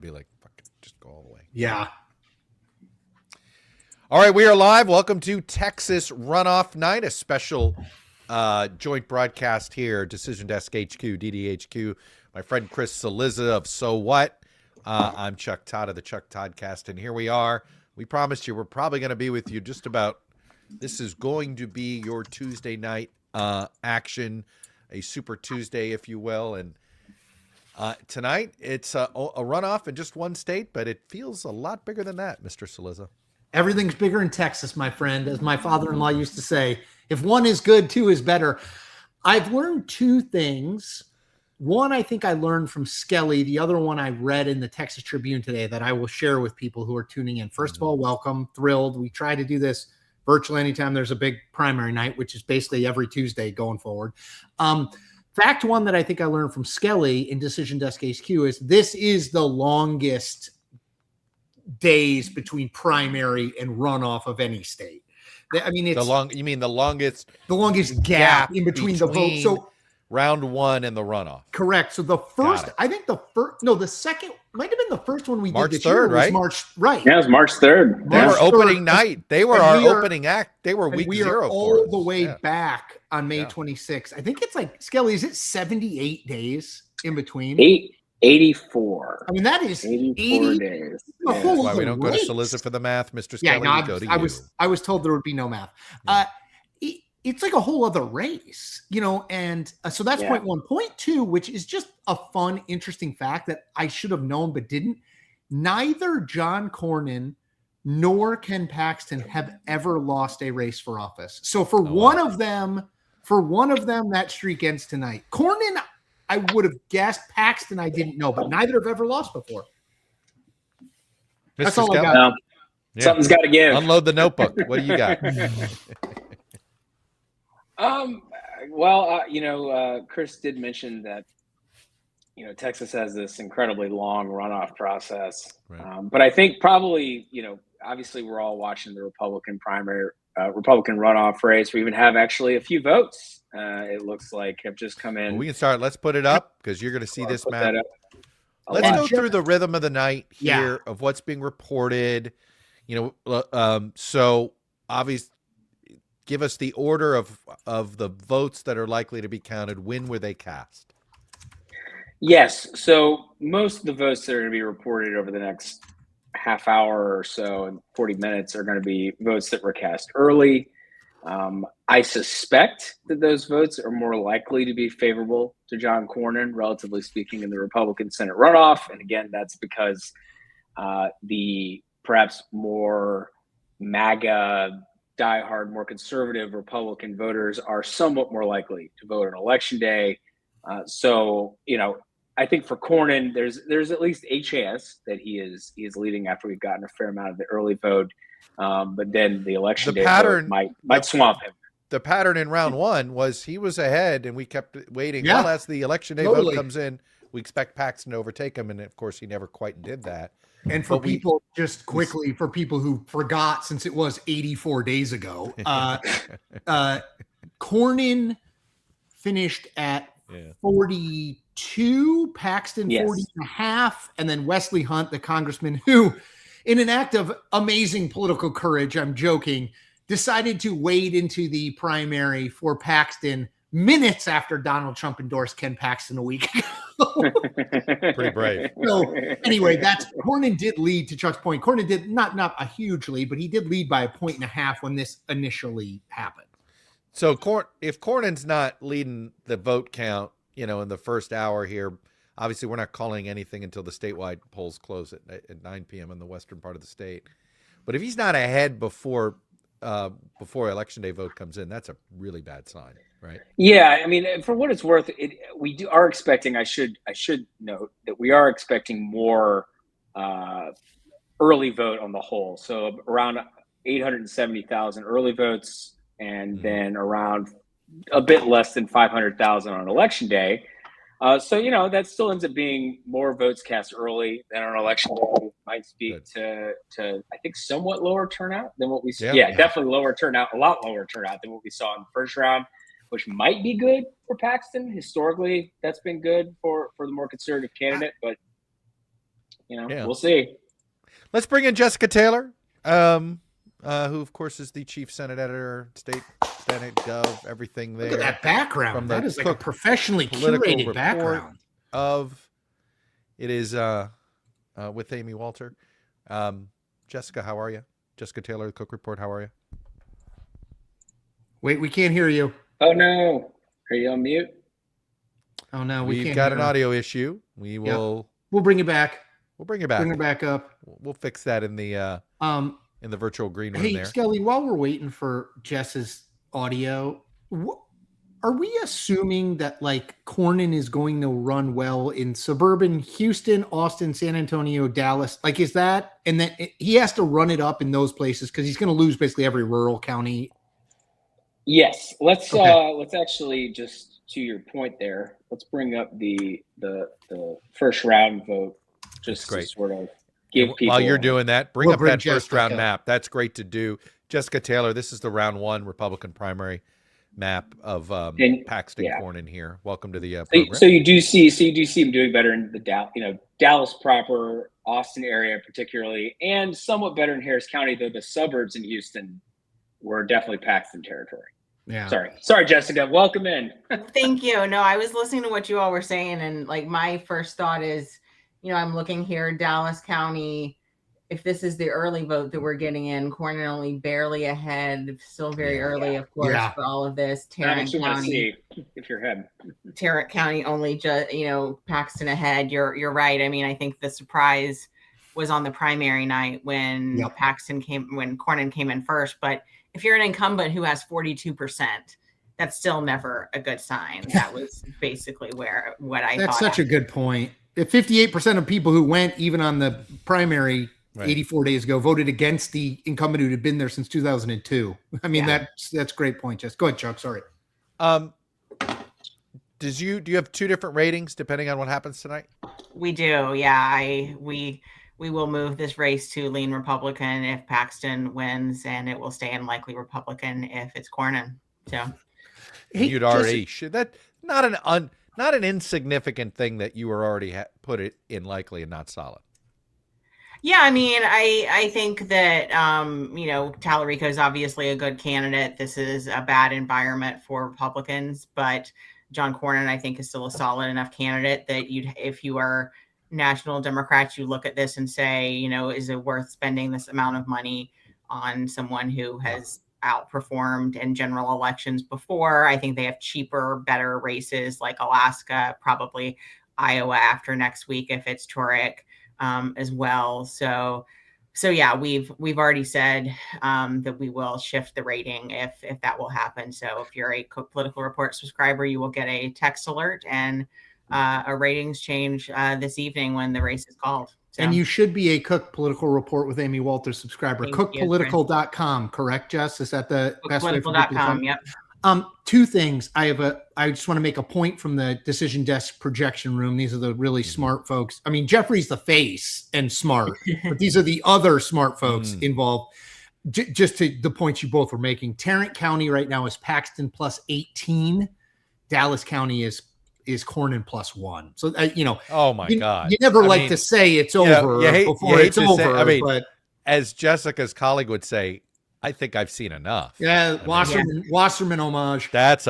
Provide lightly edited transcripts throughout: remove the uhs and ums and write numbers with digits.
be like, fuck it, just go all the way. Yeah. All right, we are live. Welcome to Texas Runoff Night, a special joint broadcast here, Decision Desk HQ, DDHQ. My friend Chris Cillizza of So What. I'm Chuck Todd of the Chuck ToddCast, and here we are. We promised you we're probably going to be with you just about, this is going to be your Tuesday night action, a Super Tuesday, if you will. And tonight, it's a runoff in just one state, but it feels a lot bigger than that, Mr. Cillizza. Everything's bigger in Texas, my friend. As my father-in-law used to say, if one is good, two is better. I've learned two things. One, I think I learned from Skelly. The other one I read in the Texas Tribune today that I will share with people who are tuning in. First of all, welcome. Thrilled. We try to do this virtually anytime there's a big primary night, which is basically every Tuesday going forward. Fact one that I think I learned from Skelly in Decision Desk HQ is this is the longest days between primary and runoff of any state. I mean, it's you mean the longest gap in between the votes. So round one and the runoff. Correct. So the first, I think the second might have been the first one we March did this 3rd, year. right? March, right. Yeah, it was March 3rd. They were opening night. They were our opening act. They were week we zero. Are all the way back on May 26th. I think it's like, Skelly, is it 78 days in between? 84. I mean, that is 84 days. That's why we don't go to Cillizza for the math, Mr. Skelly. Yeah, we go to you. I was told there would be no math. Yeah. It's like a whole other race, you know, and so that's point one. Point two, which is just a fun, interesting fact that I should have known but didn't. Neither John Cornyn nor Ken Paxton have ever lost a race for office. So for one of them, that streak ends tonight. Cornyn, I would have guessed. Paxton, I didn't know, but neither have ever lost before. That's all I got. No. Yeah. Something's got to give. Unload the notebook. What do you got? Chris did mention that, Texas has this incredibly long runoff process. Right. But I think probably, obviously we're all watching the Republican primary, Republican runoff race. We even have actually a few votes. It looks like have just come in. Well, we can start. Let's put it up because you're going to see this map. Let's go through the rhythm of the night here of what's being reported. So obviously, give us the order of the votes that are likely to be counted. When were they cast? Yes. So most of the votes that are going to be reported over the next half hour or so and 40 minutes are going to be votes that were cast early. I suspect that those votes are more likely to be favorable to John Cornyn, relatively speaking, in the Republican Senate runoff. And again, that's because the perhaps more MAGA, diehard, more conservative Republican voters are somewhat more likely to vote on Election Day. I think for Cornyn, there's at least a chance that he is leading after we've gotten a fair amount of the early vote. But then the Election Day vote might swamp him. The pattern in round one was he was ahead and we kept waiting. Yeah. Well, as the Election Day vote comes in, we expect Paxton to overtake him. And of course, he never quite did that. And for people who forgot, since it was 84 days ago, Cornyn finished at 42, Paxton 40 and a half, and then Wesley Hunt, the congressman who, in an act of amazing political courage, I'm joking, decided to wade into the primary for Paxton minutes after Donald Trump endorsed Ken Paxton a week ago. Pretty brave. So anyway, Cornyn did lead, to Chuck's point. Cornyn did not a huge lead, but he did lead by 1.5 points when this initially happened. So if Cornyn's not leading the vote count, in the first hour here, obviously we're not calling anything until the statewide polls close at 9 p.m. in the western part of the state. But if he's not ahead before Election Day vote comes in, that's a really bad sign, right? Yeah, I mean, for what it's worth, we are expecting. I should note that we are expecting more early vote on the whole. So around 870,000 early votes, and then around a bit less than 500,000 on Election Day. That still ends up being more votes cast early than on Election Day. Might speak to I think somewhat lower turnout than what we saw. Yeah, definitely lower turnout, a lot lower turnout than what we saw in the first round, which might be good for Paxton. Historically, that's been good for the more conservative candidate, but we'll see. Let's bring in Jessica Taylor, who of course is the chief Senate editor, state Senate Gov, everything there. Look at that background. From That is like a professionally curated background. It is with Amy Walter. Jessica, how are you? Jessica Taylor, the Cook Report. How are you? Wait, we can't hear you. Oh no, are you on mute? Oh no, We've got an audio issue. We'll bring you back. We'll bring you back. Bring her back up. We'll fix that in the virtual green room there. Hey, Skelly, while we're waiting for Jess's audio, are we assuming that like Cornyn is going to run well in suburban Houston, Austin, San Antonio, Dallas? Like, is that, and then he has to run it up in those places because he's going to lose basically every rural county? Yes. Let's actually, just to your point there, let's bring up the first round vote just to sort of give people. While you're doing that, bring up that first round Jessica. map. That's great to do. Jessica Taylor, this is the round one Republican primary map of Paxton Cornyn here. Welcome to the program. So you do see him doing better in the Dallas proper, Austin area particularly, and somewhat better in Harris County, though the suburbs in Houston were definitely Paxton territory. Yeah. Sorry, Jessica. Welcome in. Thank you. No, I was listening to what you all were saying, and like my first thought is, I'm looking here, Dallas County. If this is the early vote that we're getting in, Cornyn only barely ahead, still very early, of course, for all of this. Tarrant County, if you're ahead. Tarrant County only just, Paxton ahead. You're right. I mean, I think the surprise was on the primary night when Cornyn came in first. But if you're an incumbent who has 42%, that's still never a good sign. That was basically what I thought. That's such a good point. If 58% of people who went even on the primary 84 days ago voted against the incumbent who had been there since 2002. I mean, that's a great point, Jess. Go ahead, Chuck. Sorry. Do you have two different ratings depending on what happens tonight? We do. Yeah. We will move this race to lean Republican if Paxton wins, and it will stay in likely Republican if it's Cornyn. So you'd already that not an insignificant thing that you were already put it in likely and not solid. Yeah, I mean, I think that, Tallarico is obviously a good candidate. This is a bad environment for Republicans, but John Cornyn, I think, is still a solid enough candidate that if you are national Democrats, you look at this and say, is it worth spending this amount of money on someone who has outperformed in general elections before? I think they have cheaper, better races like Alaska, probably Iowa after next week if it's Turek. As well. So yeah, we've already said that we will shift the rating if that will happen. So if you're a Cook Political Report subscriber, you will get a text alert and a ratings change this evening when the race is called. So. And you should be a Cook Political Report with Amy Walters subscriber. Cookpolitical.com, correct, Jess? Is that the best way for people to find? Yep. Two things. I just want to make a point from the decision desk projection room. These are the really smart folks. I mean, Jeffrey's the face and smart, but these are the other smart folks involved. Just to the points you both were making. Tarrant County right now is Paxton plus 18. Dallas County is Cornyn plus 1. So oh my God, you never to say it's over before it's over. But as Jessica's colleague would say, I think I've seen enough. Yeah, Wasserman homage. That's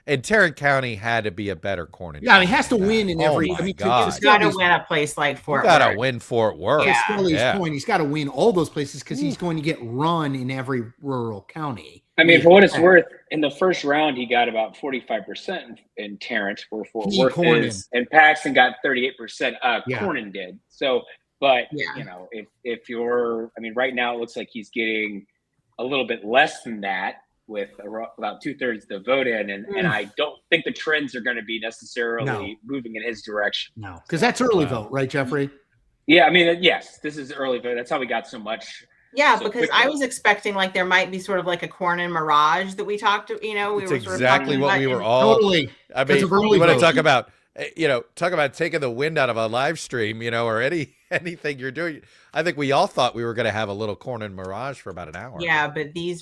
and Tarrant County had to be a better Cornyn. Yeah, he has to win in every. He's got to win a place like Fort Worth. Got to win Fort Worth. Point, he's got to win all those places because he's going to get run in every rural county. I mean, for what it's worth, in the first round, he got about 45% in Tarrant, where Fort Worth is, and Paxton got 38%. Cornyn did. So, but if you're, right now it looks like he's getting a little bit less than that with about 2/3 of the vote in, and I don't think the trends are going to be necessarily moving in his direction. No, because that's early vote, right, Jeffrey? Yeah, yes, this is early vote. That's how we got so much. Yeah, because quickly. I was expecting there might be sort of like a Cornyn mirage that we talked to. We were exactly what we were all. Totally. I mean, we want to talk about. Talk about taking the wind out of a live stream, or anything you're doing. I think we all thought we were going to have a little Cornyn mirage for about an hour. Yeah, but this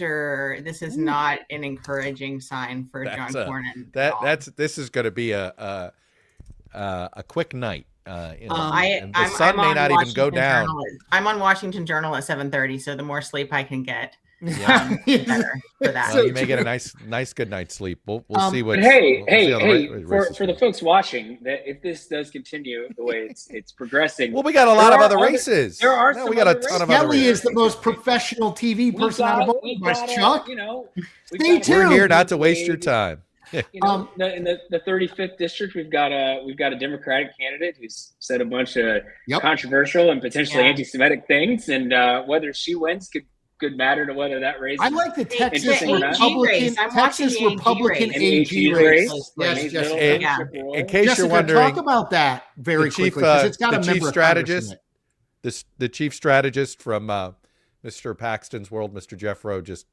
is not an encouraging sign for John Cornyn. This is going to be a quick night and the sun may not even go down. I'm on Washington Journal at 7:30, so the more sleep I can get, Yeah. better for that. Well, you may get a nice good night's sleep. We'll see what. For the folks watching, that if this does continue the way it's progressing, well, we got a lot of other races. There are we got a ton of other races. Kelly is the most professional TV person out of all of us, Chuck. Stay tuned. We're here not to waste your time. In the 35th district, we've got a Democratic candidate who's said a bunch of controversial and potentially anti-Semitic things, and whether she wins could matter to whether that race. I like the Texas Republican AG race. Yes, in case Jessica, you're wondering, talk about that very quickly because it's got a member strategist. The chief strategist from Mr. Paxton's world, Mr. Jeff Rowe, just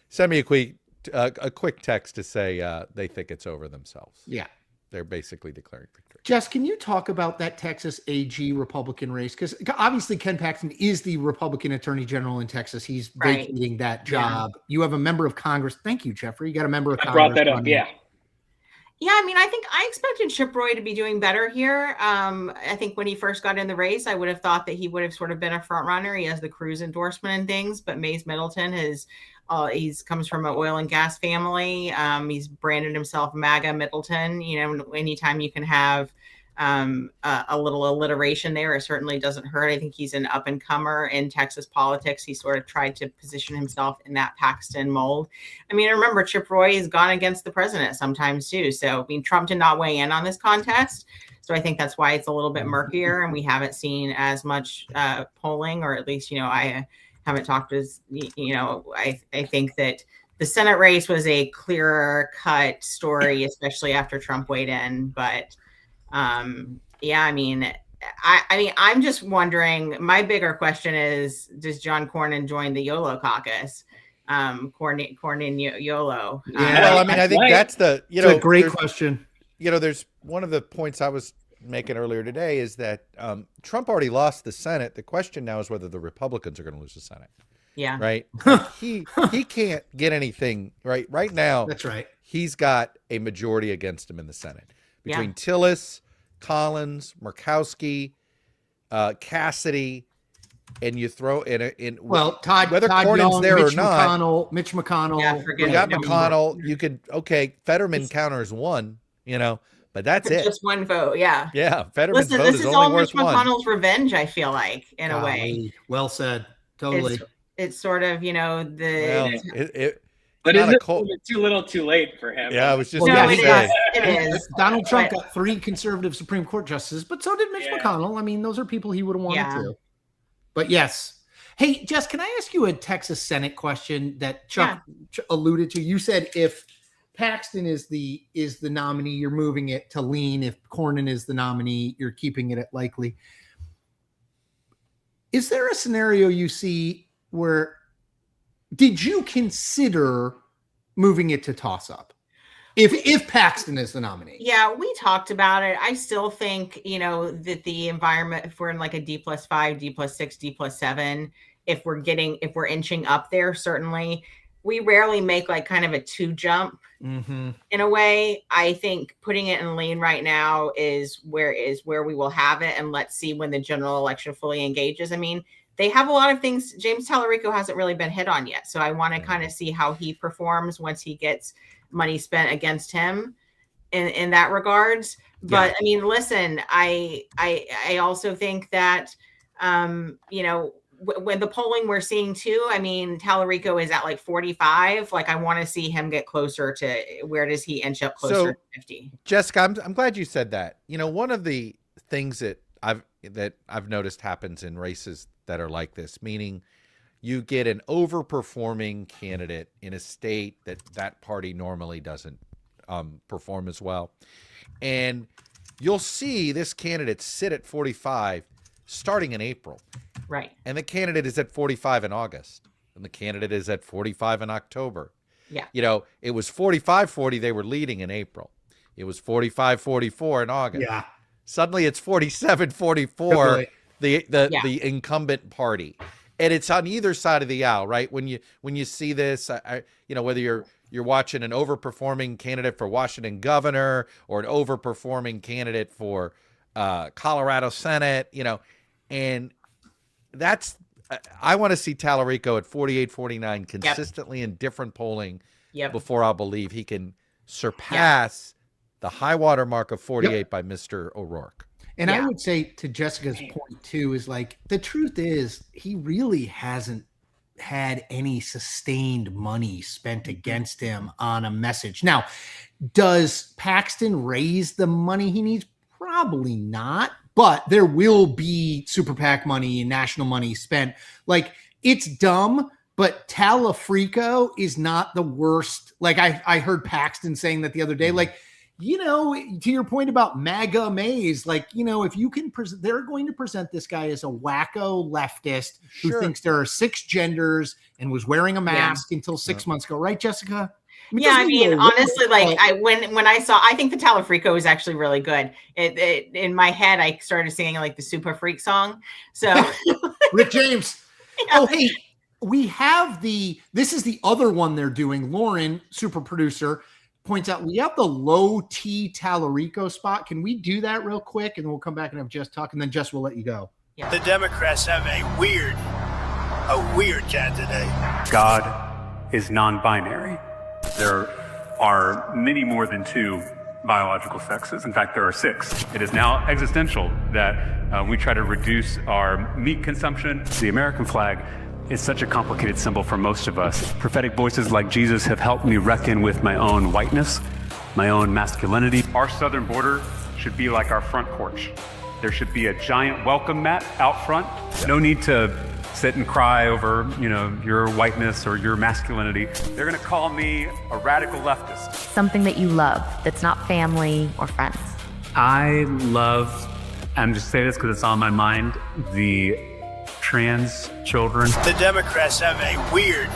sent me a quick text to say they think it's over themselves. Yeah. They're basically declaring victory. Jess, can you talk about that Texas AG Republican race? Because obviously Ken Paxton is the Republican Attorney General in Texas. He's vacating that job. Yeah. You have a member of Congress. Thank you, Jeffrey. You got a member of Congress. I brought that up, yeah. Yeah, I mean, I think I expected Chip Roy to be doing better here. I think when he first got in the race, I would have thought that he would have sort of been a front runner. He has the Cruz endorsement and things, but Mays Middleton comes from an oil and gas family. He's branded himself MAGA Middleton. Anytime you can have a little alliteration there, it certainly doesn't hurt. I think he's an up and comer in Texas politics. He sort of tried to position himself in that Paxton mold. I mean, remember, Chip Roy has gone against the president sometimes too. So, I mean, Trump did not weigh in on this contest. So I think that's why it's a little bit murkier and we haven't seen as much polling, or at least, I haven't talked as, I think that the Senate race was a clearer cut story, especially after Trump weighed in. But I mean, I'm just wondering, my bigger question is, does John Cornyn join the YOLO caucus? Cornyn YOLO. Well, I mean, I think that's the, it's a great question. There's one of the points I was making earlier today is that Trump already lost the Senate. The question now is whether the Republicans are going to lose the Senate. Yeah. Right. He can't get anything right now. That's right. He's got a majority against him in the Senate between Tillis, Collins, Murkowski, Cassidy, and you throw in Todd, whether Todd Cornyn's Young, there Mitch or not. Mitch McConnell. Yeah, you got McConnell. You could Fetterman counters one. But that's it. Just one vote, yeah. Yeah, Fetterman's vote this is is only all worth Mitch one. McConnell's revenge, I feel like, in a way. Well said. Totally. It's sort of, But is it too little too late for him? Yeah, I was just it is. Donald Trump got 3 conservative Supreme Court justices, but so did Mitch McConnell. I mean, those are people he would have wanted to. But yes. Hey, Jess, can I ask you a Texas Senate question that Chuck alluded to? You said if Paxton is the nominee, you're moving it to lean. If Cornyn is the nominee, you're keeping it at likely. Is there a scenario you see where did you consider moving it to toss up if Paxton is the nominee? Yeah, we talked about it. I still think, that the environment, if we're in like a D+5, D+6, D+7, if we're inching up there, certainly we rarely make like kind of a 2 jump in a way. I think putting it in lean right now is where we will have it. And let's see when the general election fully engages. I mean, they have a lot of things. James Tallarico hasn't really been hit on yet. So I want to kind of see how he performs once he gets money spent against him in that regards. But I mean, listen, I also think that, when the polling we're seeing too, I mean, Tallarico is at like 45. Like I want to see him get closer to where does he inch up closer to 50? Jessica, I'm glad you said that. One of the things that I've noticed happens in races that are like this, meaning you get an overperforming candidate in a state that party normally doesn't perform as well. And you'll see this candidate sit at 45 starting in April. Right. And the candidate is at 45 in August. And the candidate is at 45 in October. Yeah. It was 45-40 they were leading in April. It was 45-44 in August. Yeah. Suddenly it's 47-44 the incumbent party. And it's on either side of the aisle, right? When you see this, whether you're watching an overperforming candidate for Washington governor or an overperforming candidate for Colorado Senate, and that's I want to see Tallarico at 48, 49 consistently in different polling before I'll believe he can surpass the high water mark of 48 by Mr. O'Rourke. And I would say to Jessica's point too, is like, the truth is he really hasn't had any sustained money spent against him on a message. Now, does Paxton raise the money he needs? Probably not, but there will be super PAC money and national money spent. Like, it's dumb, but Tallarico is not the worst. Like, I heard Paxton saying that the other day, like, to your point about MAGA Maze, like, if you can present, they're going to present this guy as a wacko leftist who thinks there are 6 genders and was wearing a mask until 6 months ago. Right, Jessica? I mean, honestly, like when I saw, I think the Tallarico was actually really good. It in my head, I started singing like the Super Freak song. So Rick James. Oh, hey, we have this is the other one they're doing. Lauren, super producer, points out we have the low T Tallarico spot. Can we do that real quick? And then we'll come back and have Jess talk, and then Jess will let you go. Yeah. The Democrats have a weird candidate. God is non-binary. There are many more than 2 biological sexes. In fact, there are 6. It is now existential that we try to reduce our meat consumption. The American flag is such a complicated symbol for most of us. Prophetic voices like Jesus have helped me reckon with my own whiteness, my own masculinity. Our southern border should be like our front porch. There should be a giant welcome mat out front. No need to sit and cry over, your whiteness or your masculinity. They're gonna call me a radical leftist. Something that you love, that's not family or friends. I love, I'm just saying this because it's on my mind, the trans children. The Democrats have a weird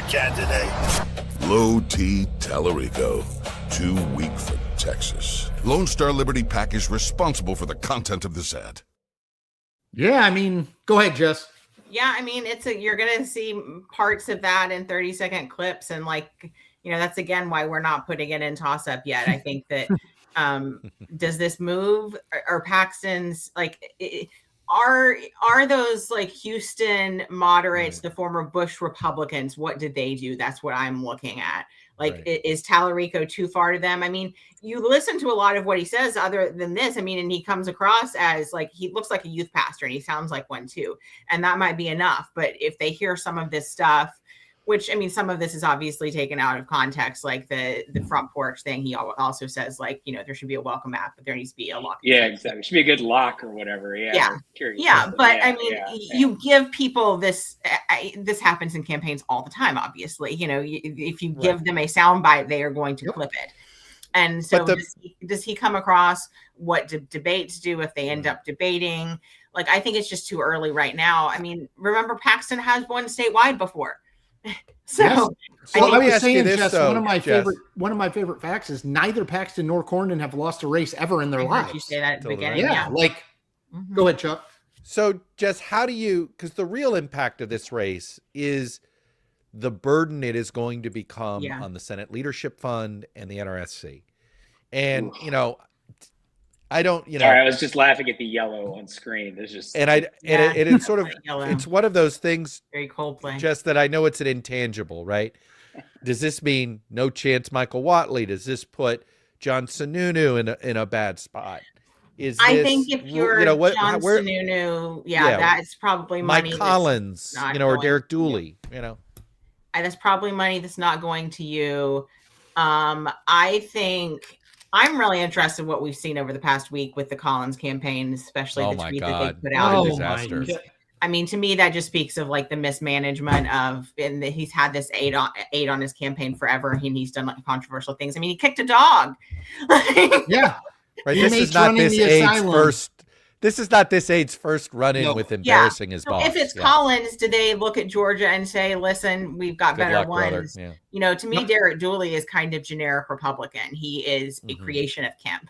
candidate. Low T Tallarico, too weak for Texas. Lone Star Liberty PAC is responsible for the content of this ad. Yeah, I mean, go ahead, Jess. Yeah, I mean, you're going to see parts of that in 30-second clips. And that's again why we're not putting it in toss up yet. I think that does this move or Paxton's are those like Houston moderates, the former Bush Republicans? What did they do? That's what I'm looking at. Is Tallarico too far to them? I mean, you listen to a lot of what he says other than this. I mean, and he comes across as he looks like a youth pastor and he sounds like one too. And that might be enough. But if they hear some of this stuff, which, I mean, some of this is obviously taken out of context, like the front porch thing. He also says, there should be a welcome mat, but there needs to be a lock. Yeah, exactly. It should be a good lock or whatever. Yeah. You give people this. This happens in campaigns all the time, obviously. If you give them a soundbite, they are going to clip it. And so does he come across what debates do if they end up debating? I think it's just too early right now. I mean, remember, Paxton has won statewide before. So I was saying, Jess, one of my favorite facts is neither Paxton nor Cornyn have lost a race ever in their lives. You say that at the beginning. Yeah. Go ahead, Chuck. So, Jess, how do you, because the real impact of this race is the burden it is going to become on the Senate Leadership Fund and the NRSC. And, I don't, Sorry, I was just laughing at the yellow on screen. There's just it's sort of it's one of those things, very Coldplay. Just that I know it's an intangible, right? Does this mean no chance Michael Whatley? Does this put John Sununu in a bad spot? I think if you're John Sununu, that's probably money. Mike Collins, or Derek Dooley, that's probably money that's not going to you. I think I'm really interested in what we've seen over the past week with the Collins campaign, especially the tweet that they put out. Disaster. I mean, to me, that just speaks of the mismanagement and he's had this aid on his campaign forever, and he's done controversial things. I mean, he kicked a dog. Yeah. Right. This is not this aide's first. This is not this aide's first run-in with embarrassing his boss. If it's Collins, do they look at Georgia and say, "Listen, we've got better ones"? To me, Derek Dooley is kind of generic Republican. He is a creation of Kemp,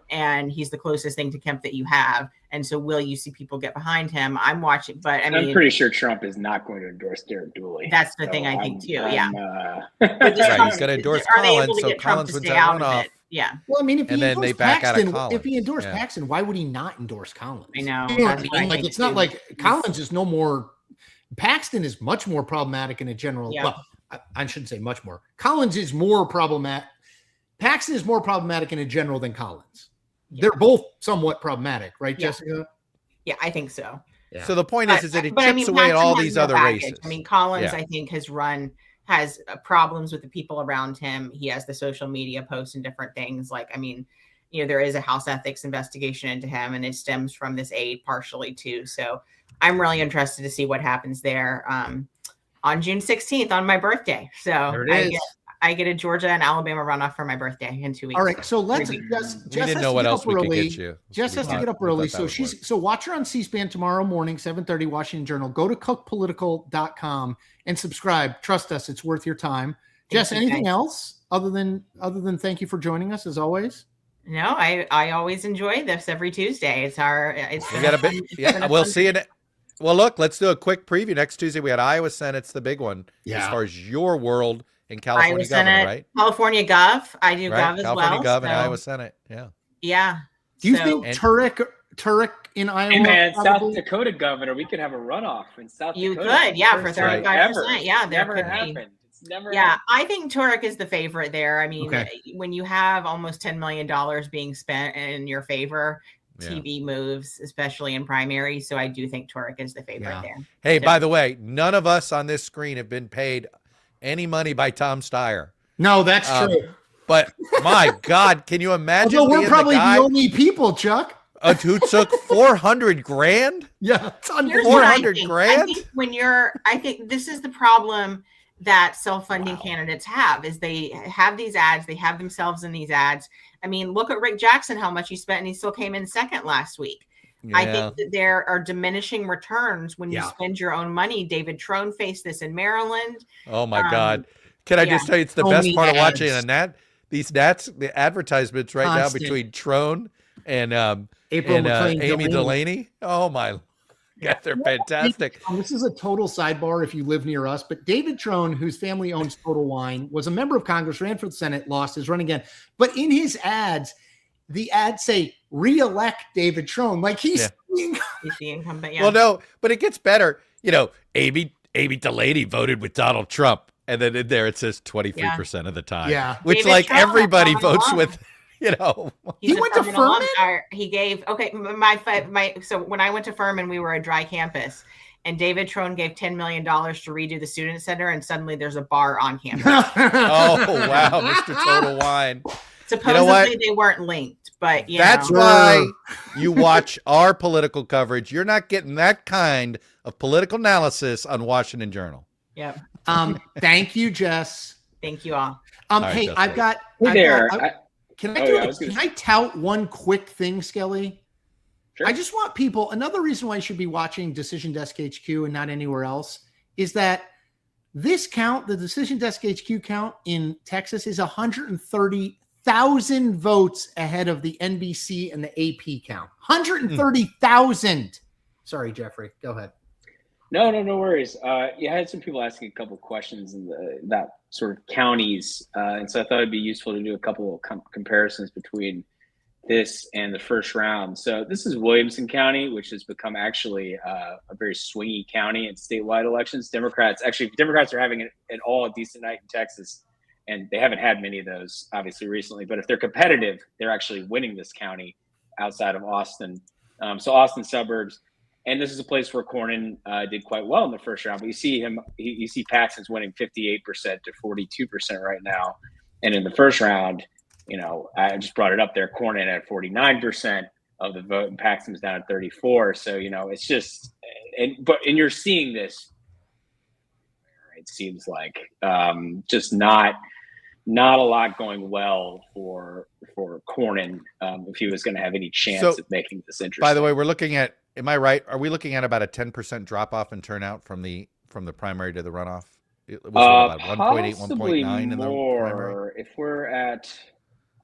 and he's the closest thing to Kemp that you have. And so, will you see people get behind him? I'm watching, but I'm pretty sure Trump is not going to endorse Derek Dooley. That's the thing I think too. He's going to endorse Collins, so Collins wins that runoff. Yeah. Well, I mean, if And he then they endorsed back out of Paxton, if he Collins. endorsed Yeah. Paxton, why would he not endorse Collins? I know. You know what I That's mean? what I Like, think it's not too. like Collins is no more. Paxton is much more problematic in a general. Yeah. Well, I shouldn't say much more. Collins is more problematic. Paxton is more problematic in a general than Collins. Yeah. They're both somewhat problematic, right, Yeah. Jessica? Yeah, I think so. Yeah. So the point is that it But, chips away at Paxton all has these more other baggage. races. I mean, Collins, Yeah. I think, has problems with the people around him. He has the social media posts and different things. Like, I mean, there is a House ethics investigation into him, and it stems from this aide partially too. So I'm really interested to see what happens there on June 16th on my birthday. So There it is. I get a Georgia and Alabama runoff for my birthday in 2 weeks. All right, so let's. Maybe. Jess We didn't know what else we could get you. Jess has to get up early, so watch her on C-SPAN tomorrow morning, 7:30, Washington Journal. Go to cookpolitical.com and subscribe. Trust us, it's worth your time. Jess, anything else other than thank you for joining us as always? No, I always enjoy this every Tuesday. We got a bit. Yeah, we'll see it. Well, look, let's do a quick preview. Next Tuesday we had Iowa Senate's the big one as far as your world in California Iowa governor, Senate, right? California Gov. I do Right? Gov as California well. Gov and Iowa Senate. Yeah. Yeah. Do you think Turek in Iowa? Hey man, probably? South Dakota governor, we could have a runoff in South You Dakota. could, yeah, for First time 35%. ever. Yeah, there Never could be. happened. It's never Yeah, happened. I think Turek is the favorite there. I mean, Okay. when you have almost $10 million being spent in your favor, Yeah. TV moves, especially in primary. So I do think Turek is the favorite there. Hey, So- by the way, none of us on this screen have been paid any money by Tom Steyer. No, that's true. But my God, can you imagine? Although we're being probably the guy the only people, Chuck. who took 400 grand? Yeah, it's Here's what I 400 think. grand? I think this is the problem that self-funding candidates have is they have these ads, they have themselves in these ads. I mean, look at Rick Jackson, how much he spent, and he still came in second last week. I think that there are diminishing returns when you spend your own money. David Trone faced this in Maryland. Oh my God. Can I just tell you, it's the best part of watching the advertisements right now between Trone and Amy Delaney. Oh my God, they're fantastic. This is a total sidebar if you live near us, but David Trone, whose family owns Total Wine, was a member of Congress, ran for the Senate, lost, is running again. But in his ads, the ads say re-elect David Trone. Like he's the incumbent. Yeah. Well, no, but it gets better. Amy Delaney voted with Donald Trump. And then in there it says 23% of the time. Yeah. Which David like Trump, everybody votes alum. with, He's he went to Furman? He gave so when I went to Furman, we were a dry campus, and David Trone gave $10 million to redo the student center, and suddenly there's a bar on campus. Oh wow, Mr. Total Wine. Supposedly they weren't linked, but that's why you watch our political coverage. You're not getting that kind of political analysis on Washington Journal. Yeah. Thank you, Jess. Thank you all. Hey, Jess, I've got. Can I tout one quick thing, Skelly? Sure. I just want people. Another reason why you should be watching Decision Desk HQ and not anywhere else is that this count, the Decision Desk HQ count in Texas, is 130,000 votes ahead of the NBC and the AP count. 130,000. Sorry, Jeffrey. Go ahead. No worries. I had some people asking a couple of questions about sort of counties, and so I thought it'd be useful to do a couple of comparisons between this and the first round. So this is Williamson County, which has become actually a very swingy county in statewide elections. Democrats are having an all decent night in Texas, and they haven't had many of those obviously recently. But if they're competitive, they're actually winning this county outside of Austin. So Austin suburbs. And this is a place where Cornyn did quite well in the first round. But you see you see Paxton's winning 58% to 42% right now. And in the first round, I just brought it up there, Cornyn at 49% of the vote and Paxton's down at 34%. So, it's just, and you're seeing this, it seems like just not a lot going well for Cornyn if he was going to have any chance of making this interesting. By the way, we're looking at, am I right? Are we looking at about a 10% drop off in turnout from the primary to the runoff? It was about 1.8, 1.9 in the primary. If we're at,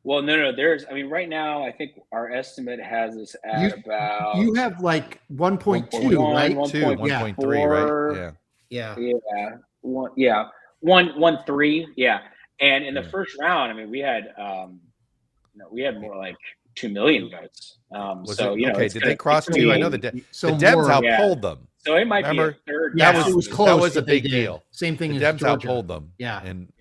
well, no. Right now, I think our estimate has us at about. You have like 1.2, right? 1.3, right? Yeah. 1.3. Yeah. And in the first round, we had No, we had more like 2 million votes. Did they cross 2? I know the Dems more, outpolled them. So it might Remember? be a third. Yeah, down. it was close. That was a but they big did. deal. Same thing The as Dems Georgia. outpolled them. Yeah. And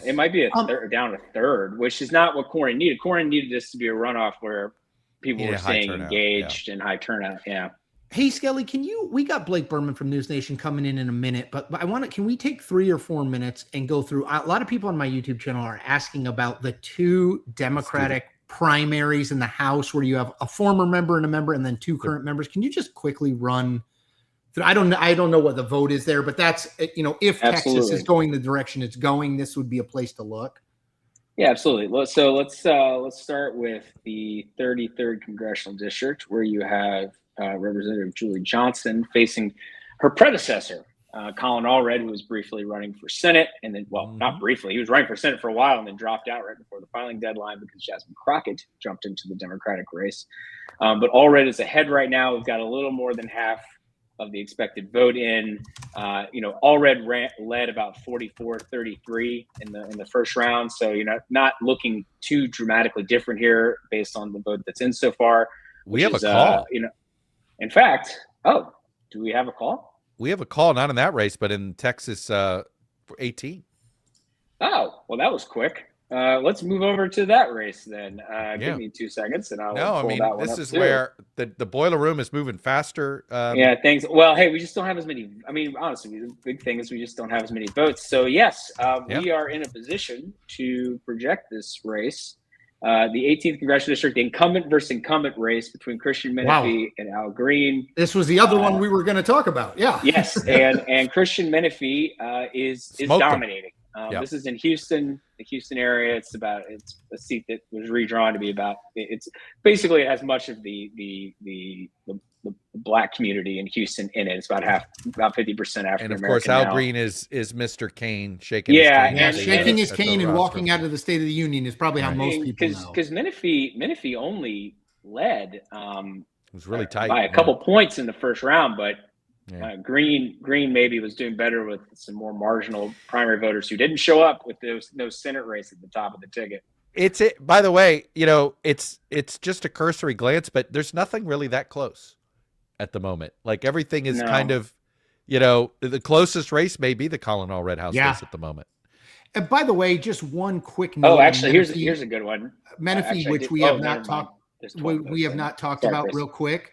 it might be down a third, which is not what Cornyn needed. Cornyn needed this to be a runoff where people were staying engaged and high turnout. Yeah. Hey, Skelly, we got Blake Berman from News Nation coming in a minute, but can we take 3 or 4 minutes and go through, a lot of people on my YouTube channel are asking about the 2 Democratic primaries in the House where you have a former member and a member and then 2 current members. Can you just quickly run through? I don't know what the vote is there, but that's, if Texas is going the direction it's going, this would be a place to look. Yeah, absolutely. So let's start with the 33rd congressional district, where you have Representative Julie Johnson facing her predecessor, Colin Allred, who was briefly running for Senate, and then, not briefly, he was running for Senate for a while and then dropped out right before the filing deadline because Jasmine Crockett jumped into the Democratic race. But Allred is ahead right now. We've got a little more than half of the expected vote in. Allred led about 44-33 in the first round, so not looking too dramatically different here based on the vote that's in so far. We have a call. In fact, do we have a call? We have a call, not in that race, but in Texas 18. Oh, well, that was quick. Let's move over to that race then. Give me 2 seconds, and I'll pull that one this up is too. where the boiler room is moving faster. Thanks. Well, hey, we just don't have as many. I mean, honestly, the big thing is we just don't have as many votes. So yes, we are in a position to project this race. The 18th congressional district, the incumbent versus incumbent race between Christian Menifee and Al Green. This was the other one we were going to talk about. Yeah. Yes, and Christian Menifee is dominating. This is in Houston, the Houston area. It's a seat that was redrawn to be about. It's basically, it has much of the black community in Houston in it. It's about 50% African American. And of course, Al Green is Mr. Kane shaking. His cane shaking his cane and walking out of the State of the Union is probably how most people know. Because Menifee only led. It was really tight by a couple points in the first round, but. Green maybe was doing better with some more marginal primary voters who didn't show up with no Senate race at the top of the ticket. By the way, it's just a cursory glance, but there's nothing really that close at the moment. Like everything is kind of, the closest race may be the Colin Allred House race at the moment. And by the way, just one quick note. Oh, actually, here's a good one. Menifee, which we have not talked. We have not talked about real quick.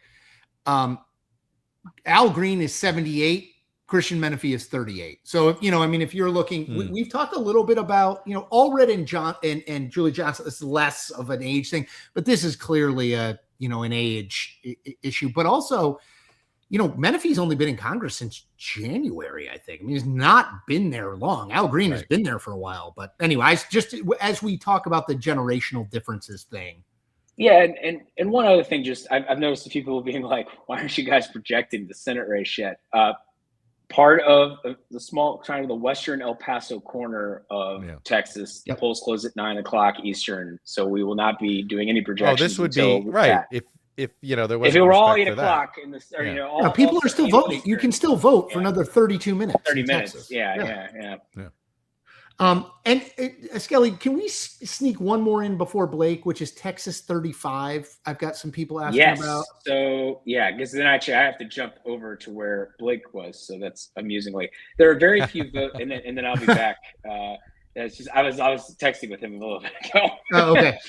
Al Green is 78. Christian Menifee is 38. So, if you're looking, we've talked a little bit about, Allred and Julie Johnson is less of an age thing, but this is clearly an age issue. But also, Menifee's only been in Congress since January, I think. He's not been there long. Al Green has been there for a while. But anyway, just as we talk about the generational differences thing. Yeah, and one other thing, I've noticed a few people being like, why aren't you guys projecting the Senate race yet? Part of the western El Paso corner of Texas, the polls close at 9:00 Eastern, so we will not be doing any projections. Oh, this would be right if there was. If it were all 8 o'clock in the, people are still voting. You can still vote for another 32 minutes. 30 minutes. Yeah. And Skelly, can we sneak one more in before Blake, which is Texas 35? I've got some people asking about. So because then actually I have to jump over to where Blake was. So that's amusingly, there are very few votes, and then I'll be back. It's just I was texting with him a little bit ago. Oh, okay.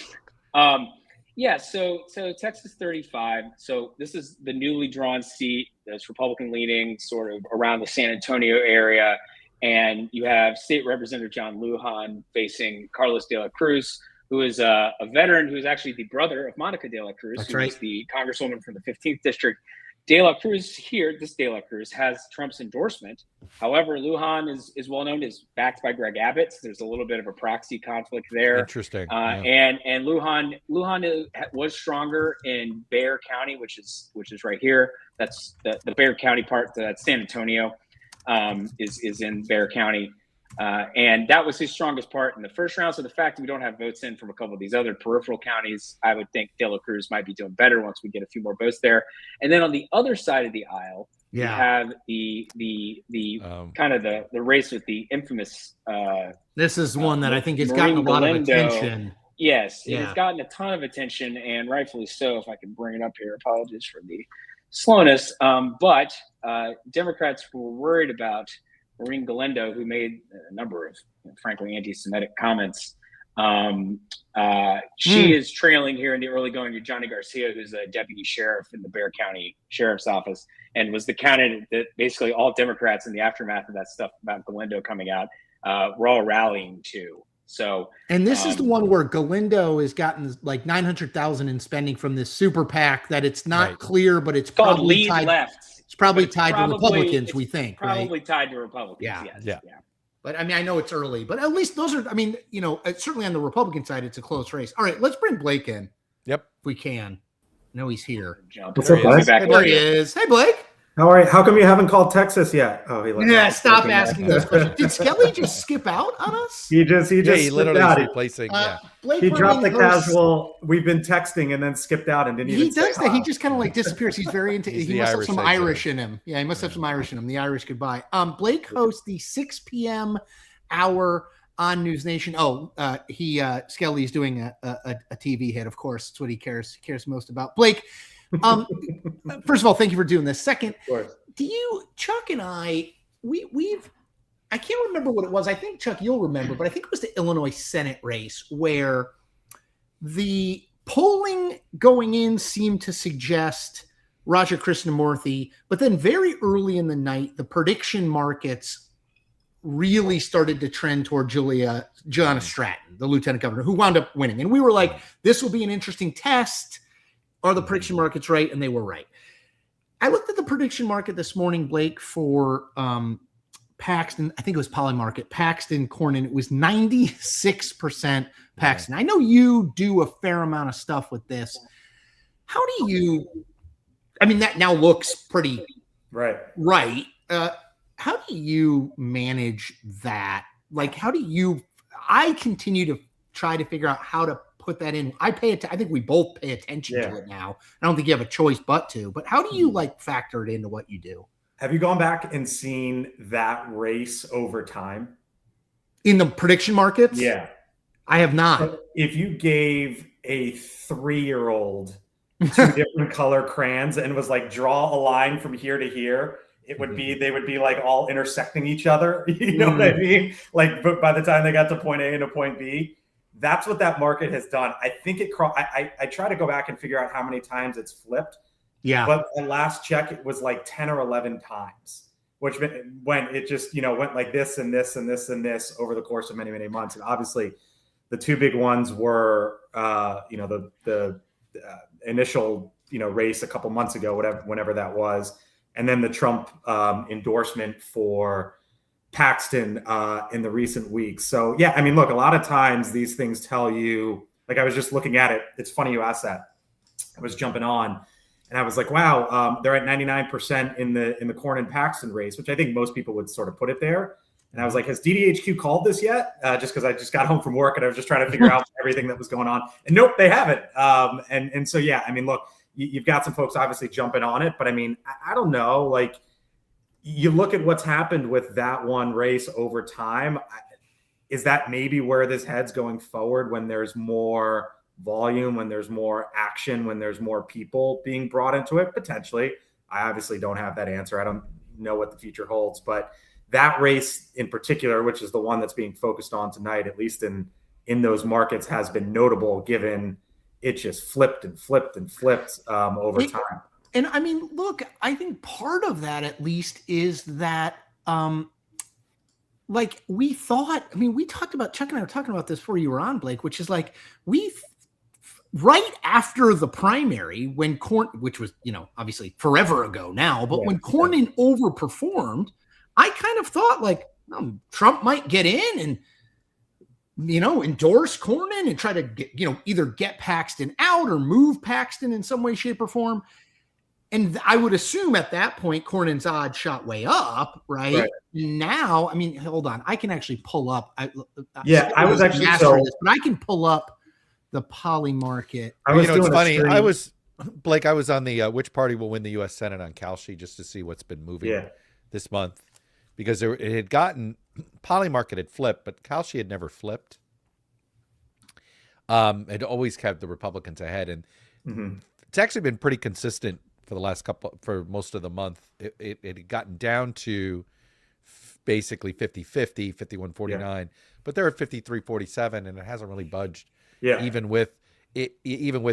So Texas 35. So this is the newly drawn seat that's Republican leaning, sort of around the San Antonio area. And you have State Representative John Lujan facing Carlos de la Cruz, who is a veteran who is actually the brother of Monica de la Cruz, who is the congresswoman from the 15th district. De la Cruz has Trump's endorsement. However, Lujan is well known, is backed by Greg Abbott. So there's a little bit of a proxy conflict there. Interesting. And Lujan was stronger in Bexar County, which is right here. That's the Bexar County part. That's San Antonio. Is in Bexar County. And that was his strongest part in the first round. So the fact that we don't have votes in from a couple of these other peripheral counties, I would think De La Cruz might be doing better once we get a few more votes there. And then on the other side of the aisle, you have the kind of the race with the infamous. This is one that I think has gotten a lot of attention. Yes, it Yeah. has gotten a ton of attention, and rightfully so. If I can bring it up here, apologies for the slowness. But Democrats were worried about Maureen Galindo, who made a number of, frankly, anti-Semitic comments. She is trailing here in the early going to Johnny Garcia, who's a deputy sheriff in the Bexar County Sheriff's Office, and was the candidate that basically all Democrats in the aftermath of that stuff about Galindo coming out were all rallying to. So, and this is the one where Galindo has gotten like 900,000 in spending from this super PAC that it's not clear, but it's called probably Lead tied. Left. It's probably tied to Republicans, we think, probably right? tied to Republicans. Yeah. Yes. Yeah. But I mean, I know it's early, but at least those are, I mean, certainly on the Republican side, it's a close race. All right, let's bring Blake in. Yep. If we can. I know he's here. What's up, guys? There he is. Hey, Blake. How are you? How come you haven't called Texas yet? Oh, he left. Yeah, stop asking those questions. Did Skelly just skip out on us? He literally out. is replacing. Blake He dropped the hosts- casual. We've been texting and then skipped out and didn't even. He does say that. hi. He just kind of like disappears. He's very into. He's He the must have Irish some exit. Irish in him. Yeah, he must have some Irish in him. The Irish goodbye. Blake hosts the 6 p.m. hour on News Nation. Skelly's doing a TV hit. Of course, that's what he cares most about. Blake. First of all, thank you for doing this. Second, Of course. Chuck and I, I can't remember what it was. I think, Chuck, you'll remember, but I think it was the Illinois Senate race where the polling going in seemed to suggest Raja Krishnamurthy, but then very early in the night, the prediction markets really started to trend toward Juliana Stratton, the lieutenant governor, who wound up winning. And we were like, this will be an interesting test. Are the prediction markets right? And they were right. I looked at the prediction market this morning, Blake, for Paxton. I think it was Polymarket. Paxton, Cornyn. It was 96% Paxton. I know you do a fair amount of stuff with this. How do you? I mean, that now looks pretty Right. How do you manage that? Like, how do you? I continue to try to figure out how to put that in. I think we both pay attention to it now. I don't think you have a choice but to. But how do you factor it into what you do? Have you gone back and seen that race over time? In the prediction markets? Yeah. I have not. If you gave a 3-year-old 2 different color crayons and was like, draw a line from here to here, it would be, they would be like all intersecting each other. You know what I mean? Like, but by the time they got to point A and to point B, that's what that market has done. I think I try to go back and figure out how many times it's flipped. Yeah. But at last check, it was like 10 or 11 times, which when it just, went like this and this and this and this over the course of many, many months. And obviously the 2 big ones were, the initial, race a couple months ago, whenever that was. And then the Trump endorsement for Paxton in the recent weeks. So, yeah, I mean, look, a lot of times these things tell you, like I was just looking at it. It's funny you asked that. I was jumping on and I was like, wow, they're at 99% in the Cornyn Paxton race, which I think most people would sort of put it there. And I was like, has DDHQ called this yet? Just because I just got home from work and I was just trying to figure out everything that was going on. And nope, they haven't. And so, yeah, I mean, look, you've got some folks obviously jumping on it, but I mean, I don't know, like you look at what's happened with that one race over time. Is that maybe where this head's going forward when there's more volume, when there's more action, when there's more people being brought into it? Potentially. I obviously don't have that answer. I don't know what the future holds, but that race in particular, which is the one that's being focused on tonight, at least in those markets, has been notable given it just flipped and flipped and flipped over time. And I mean, look, I think part of that at least is that, like we thought, I mean, we talked about, Chuck and I were talking about this before you were on, Blake, which is like right after the primary when which was, obviously forever ago now, but when Cornyn overperformed, I kind of thought like Trump might get in and, endorse Cornyn and try to get, either get Paxton out or move Paxton in some way, shape, or form. And I would assume at that point, Cornyn's odds shot way up, right? Now, I mean, hold on. I can actually pull up. I was actually but I can pull up the Poly market. It's funny. Blake, I was on the which party will win the U.S. Senate on Kalshi just to see what's been moving this month. Because it had gotten, Poly market had flipped, but Kalshi had never flipped. It always kept the Republicans ahead, and it's actually been pretty consistent for the last for most of the month. It had gotten down to basically 50-50, 51-49, but they're at 53-47, and it hasn't really budged. Yeah. Even with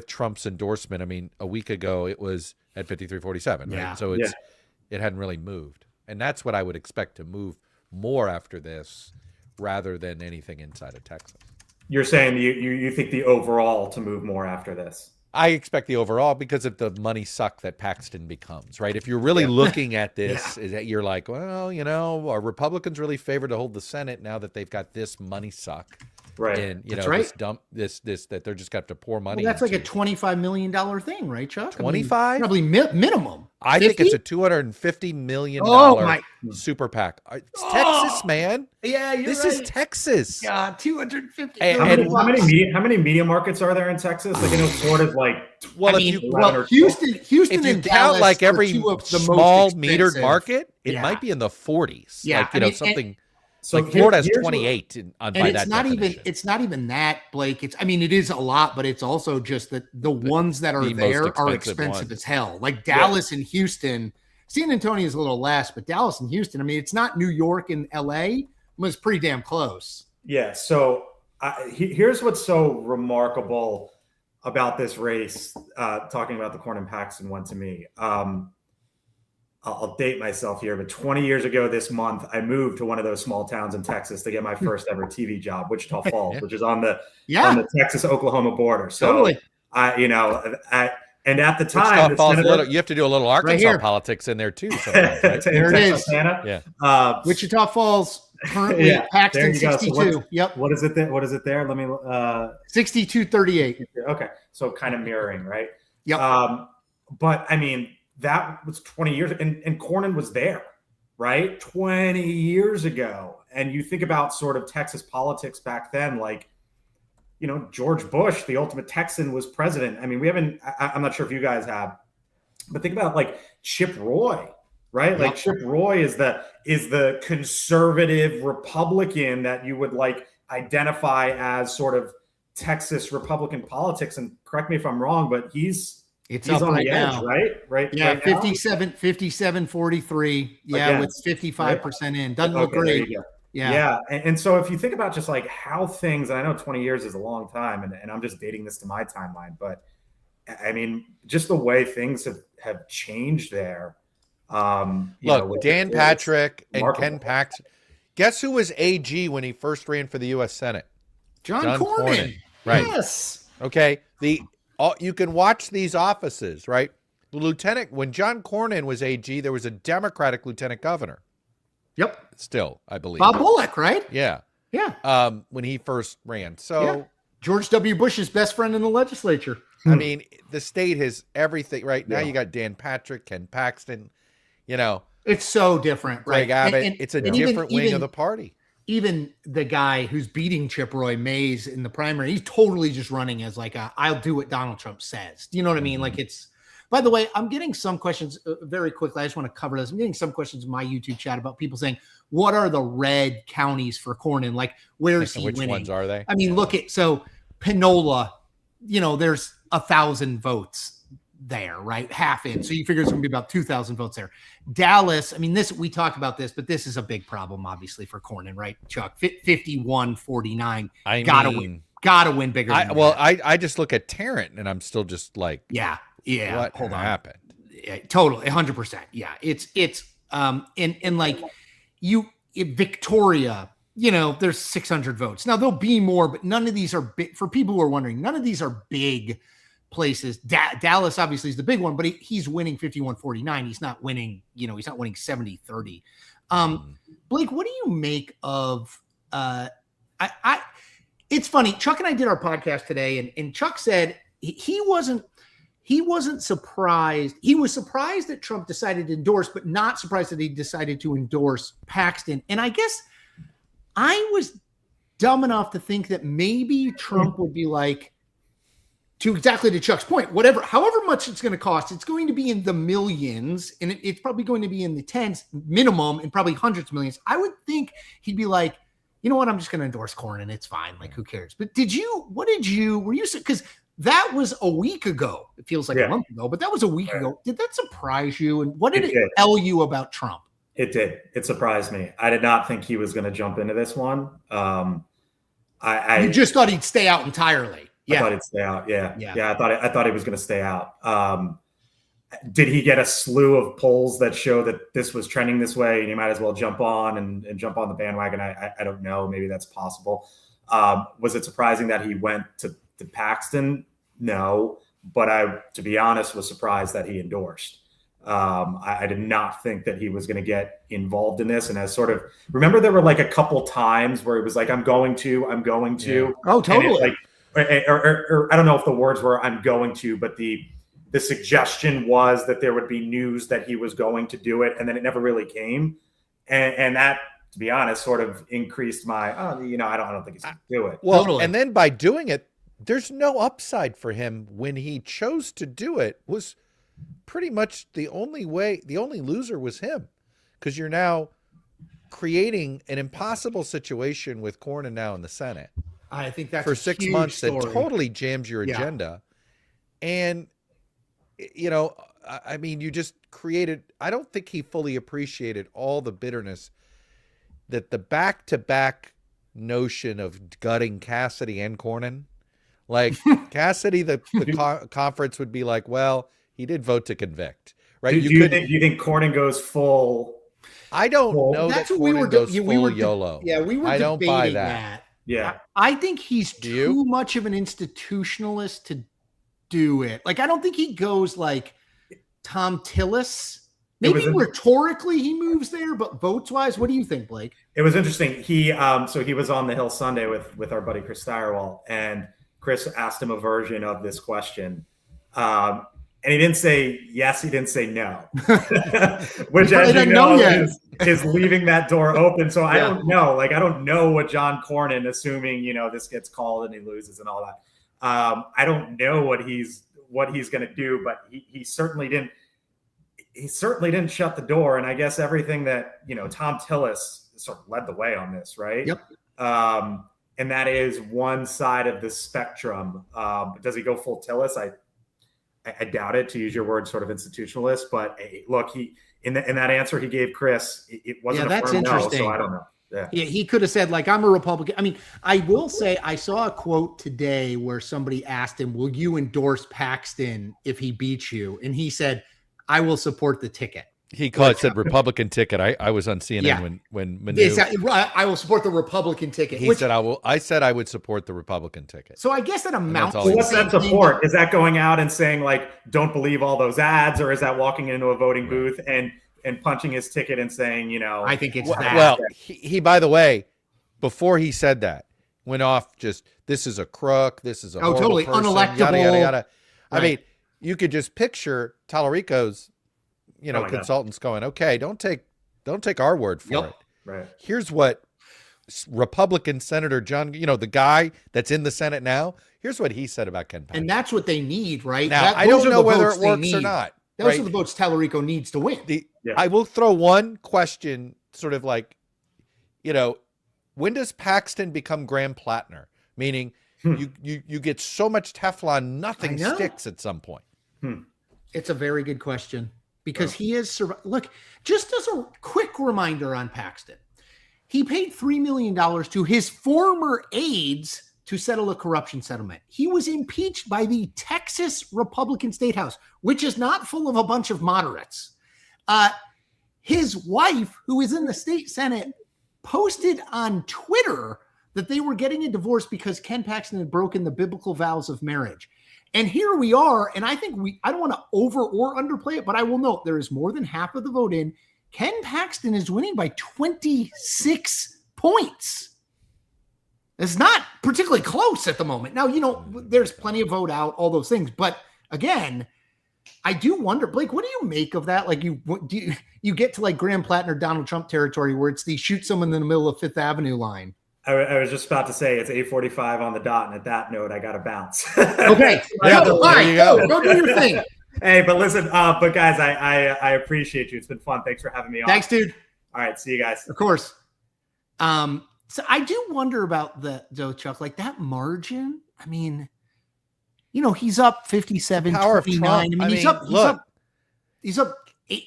Trump's endorsement. I mean, a week ago it was at 53-47, right? Yeah. So it hadn't really moved. And that's what I would expect to move more after this rather than anything inside of Texas. You're saying you think the overall to move more after this? I expect the overall because of the money suck that Paxton becomes, right? If you're really looking at this, you're like, well, are Republicans really favored to hold the Senate now that they've got this money suck? Right. And That's right. this that they're just got to pour money. Well, that's into. like a $25 million thing, right, Chuck? 25? Probably minimum. I 50? think it's a $250 million super PAC. It's Texas, man. Yeah, this is Texas. Yeah, 250. How many media markets are there in Texas? Like, sort of like. Well, Houston, if you and count Dallas like every two of the small most metered market, it might be in the 40s. Yeah, like something. So like Florida has 28 by that definition. It's not even that, Blake. It is a lot, but it's also just that the ones that are there are expensive as hell. Like Dallas and Houston. San Antonio is a little less, but Dallas and Houston, it's not New York and LA. It's pretty damn close. Yeah. So here's what's so remarkable about this race. Talking about the Cornyn Paxton one to me. I'll date myself here, but 20 years ago this month, I moved to one of those small towns in Texas to get my first ever TV job, Wichita Falls, which is on the Texas-Oklahoma border. So, totally. And at the time, you have to do a little Arkansas politics in there too. Right? There it is. Yeah. Wichita Falls, currently Paxton 62. So yep. What is it there? Let me 62-38. Okay. So kind of mirroring, right? Yep. But that was 20 years, and Cornyn was there, right? 20 years ago. And you think about sort of Texas politics back then, like, George Bush, the ultimate Texan, was president. I'm not sure if you guys have, but think about like Chip Roy, right? Like Chip Roy is the conservative Republican that you would like identify as sort of Texas Republican politics. And correct me if I'm wrong, but he's on right the edge, now. right? Yeah, right 57-43. Yeah, with 55% in. Doesn't look great. Yeah. And so if you think about just like how things, and I know 20 years is a long time, and I'm just dating this to my timeline, but just the way things have changed there. Look, Dan Patrick and Ken Paxton. Guess who was AG when he first ran for the U.S. Senate? John Cornyn. Right. Yes. Okay. You can watch these offices, right? When John Cornyn was AG, there was a Democratic lieutenant governor. Yep. Still, I believe. Bob Bullock, right? Yeah. Yeah. When he first ran. So George W. Bush's best friend in the legislature. The state has everything right now. You got Dan Patrick, Ken Paxton, It's so different, right? Greg Abbott. It's a different wing of the party. Even the guy who's beating Chip Roy Mays in the primary, he's totally just running as like I'll do what Donald Trump says. Do you know what I mean? Like by the way, I'm getting some questions very quickly. I just want to cover this. I'm getting some questions in my YouTube chat about people saying, what are the red counties for Cornyn? Like, where is he winning? Which ones are they? Look at, Panola, there's 1,000 votes there, right? Half in. So you figure it's going to be about 2,000 votes there. Dallas, we talked about this, but this is a big problem, obviously, for Cornyn, right, Chuck? 51-49. Gotta win bigger. I just look at Tarrant and I'm still just like, yeah. What happened? Yeah, totally, 100%. Yeah, it's and like Victoria, there's 600 votes. Now there'll be more, but none of these are big. For people who are wondering, none of these are big places. Dallas obviously is the big one, but he's winning 51-49. He's not winning, he's not winning 70-30. Blake, what do you make of it's funny. Chuck and I did our podcast today, and Chuck said he wasn't surprised. He was surprised that Trump decided to endorse, but not surprised that he decided to endorse Paxton. And I guess I was dumb enough to think that maybe Trump would be like, to Chuck's point, however much it's going to cost, it's going to be in the millions, and it's probably going to be in the tens minimum and probably hundreds of millions. I would think he'd be like, you know what? I'm just going to endorse Cornyn. It's fine. Like, who cares? But were you, because that was a week ago. It feels like a month ago, but that was a week ago. Did that surprise you? And what did it tell you about Trump? It did. It surprised me. I did not think he was going to jump into this one. You just thought he'd stay out entirely. I thought he'd stay out. Yeah. I thought he was going to stay out. Did he get a slew of polls that show that this was trending this way and he might as well jump on and jump on the bandwagon? I don't know. Maybe that's possible. Was it surprising that he went to Paxton? No, but to be honest, was surprised that he endorsed. I did not think that he was going to get involved in this. And as sort of, remember there were like a couple times where he was like, I'm going to. Yeah. Oh, totally. Or I don't know if the words were I'm going to, but the suggestion was that there would be news that he was going to do it, and then it never really came. And that, to be honest, sort of increased my, I don't think he's going to do it. Well, totally. And then by doing it, there's no upside for him. When he chose to do it was pretty much the only loser was him, because you're now creating an impossible situation with Cornyn now in the Senate. I think that's for 6 months story. That totally jams your agenda. And, I mean, you just created, I don't think he fully appreciated all the bitterness that the back-to-back notion of gutting Cassidy and Cornyn, like Cassidy, the conference would be like, well, he did vote to convict, right? Do you think Cornyn goes full? I don't know that Cornyn goes full YOLO. Yeah, we were I don't buy debating that. Yeah. I think he's too much of an institutionalist to do it. Like, I don't think he goes like Tom Tillis. Maybe rhetorically he moves there, but votes wise, what do you think, Blake? It was interesting. He was on the Hill Sunday with our buddy Chris Steyerwalt, and Chris asked him a version of this question. And he didn't say yes, he didn't say no. Which, as you know, is leaving that door open. So I don't know. Like, I don't know what John Cornyn, assuming, this gets called and he loses and all that. I don't know what he's going to do, but he certainly didn't shut the door. And I guess everything that, Tom Tillis sort of led the way on this, right? Yep. And that is one side of the spectrum. Does he go full Tillis? I doubt it, to use your word, sort of institutionalist. But look, in that answer he gave Chris, it wasn't a firm no, so I don't know. Yeah, he could have said, like, I'm a Republican. I mean, I will say I saw a quote today where somebody asked him, will you endorse Paxton if he beats you? And he said, I will support the ticket. He said Republican ticket. I was on CNN when Manu. I will support the Republican ticket. He said I said I would support the Republican ticket. So I guess that amounts to what's that support? Is that going out and saying, like, don't believe all those ads, or is that walking into a voting booth and punching his ticket and saying, I think it's that. Well, he by the way, before he said that, went off just, this is a crook, this is a horrible totally person, unelectable, yada yada yada. Right. I mean, you could just picture Tallarico's consultants going, okay, don't take our word for it. Right. Here's what Republican Senator John, the guy that's in the Senate now, here's what he said about Ken Paxton. And that's what they need, right? Now, I don't know whether it works or not. Those are the votes Tallarico needs to win. I will throw one question, sort of like, when does Paxton become Graham Plattner? Meaning you get so much Teflon, nothing sticks at some point. It's a very good question. Because he is survived. Look, just as a quick reminder on Paxton, he paid $3 million to his former aides to settle a corruption settlement. He was impeached by the Texas Republican State House, which is not full of a bunch of moderates. His wife, who is in the state Senate, posted on Twitter that they were getting a divorce because Ken Paxton had broken the biblical vows of marriage. And here we are, and I think I don't want to over or underplay it, but I will note there is more than half of the vote in. Ken Paxton is winning by 26 points. It's not particularly close at the moment. Now, there's plenty of vote out, all those things. But again, I do wonder, Blake, what do you make of that? Like, you get to like Graham Plattner, Donald Trump territory where it's the shoot someone in the middle of Fifth Avenue line. I was just about to say it's 8:45 on the dot, and at that note, I got to bounce. Okay, there you go. Go do your thing. Hey, but listen, but guys, I appreciate you. It's been fun. Thanks for having me on. Thanks, dude. All right, see you guys. Of course. So I do wonder about though, Chuck, like that margin. I mean, he's up 57, Power of 29. Trump. I mean, he's up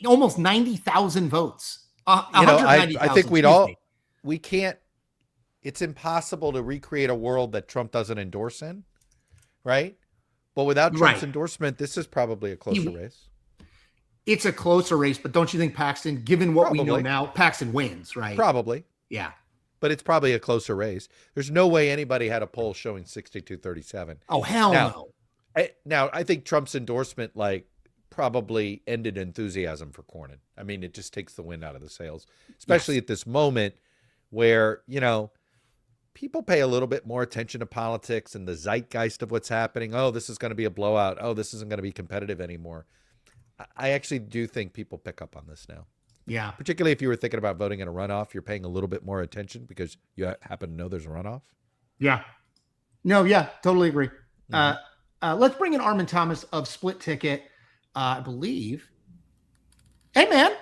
almost 90,000 votes. I think we can't, it's impossible to recreate a world that Trump doesn't endorse in, right? But without Trump's endorsement, this is probably a closer race. It's a closer race, but don't you think Paxton, given what we know now, Paxton wins, right? Probably. Yeah. But it's probably a closer race. There's no way anybody had a poll showing 62-37. Oh, hell no. Now, I think Trump's endorsement, probably ended enthusiasm for Cornyn. I mean, it just takes the wind out of the sails, especially at this moment where, people pay a little bit more attention to politics and the zeitgeist of what's happening. Oh, this is going to be a blowout. Oh, this isn't going to be competitive anymore. I actually do think people pick up on this now. Yeah. Particularly if you were thinking about voting in a runoff, you're paying a little bit more attention because you happen to know there's a runoff. Yeah. No, yeah, totally agree. Mm-hmm. Let's bring in Armin Thomas of Split Ticket, I believe. Hey, man.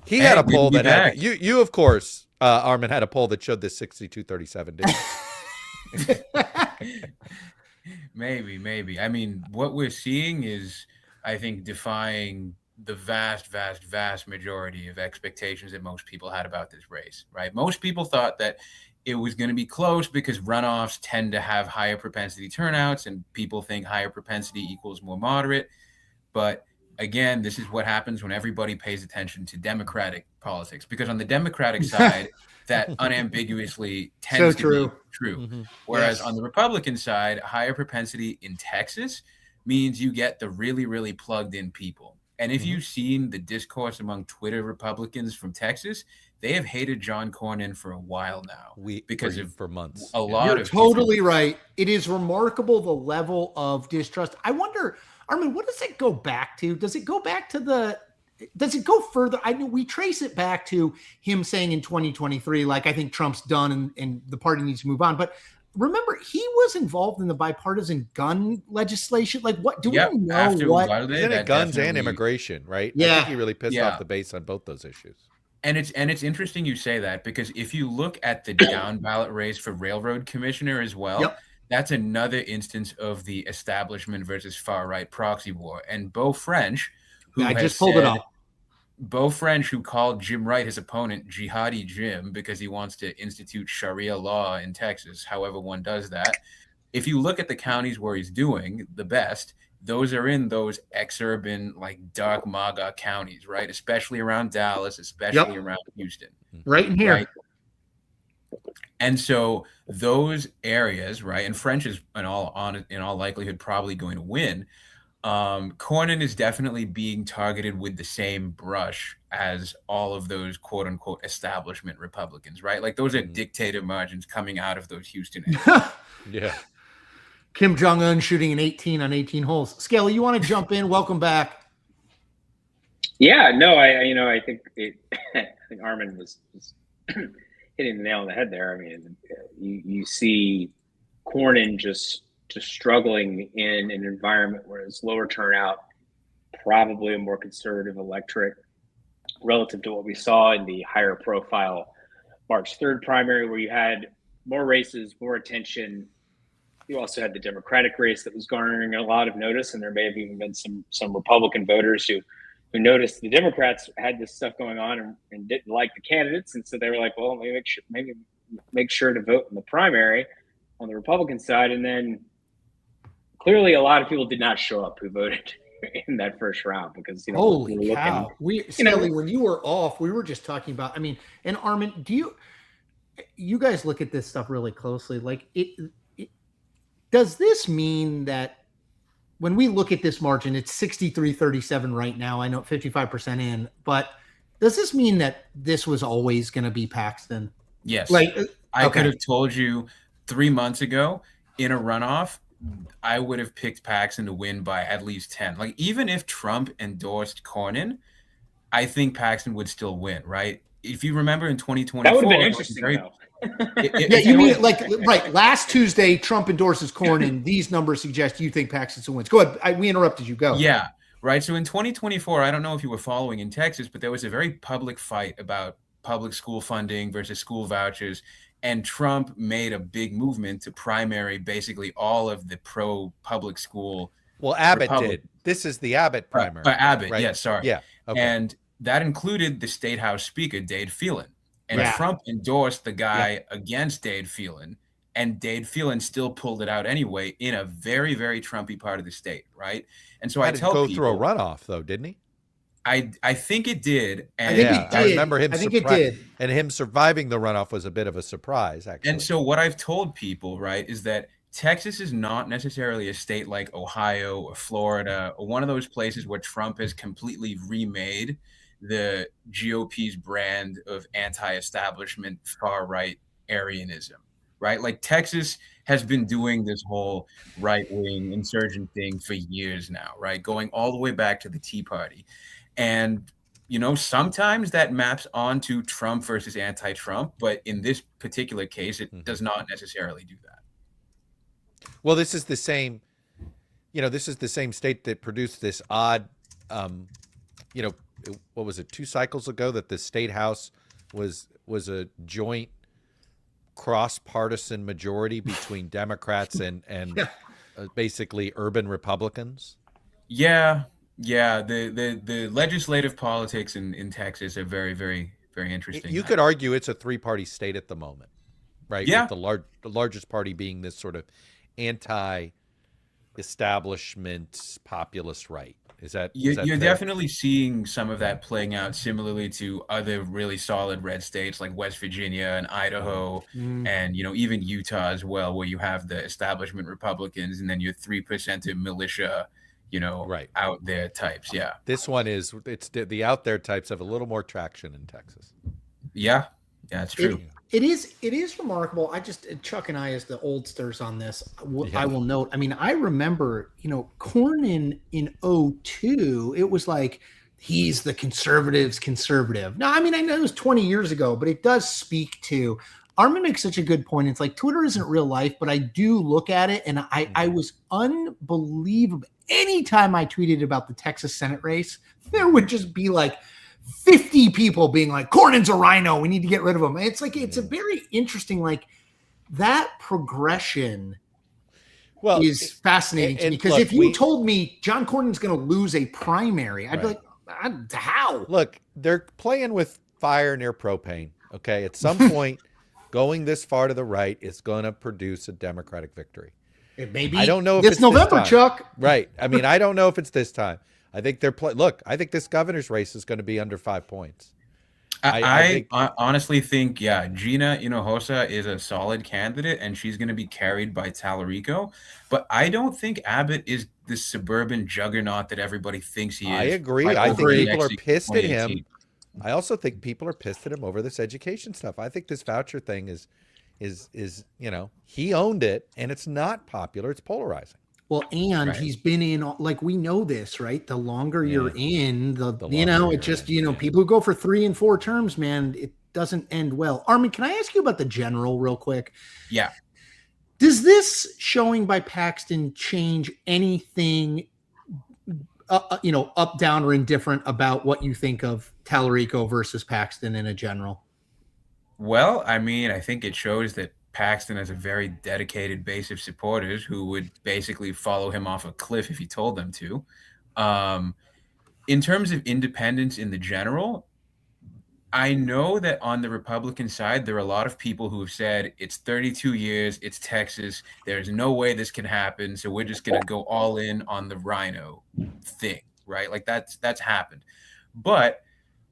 He had a poll that had you of course, Armin, had a poll that showed this 62-37, didn't you? Maybe. I mean, what we're seeing is, I think, defying the vast majority of expectations that most people had about this race, right? Most people thought that it was going to be close because runoffs tend to have higher propensity turnouts, and people think higher propensity equals more moderate. But again, this is what happens when everybody pays attention to Democratic politics, because on the Democratic side, that unambiguously tends to be true. Mm-hmm. Whereas on the Republican side, higher propensity in Texas means you get the really, really plugged in people. And if you've seen the discourse among Twitter Republicans from Texas, they have hated John Cornyn for a while now for months. You're totally right. It is remarkable the level of distrust. I wonder, Armin, what does it go back to? Does it go back to does it go further? I know we trace it back to him saying in 2023, I think Trump's done and the party needs to move on. But remember, he was involved in the bipartisan gun legislation. What do we know? Guns and immigration, right? Yeah, I think he really pissed off the base on both those issues. And it's interesting you say that, because if you look at the down ballot race for railroad commissioner as well, that's another instance of the establishment versus far right proxy war. And Beau French, who I just pulled it up. Beau French, who called Jim Wright, his opponent, Jihadi Jim, because he wants to institute Sharia law in Texas, however one does that. If you look at the counties where he's doing the best, those are in those exurban, dark MAGA counties, right? Especially around Dallas, especially around Houston. Right in here. Right? And so those areas, right, and French is in all likelihood probably going to win. Cornyn is definitely being targeted with the same brush as all of those quote unquote establishment Republicans, right? Those are dictator margins coming out of those Houston areas. Yeah. Kim Jong-un shooting an 18 on 18 holes. Skelly, you want to jump in? Welcome back. Yeah, no, I think I think Armin was hitting the nail on the head there. I mean, you see Cornyn just struggling in an environment where it's lower turnout, probably a more conservative electorate relative to what we saw in the higher profile March 3rd primary, where you had more races, more attention. You also had the Democratic race that was garnering a lot of notice, and there may have even been some Republican voters who noticed the Democrats had this stuff going on and didn't like the candidates, and so they were like, well, maybe make sure to vote in the primary on the Republican side. And then clearly a lot of people did not show up who voted in that first round because, holy cow. Skelly, when you were off, we were just talking about, and Armin, do you guys look at this stuff really closely? Does this mean that when we look at this margin, it's 63-37 right now. I know 55% in, but does this mean that this was always going to be Paxton? Yes. I could have told you 3 months ago in a runoff, I would have picked Paxton to win by at least 10. Even if Trump endorsed Cornyn, I think Paxton would still win, right? If you remember in 2024, that would have been interesting, though. You mean right? Last Tuesday, Trump endorses Cornyn. These numbers suggest you think Paxton wins. Go ahead. We interrupted you. Go. Yeah, right. So in 2024, I don't know if you were following in Texas, but there was a very public fight about public school funding versus school vouchers. And Trump made a big movement to primary basically all of the pro-public school. Well, Abbott did. This is the Abbott primary. Abbott, right? yeah, sorry. Yeah. Okay. And that included the State House Speaker, Dade Phelan. And Trump endorsed the guy against Dade Phelan. And Dade Phelan still pulled it out anyway in a very, very Trumpy part of the state, right? And so I tell people, go through a runoff, though, didn't he? I think it did. And I remember him. I think it did. And him surviving the runoff was a bit of a surprise, actually. And so what I've told people, right, is that Texas is not necessarily a state like Ohio or Florida or one of those places where Trump has completely remade the GOP's brand of anti-establishment, far-right Aryanism, right? Like Texas has been doing this whole right-wing insurgent thing for years now, right? Going all the way back to the Tea Party. And, you know, sometimes that maps onto Trump versus anti-Trump, but in this particular case, it does not necessarily do that. Well, this is the same, this is the same state that produced this odd, what was it, 2 cycles ago that the state house was a joint cross-partisan majority between Democrats and basically urban Republicans. Yeah. The legislative politics in Texas are very, very, very interesting. You could argue it's a 3-party state at the moment, right? Yeah. With the largest party being this sort of anti-establishment populist right. You're definitely seeing some of that playing out similarly to other really solid red states like West Virginia and Idaho and, even Utah as well, where you have the establishment Republicans and then your 3% militia, out there types. Yeah. This one it's the out there types have a little more traction in Texas. Yeah. Yeah, it's true. It is remarkable. Chuck and I, as the oldsters on this, I will note, I remember, Cornyn in 2002, it was like, he's the conservative. Now, I know it was 20 years ago, but it does speak to, Armin makes such a good point. It's like, Twitter isn't real life, but I do look at it, and I was unbelievable. Anytime I tweeted about the Texas Senate race, there would just be like 50 people being like, Cornyn's a rhino, we need to get rid of him. It's like, it's a very interesting, like, that progression is fascinating to me. Because if you told me John Cornyn's going to lose a primary, I'd be like, how? Look, they're playing with fire near propane. Okay. At some point, going this far to the right is going to produce a Democratic victory. It may be. I don't know if it's it's November, this time. Chuck. Right. I don't know if it's this time. I think I think this governor's race is going to be under 5 points. I honestly think, Gina Hinojosa is a solid candidate, and she's going to be carried by Tallarico. But I don't think Abbott is the suburban juggernaut that everybody thinks he is. I agree. I think people are pissed at him. I also think people are pissed at him over this education stuff. I think this voucher thing is he owned it, and it's not popular. It's polarizing. Well, and he's been in, like, we know this, right? The longer you're in, people who go for 3 and 4 terms, man, it doesn't end well. Armin, can I ask you about the general real quick? Yeah. Does this showing by Paxton change anything, up, down, or indifferent about what you think of Tallarico versus Paxton in a general? Well, I think it shows that Paxton has a very dedicated base of supporters who would basically follow him off a cliff if he told them to. In terms of independence in the general, I know that on the Republican side, there are a lot of people who have said it's 32 years, it's Texas, there's no way this can happen, so we're just going to go all in on the rhino thing, right? Like that's happened. But,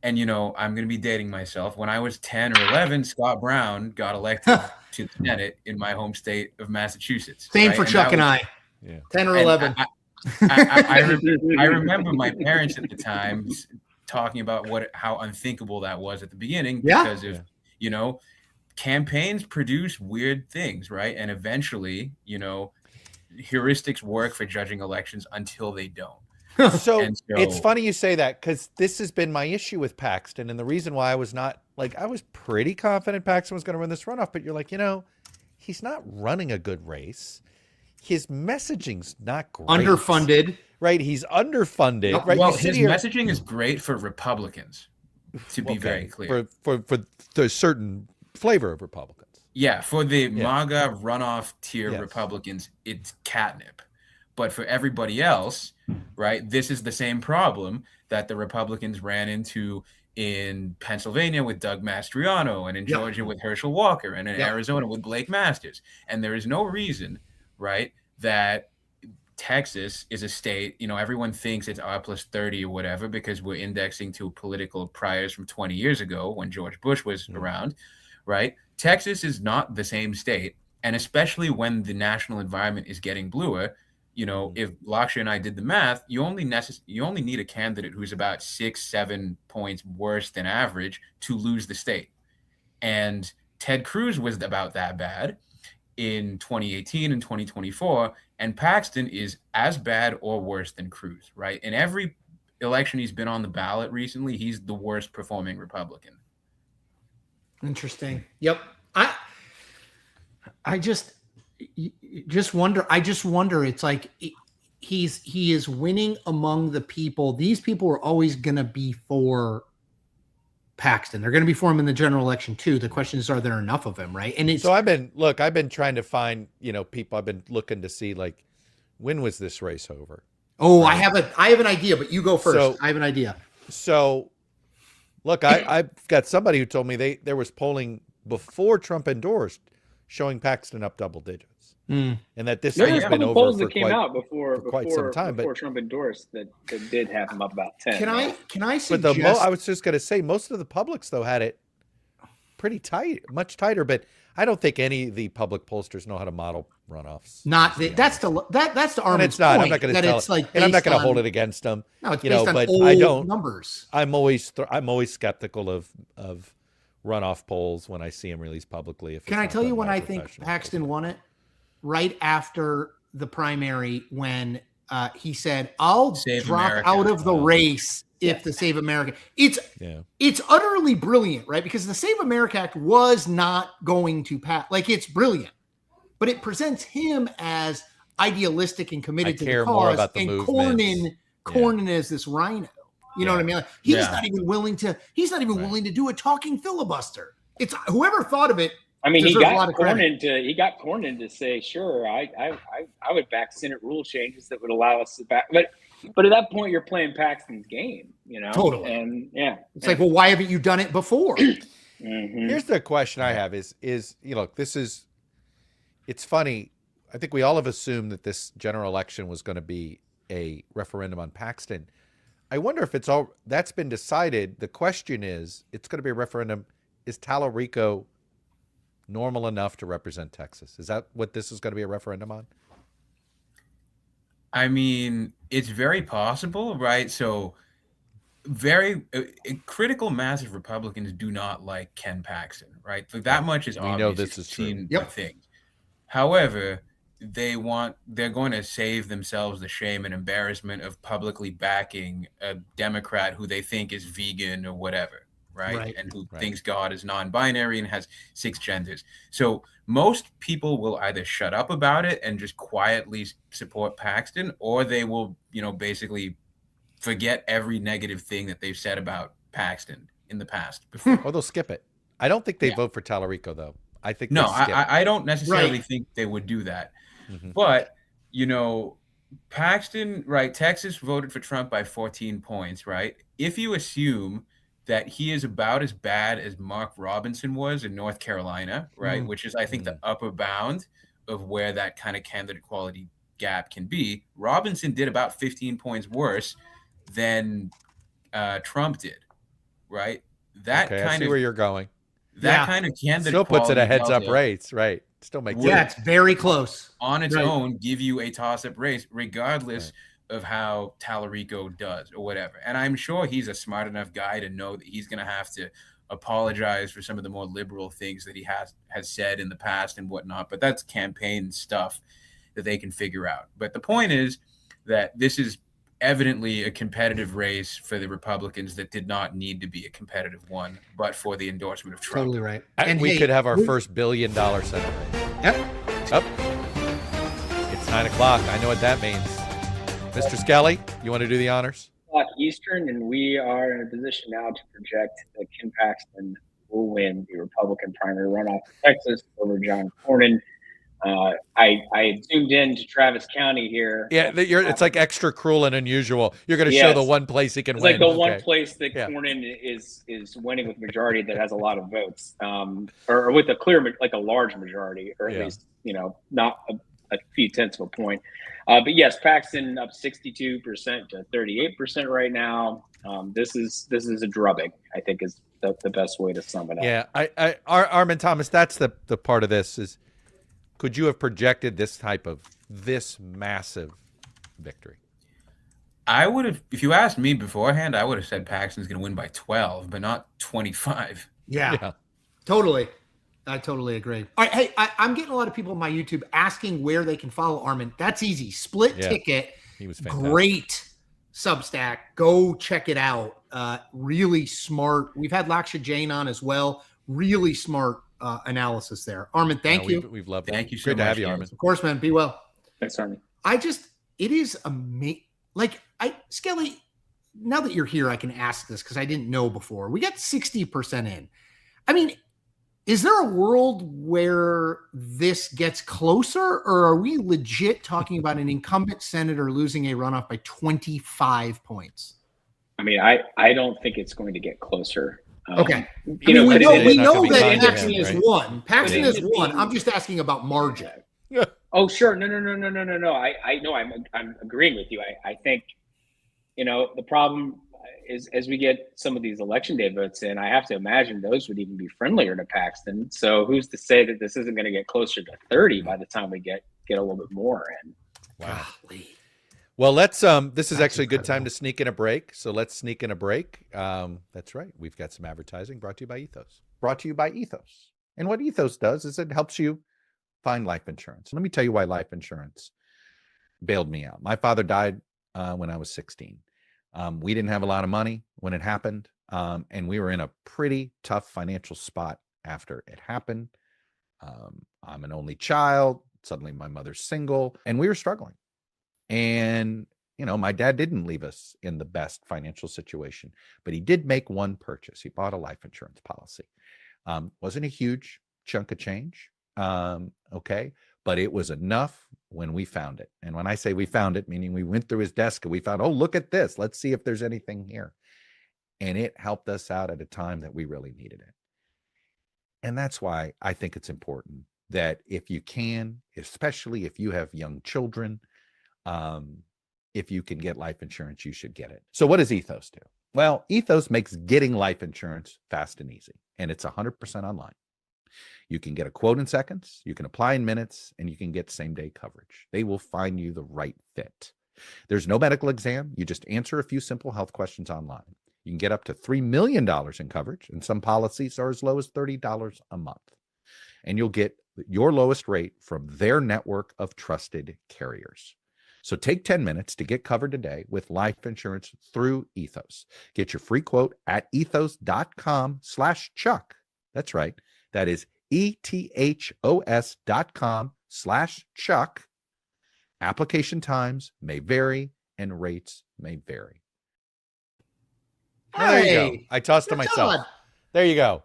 and I'm going to be dating myself. When I was 10 or 11, Scott Brown got elected to the Senate in my home state of Massachusetts. Same right? for Chuck and I. Yeah. 10 or 11. I remember my parents at the time talking about how unthinkable that was at the beginning because of, campaigns produce weird things, right? And eventually, heuristics work for judging elections until they don't. So it's funny you say that, because this has been my issue with Paxton, and the reason why I was not I was pretty confident Paxton was going to win this runoff, but you're like, he's not running a good race. His messaging's not great. Underfunded. Right. He's underfunded. Right. Well, his messaging is great for Republicans, to be very clear. For the certain flavor of Republicans. Yeah, for the Yeah. MAGA runoff tier Yes. Republicans, it's catnip. But for everybody else, right, this is the same problem that the Republicans ran into in Pennsylvania with Doug Mastriano, and in Yep. Georgia with Herschel Walker, and in Yep. Arizona with Blake Masters. And there is no reason, right, that Texas is a state, everyone thinks it's R+30 or whatever because we're indexing to political priors from 20 years ago when George Bush was around, right? Texas is not the same state. And especially when the national environment is getting bluer, if Laksha and I did the math, you only need a candidate who's about 6-7 points worse than average to lose the state. And Ted Cruz was about that bad in 2018 and 2024, and Paxton is as bad or worse than Cruz, right? In every election he's been on the ballot recently, he's the worst performing Republican. Interesting. Yep. I just wonder. It's like he is winning among the people. These people are always going to be for Paxton. They're going to be for him in the general election too. The question is, are there enough of him, right? And it's So I've been trying to find, people. I've been looking to see, like, when was this race over? Oh, right. I have an idea, but you go first. So, I have an idea. So, look, I've got somebody who told me there was polling before Trump endorsed showing Paxton up double digits, and that this thing has been over polls for that came out before quite some time. Before But Trump endorsed that did have him up about 10. Can I suggest? But I was just going to say, most of the publics though had it pretty tight, much tighter. But I don't think any of the public pollsters know how to model runoffs. That's the Armin's it's not. point. I'm not going to that tell it's like, and I'm not going to on- hold it against them. No, it's based on but old I don't. numbers. I'm always skeptical of runoff polls when I see them released publicly. Can I tell you when I think Paxton won it? Right after the primary, when he said, "I'll Save drop America." out of the race if the Save America." It's utterly brilliant, right? Because the Save America Act was not going to pass. Like, it's brilliant, but it presents him as idealistic and committed to the more cause. about the And movement. Cornyn is this rhino. You know what I mean? Like, he's not even willing to. He's not even willing to do a talking filibuster. It's whoever thought of it. I mean, he deserves a got lot of credit. Cornyn to say, sure, I would back Senate rule changes that would allow us to back, but at that point you're playing Paxton's game, Totally. And It's like, well, why haven't you done it before? Here's the question I have is it's funny. I think we all have assumed that this general election was going to be a referendum on Paxton. I wonder if that's been decided. The question is, it's going to be a referendum. Is Tallarico normal enough to represent Texas? Is that what this is going to be a referendum on? I mean, it's very possible, right? So very critical mass of Republicans do not like Ken Paxton, right? Like, that much is obvious. We know this is true. Things. However, they're going to save themselves the shame and embarrassment of publicly backing a Democrat who they think is vegan or whatever, right? And who thinks God is non-binary and has 6 genders. So most people will either shut up about it and just quietly support Paxton, or they will, basically forget every negative thing that they've said about Paxton in the past before. Or they'll skip it. I don't think they vote for Tallarico, though. I think I don't necessarily think they would do that. Mm-hmm. But, Paxton, right, Texas voted for Trump by 14 points, right? If you assume that he is about as bad as Mark Robinson was in North Carolina, right, which is, I think, the upper bound of where that kind of candidate quality gap can be, Robinson did about 15 points worse than Trump did, right? I see where you're going. That kind of candidate still puts it a heads-up delta race, right? Still makes it's very close. On its own, give you a toss-up race, regardless of how Tallarico does or whatever. And I'm sure he's a smart enough guy to know that he's going to have to apologize for some of the more liberal things that he has said in the past and whatnot. But that's campaign stuff that they can figure out. But the point is that this is evidently a competitive race for the Republicans that did not need to be a competitive one, but for the endorsement of Trump. Totally right. And we could have our first $1 billion Senate race. Yep. It's 9 o'clock. I know what that means. Mr. Skelly, you want to do the honors? Eastern, and we are in a position now to project that Ken Paxton will win the Republican primary runoff in Texas over John Cornyn. I zoomed in to Travis County here. Yeah, it's like extra cruel and unusual. You're going to show the one place he can it's win. It's like the one place that Cornyn is winning with majority that has a lot of votes, or with a clear, like a large majority, or at least, not a few tenths of a point. But yes, Paxton up 62% to 38% right now. This is a drubbing, I think, is the best way to sum it up. Yeah, Armin Thomas, that's the part of this is, could you have projected this massive victory? I would have, if you asked me beforehand, I would have said Paxton's going to win by 12, but not 25. Yeah. Totally. I totally agree. All right. Hey, I'm getting a lot of people on my YouTube asking where they can follow Armin. That's easy. Split Ticket. He was fantastic. Great Substack. Go check it out. Really smart. We've had Laksha Jain on as well. Really smart analysis there. Armin, thank you. We've loved it. Thank you so Good much. to have you, Armin. Of course, man. Be well. Thanks, Armin. It is amazing. Skelly, now that you're here, I can ask this because I didn't know before. We got 60% in. I mean, is there a world where this gets closer, or are we legit talking about an incumbent senator losing a runoff by 25 points? I mean, I don't think it's going to get closer. Okay. We know that Paxton is one. Paxton is one. I'm just asking about margin. Oh, sure. No. I know. I'm agreeing with you. I think, the problem is as we get some of these election day votes in, I have to imagine those would even be friendlier to Paxton. So who's to say that this isn't going to get closer to 30 by the time we get a little bit more in? Wow. Golly. Well, this is actually a good time to sneak in a break. So let's sneak in a break. That's right. We've got some advertising brought to you by Ethos. Brought to you by Ethos. And what Ethos does is it helps you find life insurance. Let me tell you why life insurance bailed me out. My father died when I was 16. We didn't have a lot of money when it happened. And we were in a pretty tough financial spot after it happened. I'm an only child. Suddenly my mother's single and we were struggling. And, my dad didn't leave us in the best financial situation, but he did make one purchase. He bought a life insurance policy. Wasn't a huge chunk of change. Okay. But it was enough when we found it. And when I say we found it, meaning we went through his desk and we found, oh, look at this. Let's see if there's anything here. And it helped us out at a time that we really needed it. And that's why I think it's important that if you can, especially if you have young children, if you can get life insurance, you should get it. So what does Ethos do? Well, Ethos makes getting life insurance fast and easy, and it's 100% online. You can get a quote in seconds, you can apply in minutes, and you can get same-day coverage. They will find you the right fit. There's no medical exam. You just answer a few simple health questions online. You can get up to $3 million in coverage, and some policies are as low as $30 a month. And you'll get your lowest rate from their network of trusted carriers. So take 10 minutes to get covered today with life insurance through Ethos. Get your free quote at ethos.com/Chuck. That's right. That is ethos.com/Chuck. Application times may vary and rates may vary. There you go. I tossed to myself. Todd. There you go.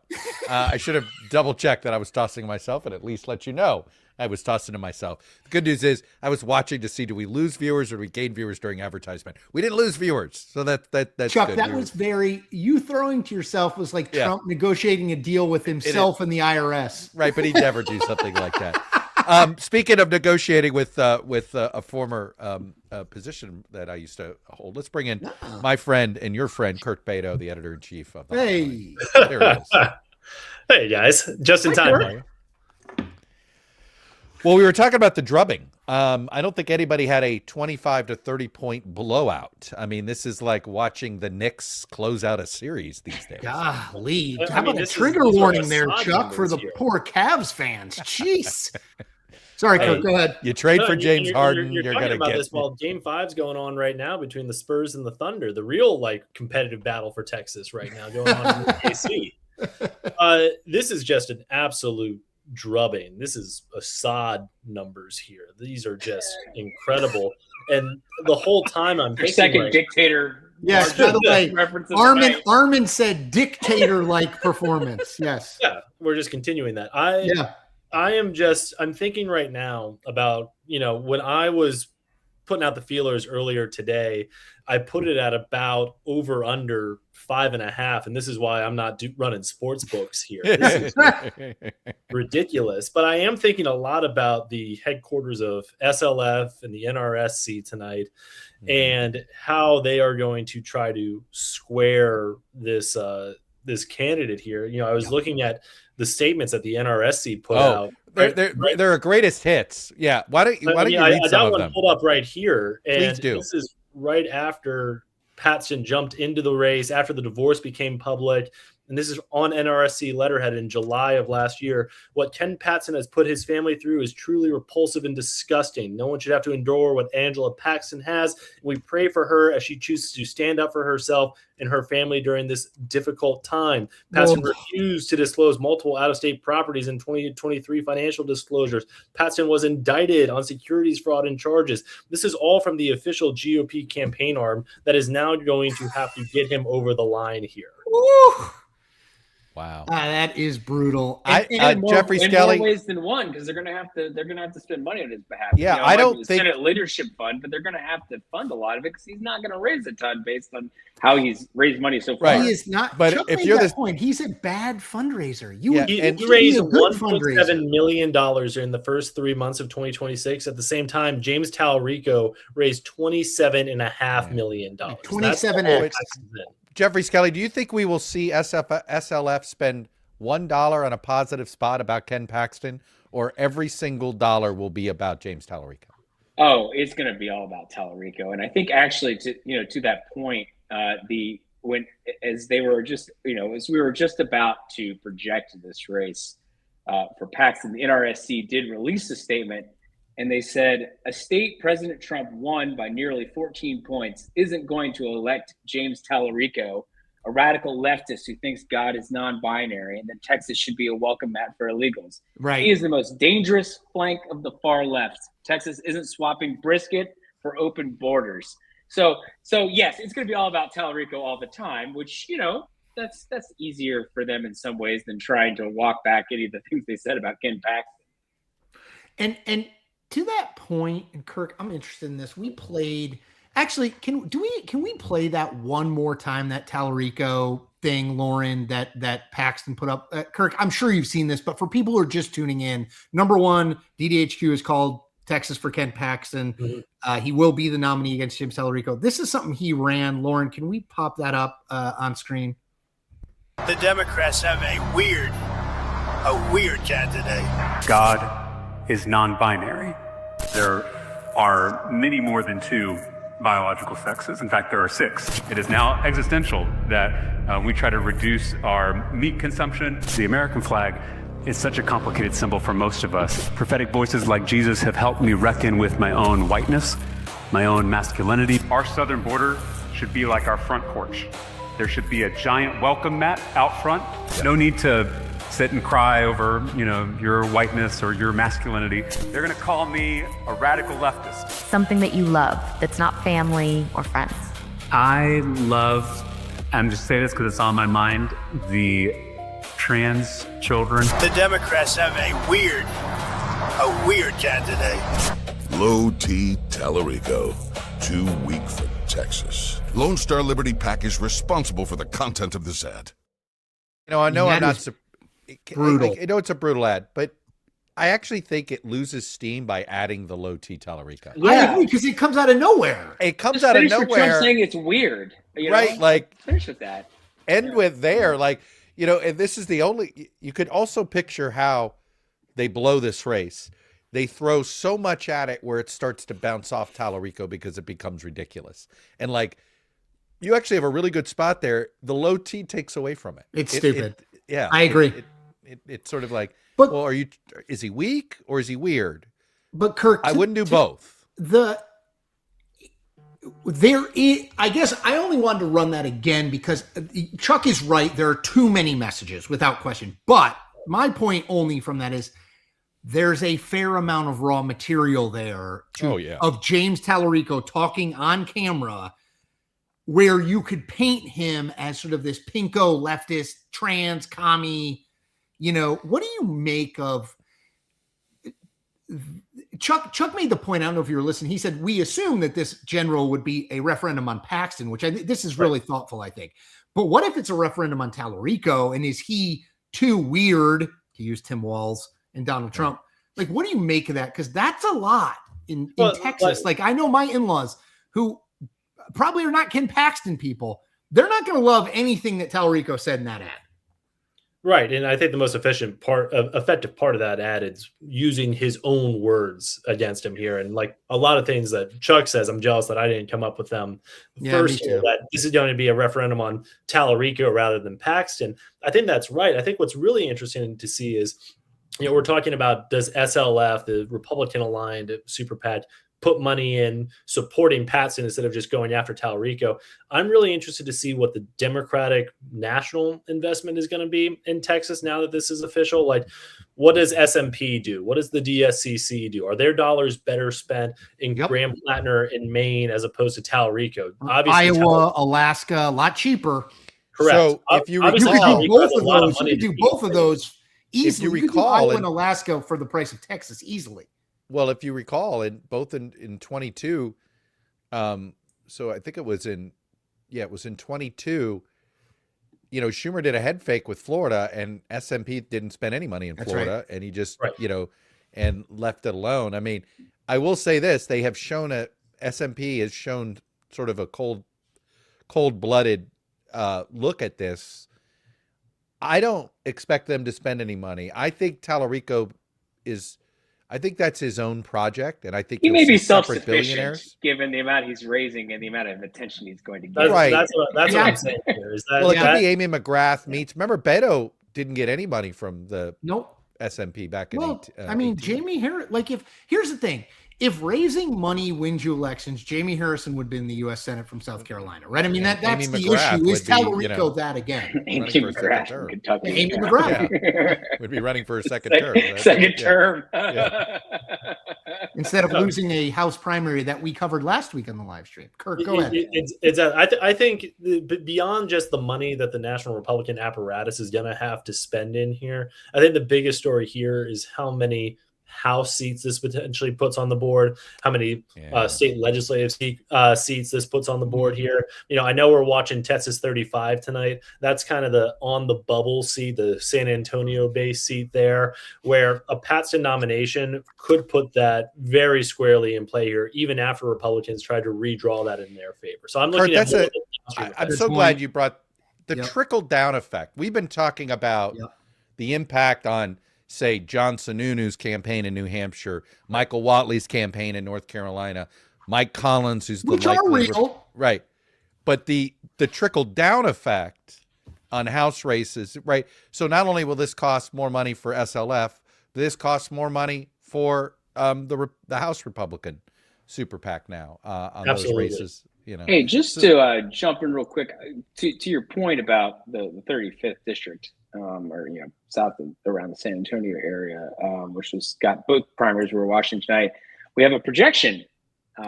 I should have double checked that I was tossing myself and at least let you know I was tossing to myself. The good news is I was watching to see, do we lose viewers or do we gain viewers during advertisement? We didn't lose viewers. So that's Chuck, good. that was you throwing to yourself was like Trump negotiating a deal with himself and the IRS. Right, but he'd never do something like that. Speaking of negotiating with a former position that I used to hold, let's bring in my friend and your friend, Kurt Beto, the editor-in-chief of the Hey. There it is. Hey, guys. Just in time. Kurt. Well, we were talking about the drubbing. I don't think anybody had a 25 to 30 point blowout. I mean, this is like watching the Knicks close out a series these days. Golly. How about a trigger warning there, Chuck, for the poor Cavs fans? Jeez. Sorry, Kurt, go ahead. You trade for James Harden, you're going to about get this while Game 5's going on right now between the Spurs and the Thunder. The real competitive battle for Texas right now going on in the KC. This is just an absolute drubbing. This is Assad numbers here. These are just incredible. And the whole time I'm thinking, second dictator Yes, by the way, Reference of the night. Armin said dictator-like performance. Yes. Yeah, we're just continuing that. I'm thinking right now about, when I was putting out the feelers earlier today, I put it at about over under 5.5. And this is why I'm not running sports books here. This is ridiculous. But I am thinking a lot about the headquarters of SLF and the NRSC tonight, and how they are going to try to square this this candidate here. I was looking at the statements that the NRSC put out. They're a greatest hits. Yeah. Why don't you read I some got of one them? pulled up right here. And Please do. This is right after Paxton jumped into the race, after the divorce became public. And this is on NRSC letterhead in July of last year. What Ken Paxton has put his family through is truly repulsive and disgusting. No one should have to endure what Angela Paxton has. We pray for her as she chooses to stand up for herself and her family during this difficult time. Paxton refused to disclose multiple out-of-state properties in 2023 financial disclosures. Paxton was indicted on securities fraud and charges. This is all from the official GOP campaign arm that is now going to have to get him over the line here. Woo! Wow. That is brutal. Jeffrey in Skelly. more ways than one, because they're gonna have to spend money on his behalf. Yeah, it I might don't be the think- Senate Leadership Fund, but they're gonna have to fund a lot of it because he's not gonna raise a ton based on how he's raised money so far. Right. He is not. But Chuck if made you're that the point, he's a bad fundraiser. Yeah, He and raised a good $1.7 million during the first 3 months of 2026. At the same time, James Tallarico raised $27.5 million. 27X. Jeffrey Skelly, do you think we will see SLF spend $1 on a positive spot about Ken Paxton, or every single dollar will be about James Tallarico? Oh, it's going to be all about Tallarico, and I think actually, to that point, as we were just about to project this race for Paxton, the NRSC did release a statement, and they said a state President Trump won by nearly 14 points isn't going to elect James Tallarico, a radical leftist who thinks God is non-binary, and that Texas should be a welcome mat for illegals. Right. He is the most dangerous flank of the far left. Texas isn't swapping brisket for open borders. So yes, it's going to be all about Tallarico all the time, which, that's easier for them in some ways than trying to walk back any of the things they said about Ken Paxton. And to that point, and Kirk, I'm interested in this. We played. Actually, can we play that one more time, that Tallarico thing, Lauren, that Paxton put up? Kirk, I'm sure you've seen this, but for people who are just tuning in, number one, DDHQ is called Texas for Ken Paxton. Mm-hmm. He will be the nominee against James Tallarico. This is something he ran. Lauren, can we pop that up on screen? The Democrats have a weird candidate. God is non-binary. There are many more than two biological sexes. In fact, there are 6. It is now existential that we try to reduce our meat consumption. The American flag is such a complicated symbol for most of us. Prophetic voices like Jesus have helped me reckon with my own whiteness, my own masculinity. Our southern border should be like our front porch. There should be a giant welcome mat out front. No need to sit and cry over, your whiteness or your masculinity. They're going to call me a radical leftist. Something that you love that's not family or friends. I love, I'm just saying this because it's on my mind, the trans children. The Democrats have a weird candidate. Low T Tallarico. Too weak for Texas. Lone Star Liberty PAC is responsible for the content of this ad. I know That I'm not is brutal. I know it's a brutal ad, but I actually think it loses steam by adding the low T Tallarico. I agree, because it comes out of nowhere. It comes Just out of finish with Trump nowhere. saying it's weird, Right, like finish with that. end with there, and this is the only. You could also picture how they blow this race. They throw so much at it where it starts to bounce off Tallarico because it becomes ridiculous. And you actually have a really good spot there. The low T takes away from it. It's stupid. Yeah, I agree. It's sort of like, But- well, is he weak or is he weird? But Kirk, I wouldn't do both. I guess I only wanted to run that again because Chuck is right. There are too many messages without question. But my point only from that is there's a fair amount of raw material there of James Tallarico talking on camera where you could paint him as sort of this pinko leftist, trans commie. What do you make of Chuck made the point, I don't know if you were listening. He said, we assume that this general would be a referendum on Paxton, which this is really thoughtful, I think. But what if it's a referendum on Tallarico, and is he too weird, to use Tim Walz and Donald Trump? Like, what do you make of that? Because that's a lot in Texas. Like, I know my in-laws who probably are not Ken Paxton people. They're not going to love anything that Tallarico said in that ad. Right. And I think the most effective part of that ad is using his own words against him here. And like a lot of things that Chuck says, I'm jealous that I didn't come up with them first. That this is going to be a referendum on Tallarico rather than Paxton. I think that's right. I think what's really interesting to see is, we're talking about, does SLF, the Republican aligned super PAC, put money in supporting Paxton instead of just going after Tallarico? I'm really interested to see what the Democratic national investment is going to be in Texas now that this is official. Like, what does SMP do? What does the DSCC do? Are their dollars better spent in Grand Platner in Maine as opposed to Tallarico? Obviously, Iowa, Alaska, a lot cheaper. Correct. So if you recall, you could do both of those easily. If you could do Iowa and Alaska for the price of Texas easily. Well, if you recall, in 22, so I think it was in 22, Schumer did a head fake with Florida, and SMP didn't spend any money in Florida, and he just, and left it alone. I mean, I will say this, they have shown SMP has shown sort of a cold-blooded look at this. I don't expect them to spend any money. I think Tallarico I think that's his own project, and I think he may be self-sufficient given the amount he's raising and the amount of attention he's going to get. That's what I'm saying here. Is that, well, it could be Amy McGrath meets. Remember, Beto didn't get any money from the SMP back in. I mean, 18. Jamie Harris. Like, here's the thing: if raising money wins you elections, Jamie Harrison would be in the U.S. Senate from South Carolina, right? I mean, that's Amy the McGrath issue. Is Tallarico that again? Amy McGrath from Kentucky. Amy McGrath would be running for a second term. Second term. Instead of losing a House primary that we covered last week on the live stream. Kirk, go ahead. I think beyond just the money that the National Republican apparatus is going to have to spend in here, I think the biggest story here is how many House seats this potentially puts on the board, how many state legislative seats this puts on the board here. I know we're watching Texas 35 tonight. That's kind of the on the bubble seat, the San Antonio based seat there, where a Paxton nomination could put that very squarely in play here, even after Republicans tried to redraw that in their favor. So I'm looking I'm so glad you brought the trickle down effect. We've been talking about the impact on, say, John Sununu's campaign in New Hampshire, Michael Whatley's campaign in North Carolina, Mike Collins, who's which are real, right? But the trickle down effect on House races, right? So not only will this cost more money for SLF, but this costs more money for the House Republican super PAC now on those races. Hey, just to jump in real quick to your point about the 35th district. Or south of around the San Antonio area, which has got both primaries we're watching tonight. We have a projection. In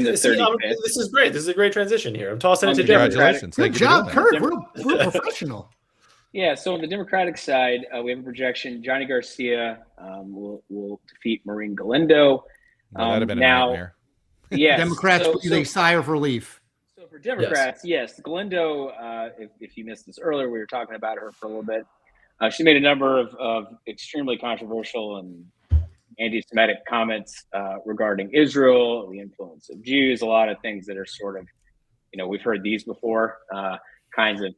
the 35th. This is great. This is a great transition here. I'm tossing it to congratulations. Good job, Kurt. We're professional. Yeah. So on the Democratic side, we have a projection. Johnny Garcia will defeat Maureen Galindo. That'd have been a nightmare. Yes. Democrats breathe a sigh of relief. For Democrats, yes. Galindo, if you missed this earlier, we were talking about her for a little bit. She made a number of extremely controversial and anti-Semitic comments regarding Israel, the influence of Jews, a lot of things that are sort of, we've heard these before, kinds of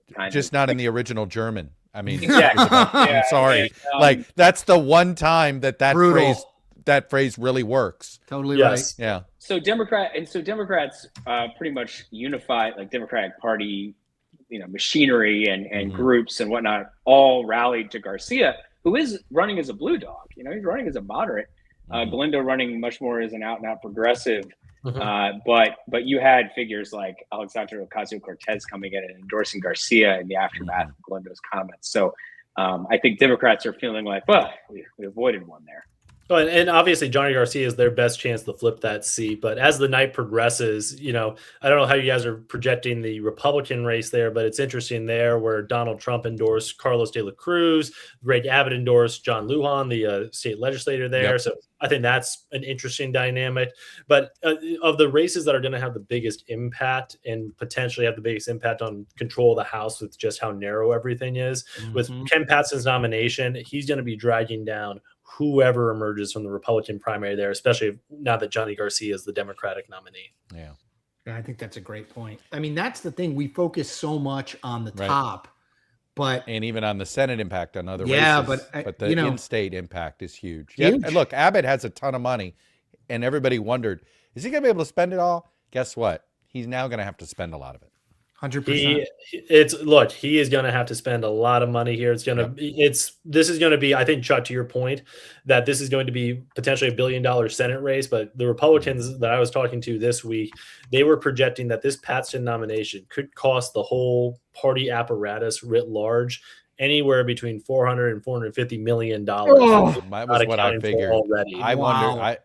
not in the original German. I mean, exactly. I'm sorry. That's the one time that phrase really works. Totally right. Yeah. So Democrats pretty much unified, like Democratic Party, machinery and groups and whatnot, all rallied to Garcia, who is running as a blue dog. He's running as a moderate. Galindo running much more as an out and out progressive. But you had figures like Alexandria Ocasio-Cortez coming in and endorsing Garcia in the aftermath of Galindo's comments. So I think Democrats are feeling like, well, we avoided one there. Oh, and obviously Johnny Garcia is their best chance to flip that seat. But as the night progresses, I don't know how you guys are projecting the Republican race there, but it's interesting there where Donald Trump endorsed Carlos de la Cruz, Greg Abbott endorsed John Lujan, the state legislator there. Yep. So I think that's an interesting dynamic. But of the races that are going to have the biggest impact and potentially have the biggest impact on control of the House with just how narrow everything is, with Ken Paxton's nomination, he's going to be dragging down whoever emerges from the Republican primary there, especially now that Johnny Garcia is the Democratic nominee. Yeah. I think that's a great point. I mean, that's the thing. We focus so much on the top, and even on the Senate impact on other races. But the in-state impact is huge. Yeah. And look, Abbott has a ton of money, and everybody wondered, is he going to be able to spend it all? Guess what? He's now going to have to spend a lot of it. 100%. He is going to have to spend a lot of money here. This is going to be, I think, Chuck, to your point, that this is going to be potentially $1 billion Senate race. But the Republicans that I was talking to this week, they were projecting that this Paxton nomination could cost the whole party apparatus writ large anywhere between $400 and $450 million. That was what I figured already. I wonder.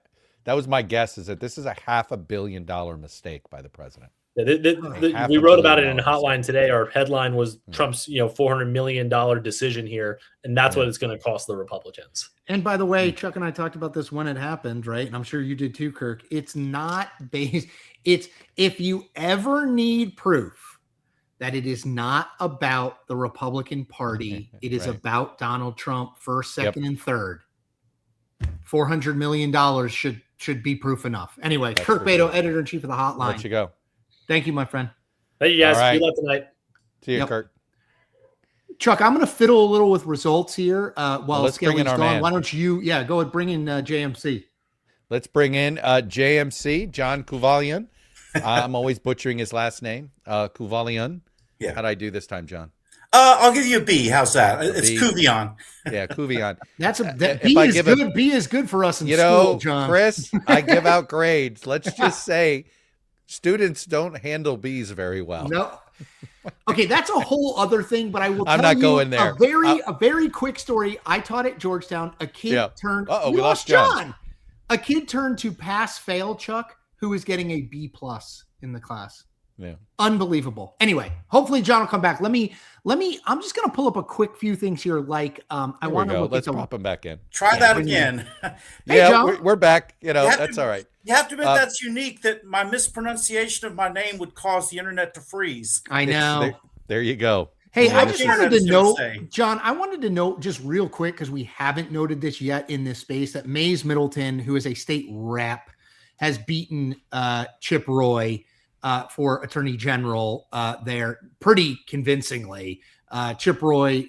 That was my guess, is that this is a $500 million mistake by the president. Yeah, we wrote about it in Hotline today. Our headline was Trump's, $400 million decision here, and that's what it's going to cost the Republicans. And by the way, Chuck and I talked about this when it happened, right? And I'm sure you did too, Kirk. It's not based. It's if you ever need proof that it is not about the Republican Party, it is about Donald Trump first, second, and third. $400 million should be proof enough. Anyway, that's Kirk Beto, editor-in-chief of the Hotline. Let you go. Thank you, my friend. Thank you, guys. Right. Good luck tonight. See you, Kurt. Chuck, I'm going to fiddle a little with results here while Skelly's gone. Man. Why don't you, go ahead, bring in JMC. Let's bring in JMC, John Kuvalian. I'm always butchering his last name, Kuvalian. Yeah. How'd I do this time, John? I'll give you a B. How's that? It's Kuvion. Yeah, Kuvion. B is good for us in school, John. Chris, I give out grades. Let's just say students don't handle B's very well. No. Okay, that's a whole other thing, but I will tell I'm not going there. A very quick story. I taught at Georgetown. A kid turned we lost John. A kid turned to pass fail, Chuck, who was getting a B+ in the class. Yeah. Unbelievable. Anyway, hopefully John will come back. I'm just going to pull up a quick few things here. Like, I want to let's pop him back in. Try that again. Hey, John. We're back. That's all right. You have to admit that's unique that my mispronunciation of my name would cause the internet to freeze. I know. There you go. Hey, I just wanted to note, John, just real quick, because we haven't noted this yet in this space, that Mays Middleton, who is a state rep, has beaten Chip Roy for Attorney General there pretty convincingly. Chip Roy,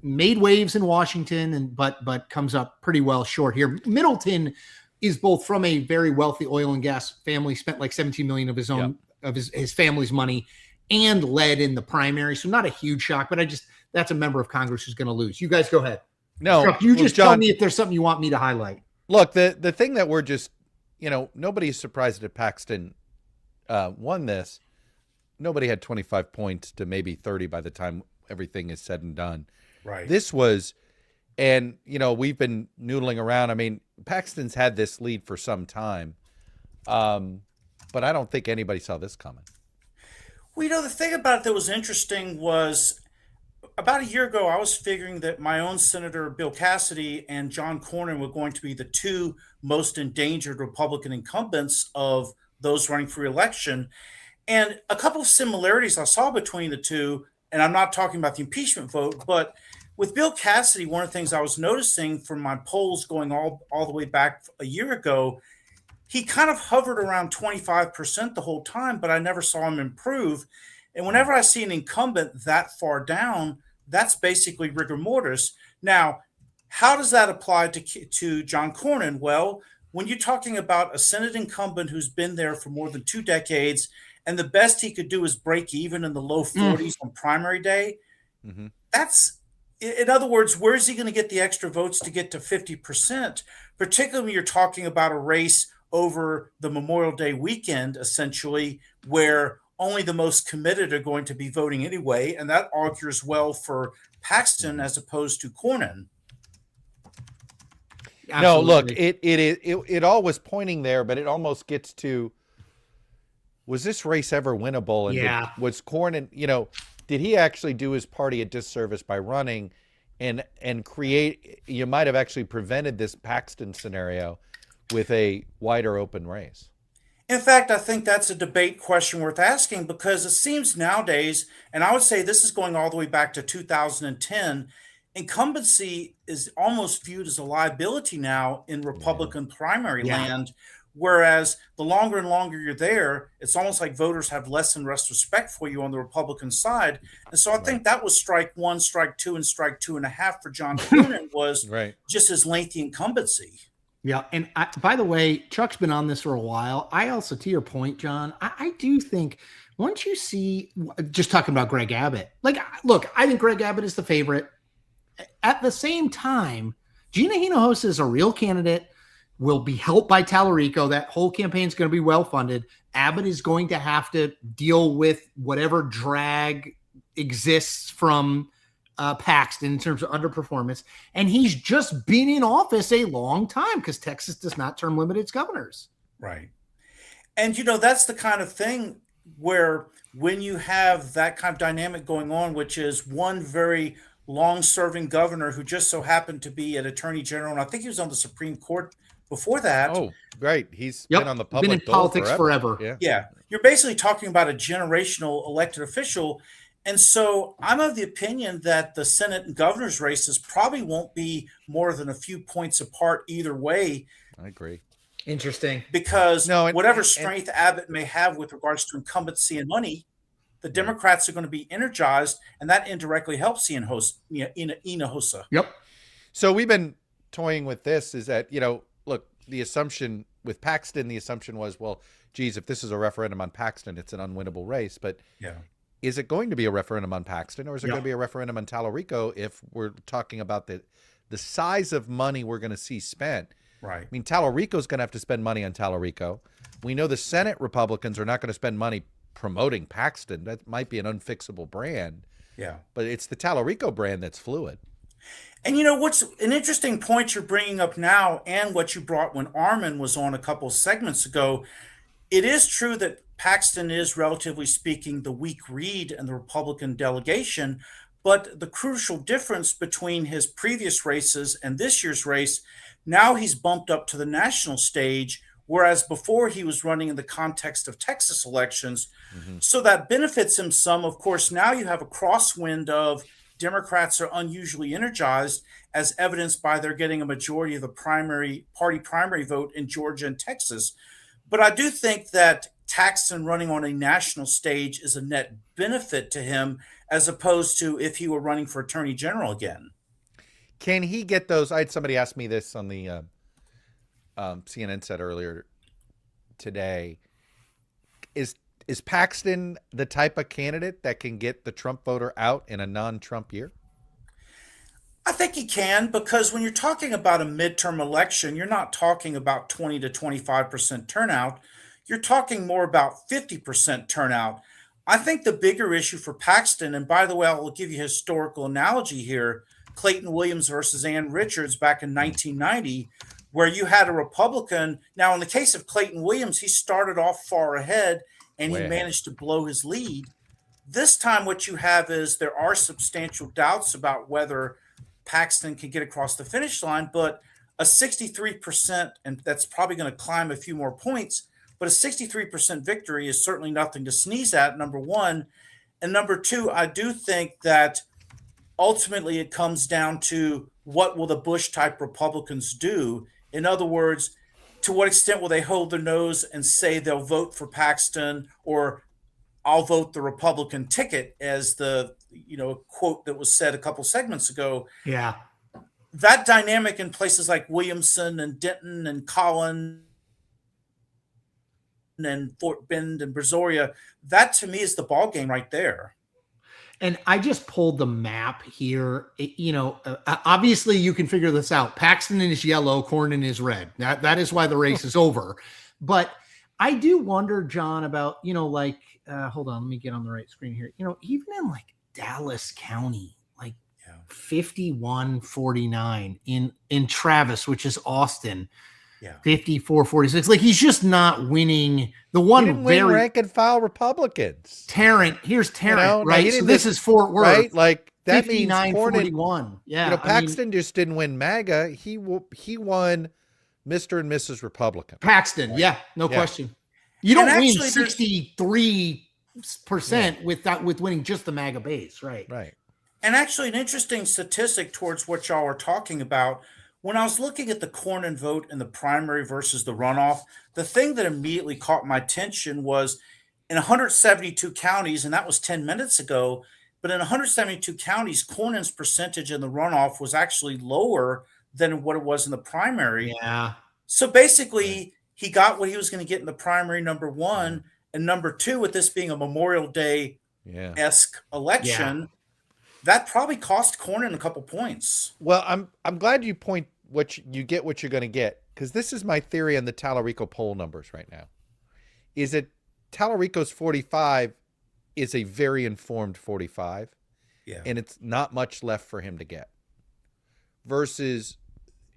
made waves in Washington, but comes up pretty well short here. Middleton is both from a very wealthy oil and gas family, spent like $17 million of his own of his family's money, and led in the primary. So not a huge shock, but that's a member of Congress who's going to lose. You guys go ahead. No, Chuck, John, tell me if there's something you want me to highlight. Look, the thing that we're just, nobody's surprised that Paxton won this. Nobody had 25 points to maybe 30 by the time everything is said and done. Right. This was, and, we've been noodling around. I mean, Paxton's had this lead for some time, but I don't think anybody saw this coming. Well, the thing about it that was interesting was about a year ago, I was figuring that my own Senator Bill Cassidy and John Cornyn were going to be the two most endangered Republican incumbents of those running for re-election. And a couple of similarities I saw between the two, and I'm not talking about the impeachment vote, but with Bill Cassidy, one of the things I was noticing from my polls going all the way back a year ago, he kind of hovered around 25% the whole time, but I never saw him improve. And whenever I see an incumbent that far down, that's basically rigor mortis. Now, how does that apply to John Cornyn? Well, when you're talking about a Senate incumbent who's been there for more than 2 decades, and the best he could do is break even in the low 40s on primary day, that's, in other words, where is he going to get the extra votes to get to 50%, particularly when you're talking about a race over the Memorial Day weekend, essentially, where only the most committed are going to be voting anyway, and that augurs well for Paxton as opposed to Cornyn. No, look, Absolutely. it all was pointing there, but it almost gets to, was this race ever winnable? And Yeah. was Cornyn, did he actually do his party a disservice by running and create, you might have actually prevented this Paxton scenario with a wider open race? In fact, I think that's a debate question worth asking, because it seems nowadays, and I would say this is going all the way back to 2010, incumbency is almost viewed as a liability now in Republican primary land. Whereas the longer and longer you're there, it's almost like voters have less and less respect for you on the Republican side. And so I think that was strike one, strike two, and strike 2.5 for John Cornyn was just his lengthy incumbency. Yeah. And by the way, Chuck's been on this for a while. I also, to your point, John, I do think once you see, just talking about Greg Abbott, like, look, I think Greg Abbott is the favorite. At the same time, Gina Hinojosa is a real candidate, will be helped by Tallarico. That whole campaign is going to be well-funded. Abbott is going to have to deal with whatever drag exists from Paxton in terms of underperformance. And he's just been in office a long time because Texas does not term limit its governors. Right. And, that's the kind of thing where when you have that kind of dynamic going on, which is one very long-serving governor who just so happened to be an attorney general, and I think he was on the Supreme Court before that. Oh, right. He's been on the public been in politics forever. Yeah. You're basically talking about a generational elected official. And so I'm of the opinion that the Senate and governor's races probably won't be more than a few points apart either way. I agree. Interesting. Because whatever strength Abbott may have with regards to incumbency and money, the Democrats are going to be energized, and that indirectly helps Hinojosa. Yep. So we've been toying with this, is that, look, the assumption with Paxton, the assumption was, well, geez, if this is a referendum on Paxton, it's an unwinnable race. But is it going to be a referendum on Paxton, or is it going to be a referendum on Tallarico if we're talking about the size of money we're going to see spent? Right. I mean, Tallarico's going to have to spend money on Tallarico. We know the Senate Republicans are not going to spend money promoting Paxton. That might be an unfixable brand. Yeah. But it's the Tallarico brand that's fluid. And what's an interesting point you're bringing up now, and what you brought when Armin was on a couple of segments ago, it is true that Paxton is, relatively speaking, the weak read in the Republican delegation, but the crucial difference between his previous races and this year's race, now he's bumped up to the national stage, whereas before he was running in the context of Texas elections. So that benefits him some. Of course, now you have a crosswind of Democrats are unusually energized, as evidenced by their getting a majority of the primary vote in Georgia and Texas. But I do think that Paxton running on a national stage is a net benefit to him, as opposed to if he were running for attorney general again. Can he get those? I had somebody ask me this on the CNN said earlier today. Is Paxton the type of candidate that can get the Trump voter out in a non-Trump year? I think he can, because when you're talking about a midterm election, you're not talking about 20 to 25% turnout. You're talking more about 50% turnout. I think the bigger issue for Paxton, and by the way, I'll give you a historical analogy here, Clayton Williams versus Ann Richards back in 1990, where you had a Republican. Now, in the case of Clayton Williams, he started off far ahead, and he managed to blow his lead. This time, what you have is there are substantial doubts about whether Paxton can get across the finish line, but a 63%, and that's probably going to climb a few more points, but a 63% victory is certainly nothing to sneeze at, number one. And number two, I do think that ultimately it comes down to what will the Bush-type Republicans do? In other words, to what extent will they hold their nose and say they'll vote for Paxton, or I'll vote the Republican ticket, as the quote that was said a couple segments ago. Yeah. That dynamic in places like Williamson and Denton and Collin and Fort Bend and Brazoria, that to me is the ball game right there. And I just pulled the map here. Obviously you can figure this out. Paxton is yellow, Cornyn is red. That is why the race is over. But I do wonder, John, about, hold on, let me get on the right screen here. Even in like Dallas County, 51-49 in Travis, which is Austin. Yeah. 54-46. Like, he's just not winning. The one He didn't win rank and file Republicans. Tarrant, here's Tarrant, right? So this this is Fort Worth, right? Like that means 59-41. Yeah, Paxton just didn't win MAGA. He won Mr. and Mrs. Republican. Paxton, right? Yeah, no question. You don't win 63% Yeah. with winning just the MAGA base, right? Right. And actually, an interesting statistic towards what y'all are talking about. When I was looking at the Cornyn vote in the primary versus the runoff, the thing that immediately caught my attention was in 172 counties, and that was 10 minutes ago, but in 172 counties, Cornyn's percentage in the runoff was actually lower than what it was in the primary. Yeah. So basically, he got what he was going to get in the primary, number one, and number two, with this being a Memorial Day-esque election, that probably cost Cornyn a couple points. Well, I'm glad you point what you get what you're going to get, because this is my theory on the Tallarico poll numbers right now. Is that Tallarico's 45 is a very informed 45, and it's not much left for him to get. Versus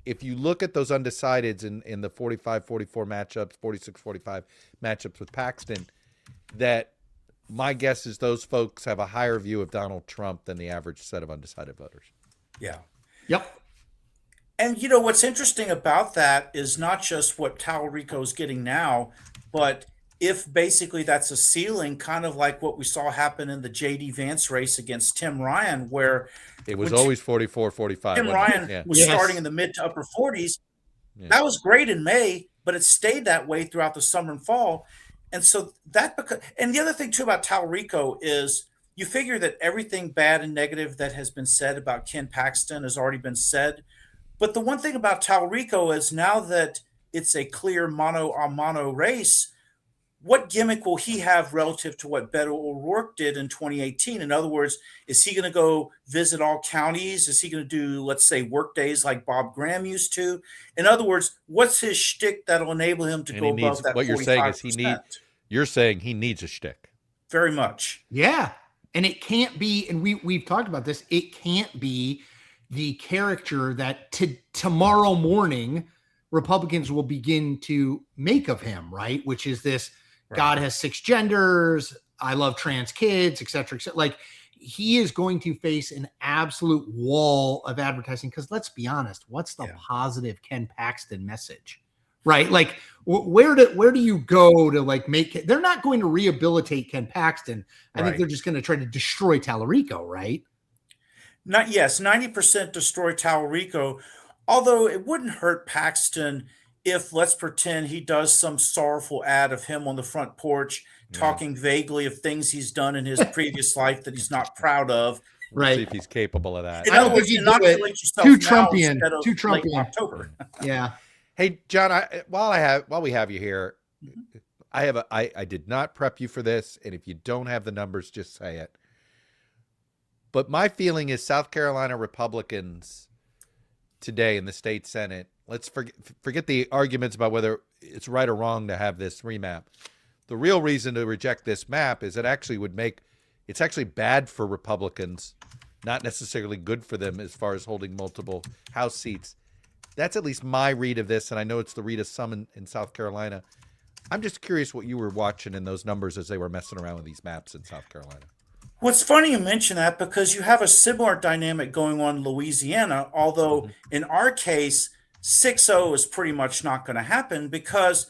if you look at those undecideds in the 45-44 matchups, 46-45 matchups with Paxton, that my guess is those folks have a higher view of Donald Trump than the average set of undecided voters. Yeah. Yep. And what's interesting about that is not just what Tallarico is getting now, but if basically that's a ceiling, kind of like what we saw happen in the J.D. Vance race against Tim Ryan, where it was always 44-45. Tim Ryan was starting in the mid to upper 40s. Yeah. That was great in May, but it stayed that way throughout the summer and fall. And so and the other thing too about Tallarico is you figure that everything bad and negative that has been said about Ken Paxton has already been said. But the one thing about Tallarico is now that it's a clear mono-a-mono race, what gimmick will he have relative to what Beto O'Rourke did in 2018? In other words, is he going to go visit all counties? Is he going to do, let's say, work days like Bob Graham used to? In other words, what's his shtick that'll enable him to go above that 45%? What you're saying is you're saying he needs a shtick. Very much. Yeah. And it can't be, and we've talked about this, it can't be the character that tomorrow morning Republicans will begin to make of him, right? Which is this, God has 6 genders, I love trans kids, et cetera, et cetera. Like, he is going to face an absolute wall of advertising, because let's be honest, what's the positive Ken Paxton message? Right? Like, where do you go to like make it? They're not going to rehabilitate Ken Paxton. I think they're just going to try to destroy Tallarico, right? 90% destroy Tallarico, although it wouldn't hurt Paxton if, let's pretend, he does some sorrowful ad of him on the front porch talking vaguely of things he's done in his previous life that he's not proud of. We'll see if he's capable of that. In other words, you not do it. to let yourself Too now Trumpian. instead of Too late Trumpian. October. Yeah. Hey, John, while we have you here, I did not prep you for this, and if you don't have the numbers, just say it. But my feeling is South Carolina Republicans today in the state Senate, let's forget the arguments about whether it's right or wrong to have this remap. The real reason to reject this map is it actually it's actually bad for Republicans, not necessarily good for them as far as holding multiple House seats. That's at least my read of this, and I know it's the read of some in South Carolina. I'm just curious what you were watching in those numbers as they were messing around with these maps in South Carolina. Well, it's funny you mention that, because you have a similar dynamic going on in Louisiana, although in our case, 6-0 is pretty much not going to happen, because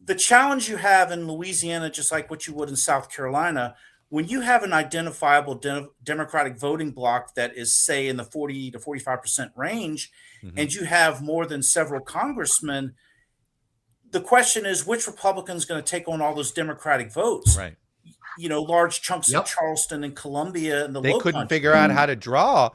the challenge you have in Louisiana, just like what you would in South Carolina, when you have an identifiable Democratic voting bloc that is, say, in the 40 to 45% range, and you have more than several congressmen, the question is, which Republican is going to take on all those Democratic votes? Right. Large chunks of Charleston and Columbia and they couldn't figure out how to draw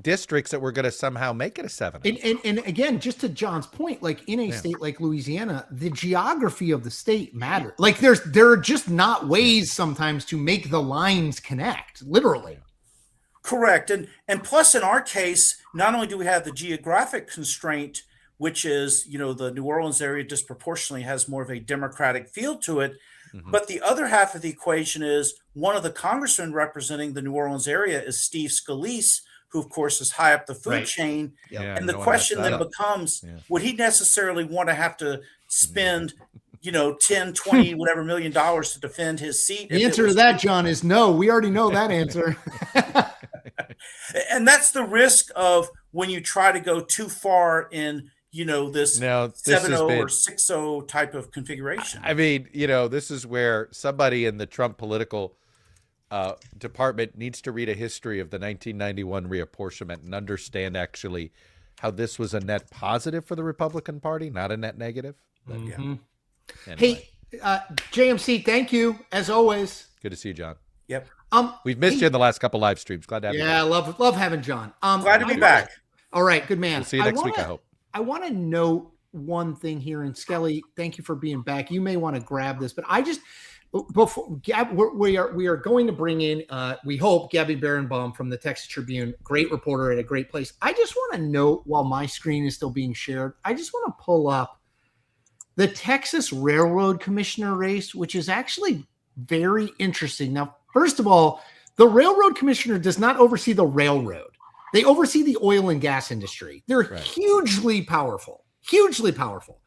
districts that were going to somehow make it a 7. And again, just to John's point, like in a state like Louisiana, the geography of the state matters. Like there are just not ways sometimes to make the lines connect, literally. Correct. And plus, in our case, not only do we have the geographic constraint, which is, the New Orleans area disproportionately has more of a Democratic feel to it, but the other half of the equation is one of the congressmen representing the New Orleans area is Steve Scalise, who of course is high up the food Right. chain. Yeah, And you the don't wanna mess question that then up. becomes, Yeah. would he necessarily want to have to spend, 10, 20, whatever $1 million to defend his seat? The answer to that, John, is no. We already know that answer. And that's the risk of when you try to go too far in, this Now, this 7-0 has been- or 6-0 type of configuration. I mean, this is where somebody in the Trump political department needs to read a history of the 1991 reapportionment and understand actually how this was a net positive for the Republican Party, not a net negative. But, Mhm. Anyway, Hey, JMC, thank you as always. good to see you, John. Yep. We've missed you in the last couple live streams. Glad to have you. Yeah, love having John. Glad to be back. All right, good man. We'll see you next week, I hope. I want to note one thing here, and Skelly, thank you for being back. You may want to grab this, but I just before Gab, we are going to bring in we hope Gabby Barenbaum from the Texas Tribune, great reporter at a great place. I just want to note while my screen is still being shared, I just want to pull up the Texas Railroad Commissioner race, which is actually very interesting. Now, first of all, the Railroad Commissioner does not oversee the railroad. They oversee the oil and gas industry. They're hugely powerful, hugely powerful.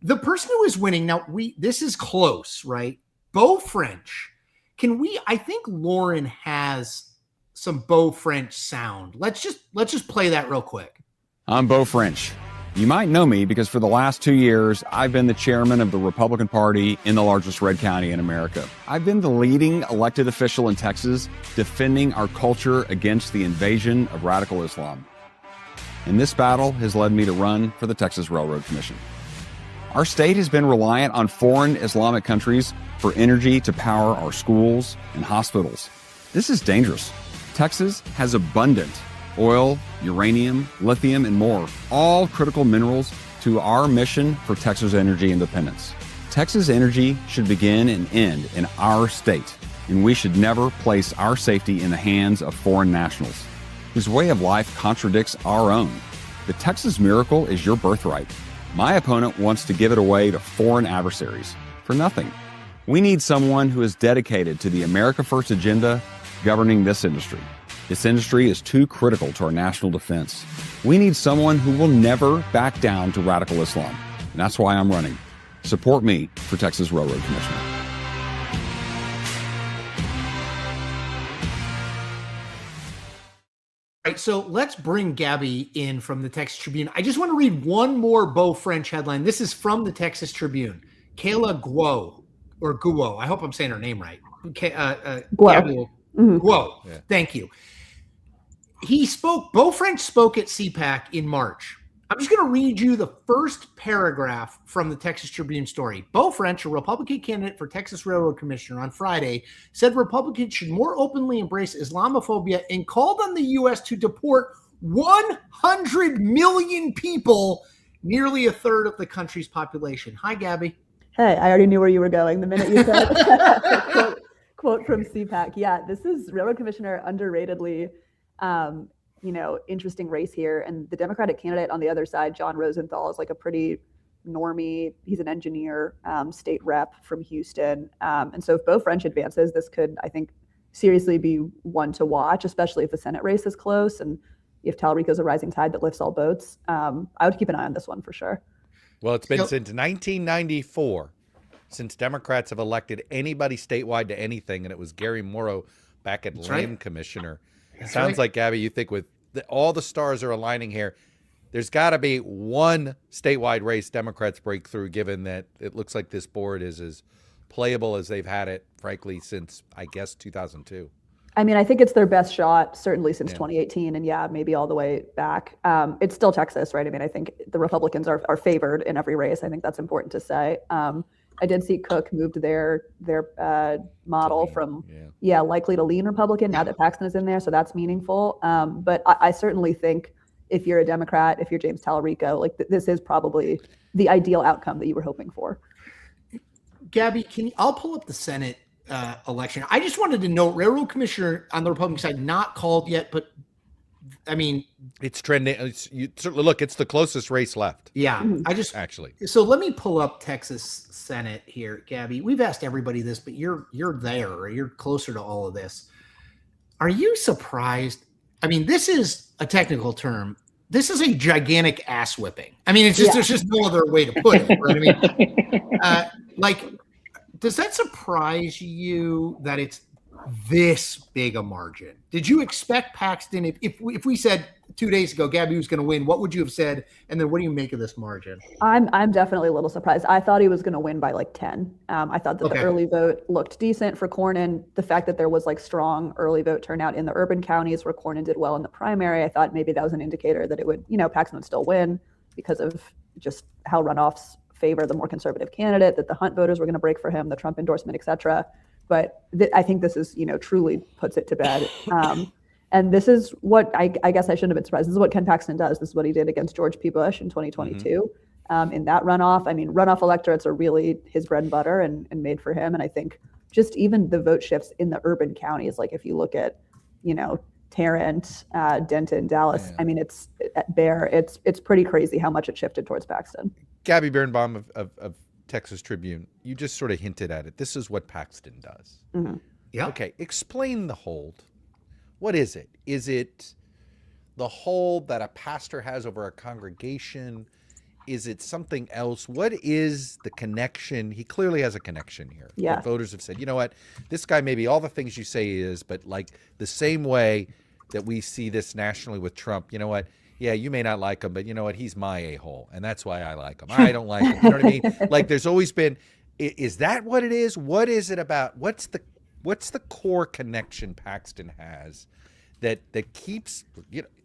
The person who is winning now, this is close, right? Beau French. I think Lauren has some Beau French sound. Let's just play that real quick. I'm Beau French. You might know me because for the last 2 years, I've been the chairman of the Republican Party in the largest red county in America. I've been the leading elected official in Texas defending our culture against the invasion of radical Islam. And this battle has led me to run for the Texas Railroad Commission. Our state has been reliant on foreign Islamic countries for energy to power our schools and hospitals. This is dangerous. Texas has abundant oil, uranium, lithium, and more, all critical minerals to our mission for Texas energy independence. Texas energy should begin and end in our state, and we should never place our safety in the hands of foreign nationals whose way of life contradicts our own. The Texas miracle is your birthright. My opponent wants to give it away to foreign adversaries for nothing. We need someone who is dedicated to the America First agenda governing this industry. This industry is too critical to our national defense. We need someone who will never back down to radical Islam. And that's why I'm running. Support me for Texas Railroad Commissioner. All right, so let's bring Gabby in from the Texas Tribune. I just want to read one more Beau French headline. This is from the Texas Tribune. Kayla Guo, I hope I'm saying her name right. Guo. Guo. Yeah. Thank you. Beau French spoke at CPAC in March. I'm just going to read you the first paragraph from the Texas Tribune story. Beau French, a Republican candidate for Texas Railroad Commissioner on Friday, said Republicans should more openly embrace Islamophobia and called on the U.S. to deport 100 million people, nearly a third of the country's population. Hi, Gabby. Hey, I already knew where you were going the minute you said quote from CPAC. Yeah, this is Railroad Commissioner underratedly interesting race here. And the Democratic candidate on the other side, John Rosenthal, is like a pretty normie. He's an engineer, state rep from Houston. And so if Beau French advances, this could, I think, seriously be one to watch, especially if the Senate race is close and if Talarico's a rising tide that lifts all boats. I would keep an eye on this one for sure. Well, it's been since 1994 since Democrats have elected anybody statewide to anything, and it was Gary Morrow back at Land Commissioner. Sounds like, Gabby, you think with all the stars are aligning here, there's got to be one statewide race Democrats break through, given that it looks like this board is as playable as they've had it, frankly, since, I guess, 2002. I mean, I think it's their best shot, certainly since 2018, and maybe all the way back. It's still Texas, right? I mean, I think the Republicans are favored in every race. I think that's important to say. I did see Cook moved their model from likely to lean Republican now that Paxton is in there, so that's meaningful. But I certainly think if you're a Democrat, if you're James Talarico, like this is probably the ideal outcome that you were hoping for. Gabby, I'll pull up the Senate election. I just wanted to note, Railroad Commissioner on the Republican side not called yet, but I mean, it's trending. Look, it's the closest race left. Yeah, So let me pull up Texas Senate here, Gabby. We've asked everybody this, but you're there, or you're closer to all of this. Are you surprised I mean, this is a technical term. This is a gigantic ass whipping. I mean, it's just there's just no other way to put it. Right? I mean, does that surprise you that it's this big a margin? Did you expect Paxton? If we said 2 days ago Gabby was going to win, what would you have said? And then what do you make of this margin? I'm definitely a little surprised. I thought he was going to win by like 10. I thought that the early vote looked decent for Cornyn. The fact that there was like strong early vote turnout in the urban counties where Cornyn did well in the primary, I thought maybe that was an indicator that it would, Paxton would still win because of just how runoffs favor the more conservative candidate, that the Hunt voters were going to break for him, the Trump endorsement, et cetera. But I think this is, truly puts it to bed. And this is what I guess I shouldn't have been surprised. This is what Ken Paxton does. This is what he did against George P. Bush in 2022. In that runoff, I mean, runoff electorates are really his bread and butter and made for him. And I think just even the vote shifts in the urban counties, like if you look at, Tarrant, Denton, Dallas, I mean, it's at Bear. It's pretty crazy how much it shifted towards Paxton. Gabby Birnbaum of Texas Tribune, you just sort of hinted at it. This is what Paxton does. Yeah. Okay. Explain the hold. What is it? Is it the hold that a pastor has over a congregation? Is it something else? What is the connection? He clearly has a connection here. Yeah. The voters have said, you know what? This guy may be all the things you say he is, but like the same way that we see this nationally with Trump, you know what? Yeah, you may not like him, but you know what? He's my a-hole, and that's why I like him. I don't like him. You know what I mean? Like there's always been, is that what it is? What is it about? What's the core connection Paxton has that keeps,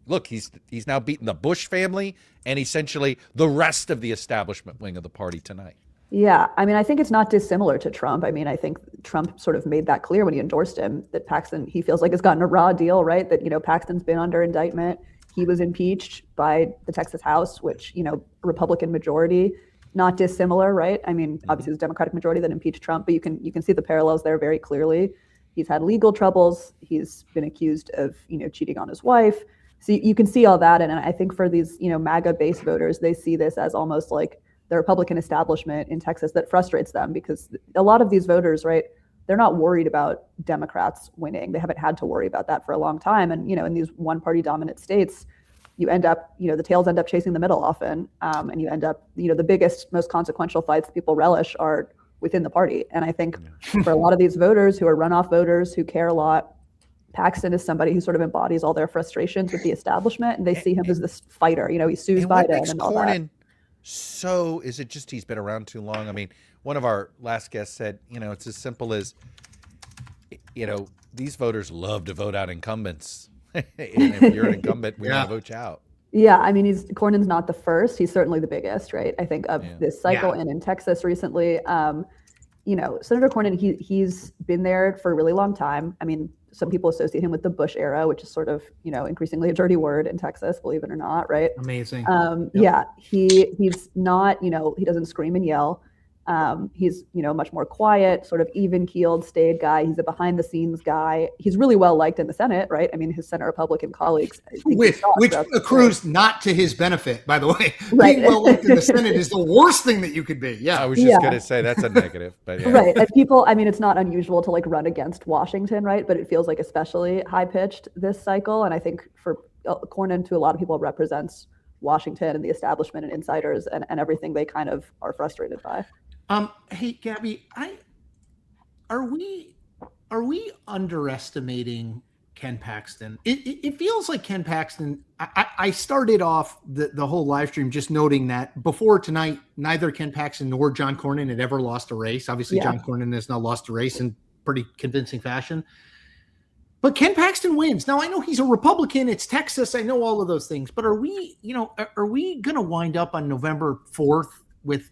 look, he's now beaten the Bush family and essentially the rest of the establishment wing of the party tonight. Yeah, I mean, I think it's not dissimilar to Trump. I mean, I think Trump sort of made that clear when he endorsed him, that Paxton, he feels like has gotten a raw deal, right? That, Paxton's been under indictment. He was impeached by the Texas House, which, Republican majority, not dissimilar, right? I mean, obviously it was Democratic majority that impeached Trump, but you can see the parallels there very clearly. He's had legal troubles. He's been accused of, cheating on his wife. So you can see all that. And I think for these, MAGA base voters, they see this as almost like the Republican establishment in Texas that frustrates them, because a lot of these voters, right, they're not worried about Democrats winning. They haven't had to worry about that for a long time. And, in these one party dominant states, you end up, the tails end up chasing the middle often. And you end up, the biggest, most consequential fights people relish are within the party. And I think for a lot of these voters who are runoff voters who care a lot, Paxton is somebody who sort of embodies all their frustrations with the establishment, and they see him as this fighter. He sues Biden and all that. So is it just he's been around too long? I mean, one of our last guests said, it's as simple as, these voters love to vote out incumbents. And if you're an incumbent, we want to vote you out. Yeah, I mean, Cornyn's not the first. He's certainly the biggest, right? I think of this cycle, and in Texas recently, Senator Cornyn, he's been there for a really long time. I mean, some people associate him with the Bush era, which is sort of, increasingly a dirty word in Texas, believe it or not, right? Amazing. Yeah, he's not, he doesn't scream and yell. He's, much more quiet, sort of even-keeled, staid guy. He's a behind-the-scenes guy. He's really well liked in the Senate, right? I mean, his Senate Republican colleagues, which accrues not to his benefit, by the way. Right. Being well liked in the Senate is the worst thing that you could be. Yeah, I was just going to say that's a negative, but yeah. Right. And people, I mean, it's not unusual to like run against Washington, right? But it feels like especially high-pitched this cycle, and I think for Cornyn, to a lot of people, represents Washington and the establishment and insiders and everything they kind of are frustrated by. Hey, Gabby, are we underestimating Ken Paxton? It feels like Ken Paxton. I started off the whole live stream just noting that before tonight, neither Ken Paxton nor John Cornyn had ever lost a race. Obviously, John Cornyn has now lost a race in pretty convincing fashion. But Ken Paxton wins. Now, I know he's a Republican. It's Texas. I know all of those things. But are we going to wind up on November 4th with,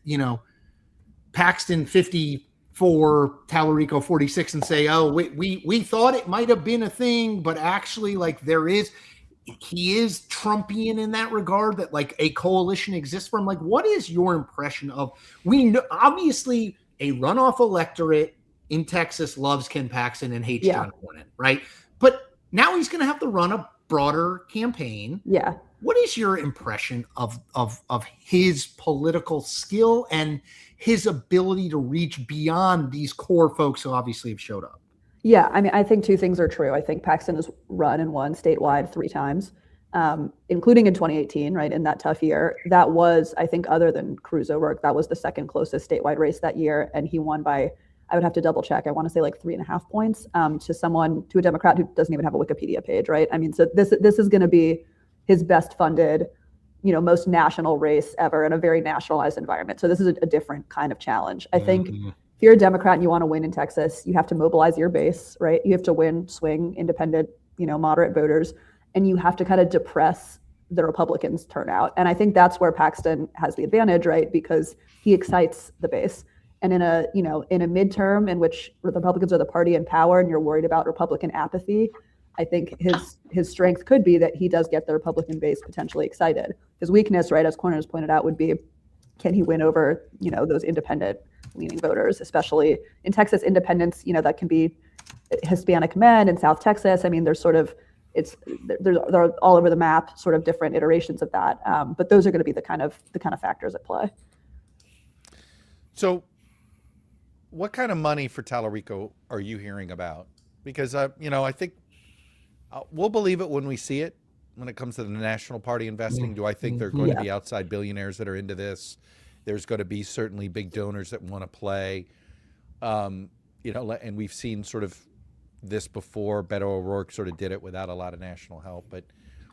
Paxton 54, Tallarico 46, and say, oh, we thought it might have been a thing, but actually, like, he is Trumpian in that regard, that like a coalition exists for him. Like, what is your impression of, we know obviously a runoff electorate in Texas loves Ken Paxton and hates John Cornyn, right? But now he's going to have to run a broader campaign. Yeah. What is your impression of his political skill and his ability to reach beyond these core folks who obviously have showed up? Yeah, I mean, I think two things are true. I think Paxton has run and won statewide 3 times, including in 2018, right, in that tough year. That was, I think, other than Cruz O'Rourke, that was the second closest statewide race that year, and he won by, I would have to double check, I want to say like 3.5 points to a Democrat who doesn't even have a Wikipedia page, right? I mean, so this is going to be his best funded, most national race ever in a very nationalized environment. So this is a different kind of challenge. I think if you're a Democrat and you want to win in Texas, you have to mobilize your base, right? You have to win swing, independent, moderate voters, and you have to kind of depress the Republicans' turnout. And I think that's where Paxton has the advantage, right? Because he excites the base. And in a midterm in which the Republicans are the party in power and you're worried about Republican apathy, I think his strength could be that he does get the Republican base potentially excited. His weakness, right, as Cornyn has pointed out, would be, can he win over, those independent leaning voters, especially in Texas? Independents, that can be Hispanic men in South Texas. I mean, there's sort of, they're all over the map, sort of different iterations of that. But those are going to be the kind of factors at play. So what kind of money for Tallarico are you hearing about? Because, I think we'll believe it when we see it. When it comes to the national party investing, do I think there are going to be outside billionaires that are into this? There's going to be certainly big donors that want to play. And we've seen sort of this before. Beto O'Rourke sort of did it without a lot of national help. But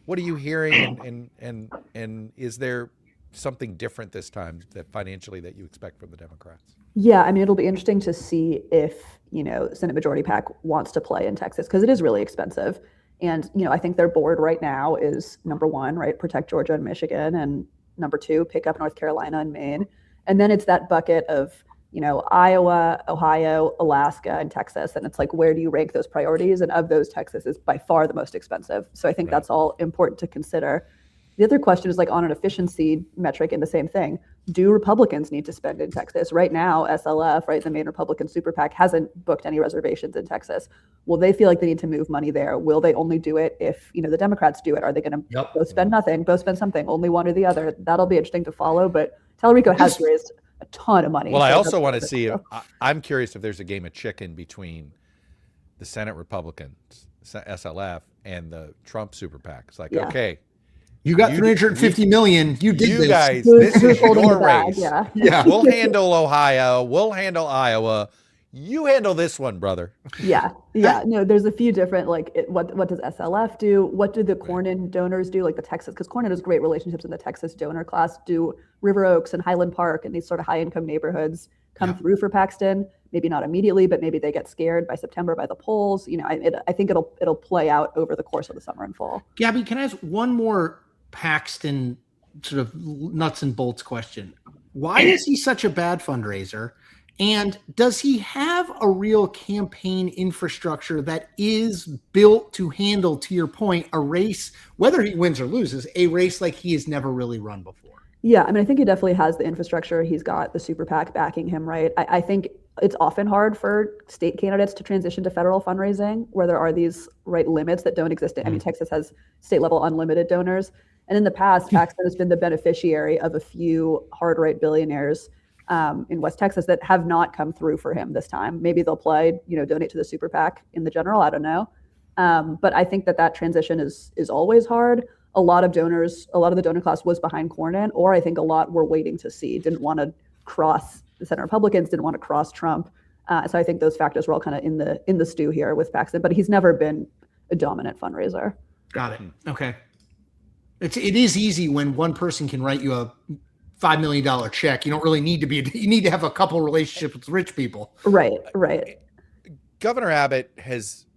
what are you hearing? And is there something different this time that financially that you expect from the Democrats? Yeah, I mean, it'll be interesting to see if, Senate Majority PAC wants to play in Texas, because it is really expensive. And, I think their board right now is number 1, right, protect Georgia and Michigan, and number 2, pick up North Carolina and Maine. And then it's that bucket of, Iowa, Ohio, Alaska, and Texas. And it's like, where do you rank those priorities? And of those, Texas is by far the most expensive. So I think that's all important to consider. The other question is like on an efficiency metric in the same thing. Do Republicans need to spend in Texas? Right now, SLF, right, the main Republican super PAC, hasn't booked any reservations in Texas. Will they feel like they need to move money there? Will they only do it if, the Democrats do it? Are they going to both spend nothing, both spend something, only one or the other? That'll be interesting to follow. But Tallarico has raised a ton of money. Well, I also want to see, I'm curious if there's a game of chicken between the Senate Republicans, SLF, and the Trump super PAC. It's like, okay. You got 350 million. You did this. Guys, this is your race. Yeah. We'll handle Ohio. We'll handle Iowa. You handle this one, brother. Yeah. No, there's a few different, what does SLF do? What do the Cornyn donors do? Like the Texas, because Cornyn has great relationships in the Texas donor class. Do River Oaks and Highland Park and these sort of high income neighborhoods come through for Paxton? Maybe not immediately, but maybe they get scared by September by the polls. I think it'll play out over the course of the summer and fall. Gabby, can I ask one more Paxton sort of nuts and bolts question? Why is he such a bad fundraiser? And does he have a real campaign infrastructure that is built to handle, to your point, a race, whether he wins or loses, a race like he has never really run before? Yeah, I mean, I think he definitely has the infrastructure. He's got the super PAC backing him, right? I think it's often hard for state candidates to transition to federal fundraising where there are these limits that don't exist. I mean, Texas has state level unlimited donors. And in the past, Paxton has been the beneficiary of a few hard right billionaires in West Texas that have not come through for him this time. Maybe they'll play, donate to the super PAC in the general. I don't know. But I think that transition is always hard. A lot of the donor class was behind Cornyn, or I think a lot were waiting to see, didn't want to cross the Senate Republicans, didn't want to cross Trump. So I think those factors were all kind of in the stew here with Paxton, but he's never been a dominant fundraiser. Got it. Okay. It is easy when one person can write you a $5 million check. You don't really need to you need to have a couple relationships with rich people. Right. Governor Abbott has,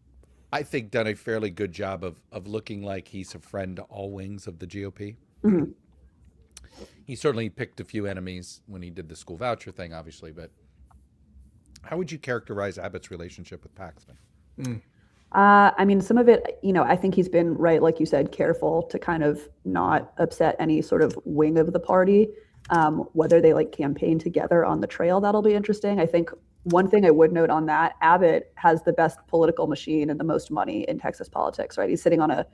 I think, done a fairly good job of looking like he's a friend to all wings of the GOP. Mm-hmm. He certainly picked a few enemies when he did the school voucher thing, obviously, but how would you characterize Abbott's relationship with Paxton? I mean, some of it, I think he's been, right, like you said, careful to kind of not upset any sort of wing of the party. Whether they campaign together on the trail, that'll be interesting. I think one thing I would note on that, Abbott has the best political machine and the most money in Texas politics, right? He's sitting on a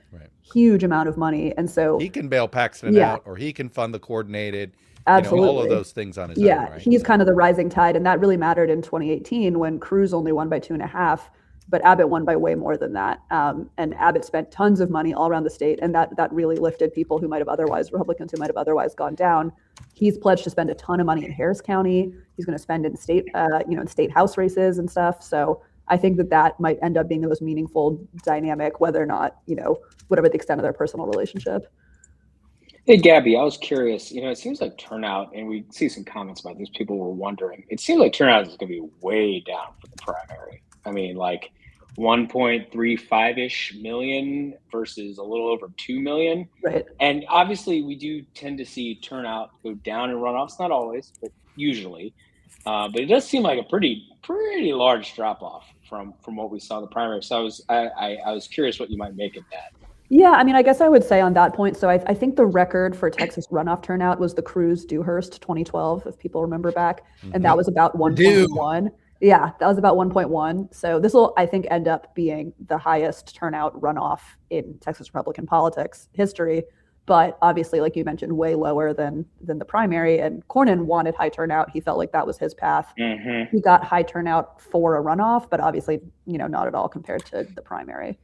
huge amount of money. And so he can bail Paxton out, or he can fund the coordinated, absolutely, all of those things on his own, right? He's kind of the rising tide. And that really mattered in 2018 when Cruz only won by 2.5. but Abbott won by way more than that. And Abbott spent tons of money all around the state, and that really lifted people who might have otherwise, Republicans who might have otherwise gone down. He's pledged to spend a ton of money in Harris County. He's going to spend in state, in state house races and stuff. So I think that might end up being the most meaningful dynamic, whether or not, whatever the extent of their personal relationship. Hey, Gabby, I was curious. It seems like turnout, and we see some comments about this. People were wondering. It seems like turnout is going to be way down for the primary. I mean, like 1.35-ish million versus a little over 2 million. Right. And obviously, we do tend to see turnout go down in runoffs. Not always, but usually. But it does seem like a pretty large drop off from what we saw in the primary. So I was curious what you might make of that. Yeah, I mean, I guess I would say on that point, so I think the record for Texas runoff turnout was the Cruz-Dewhurst 2012, if people remember back, and that was about 1.1. Yeah, that was about 1.1. So this will, I think, end up being the highest turnout runoff in Texas Republican politics history, but obviously, like you mentioned, way lower than the primary. And Cornyn wanted high turnout. He felt like that was his path. Mm-hmm. He got high turnout for a runoff, but obviously, not at all compared to the primary.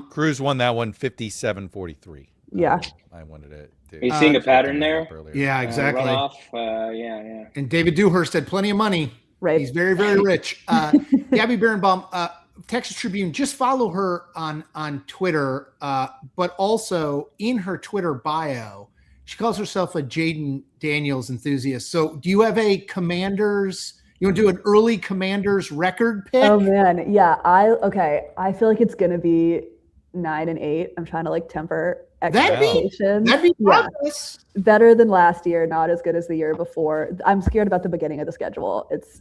Cruz won that one 57-43. Yeah. I wanted it to. Are you seeing a pattern there? Yeah, exactly. Runoff, yeah. And David Dewhurst had plenty of money. Right. He's very, very rich. Gabby Birnbaum, Texas Tribune, just follow her on Twitter, but also in her Twitter bio, she calls herself a Jaden Daniels enthusiast. So do you have a Commanders? You want to do an early Commanders record pick? Oh man, yeah. I feel like it's gonna be 9-8. I'm trying to temper expectations. That'd be progress. Yeah. Better than last year, not as good as the year before. I'm scared about the beginning of the schedule. It's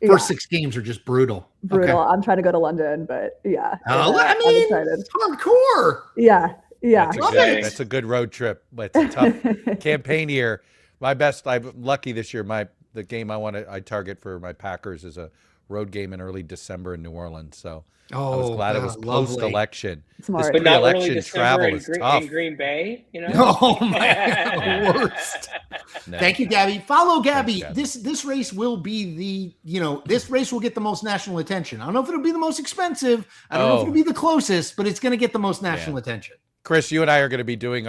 first 6 games are just brutal. Brutal. Okay. I'm trying to go to London, but yeah. I'm excited. It's hardcore. Yeah. That's a good road trip. But it's a tough campaign year. I'm lucky this year. The game I target for my Packers is a road game in early December in New Orleans. So I was glad it was post-election. Smart. But not pre-election early travel December is tough. in Green Bay, Oh my worst. No. Thank you, Gabby. Follow Gabby. Thanks, This race will be this race will get the most national attention. I don't know if it'll be the most expensive. I don't know if it'll be the closest, but it's going to get the most national attention. Chris, you and I are going to be doing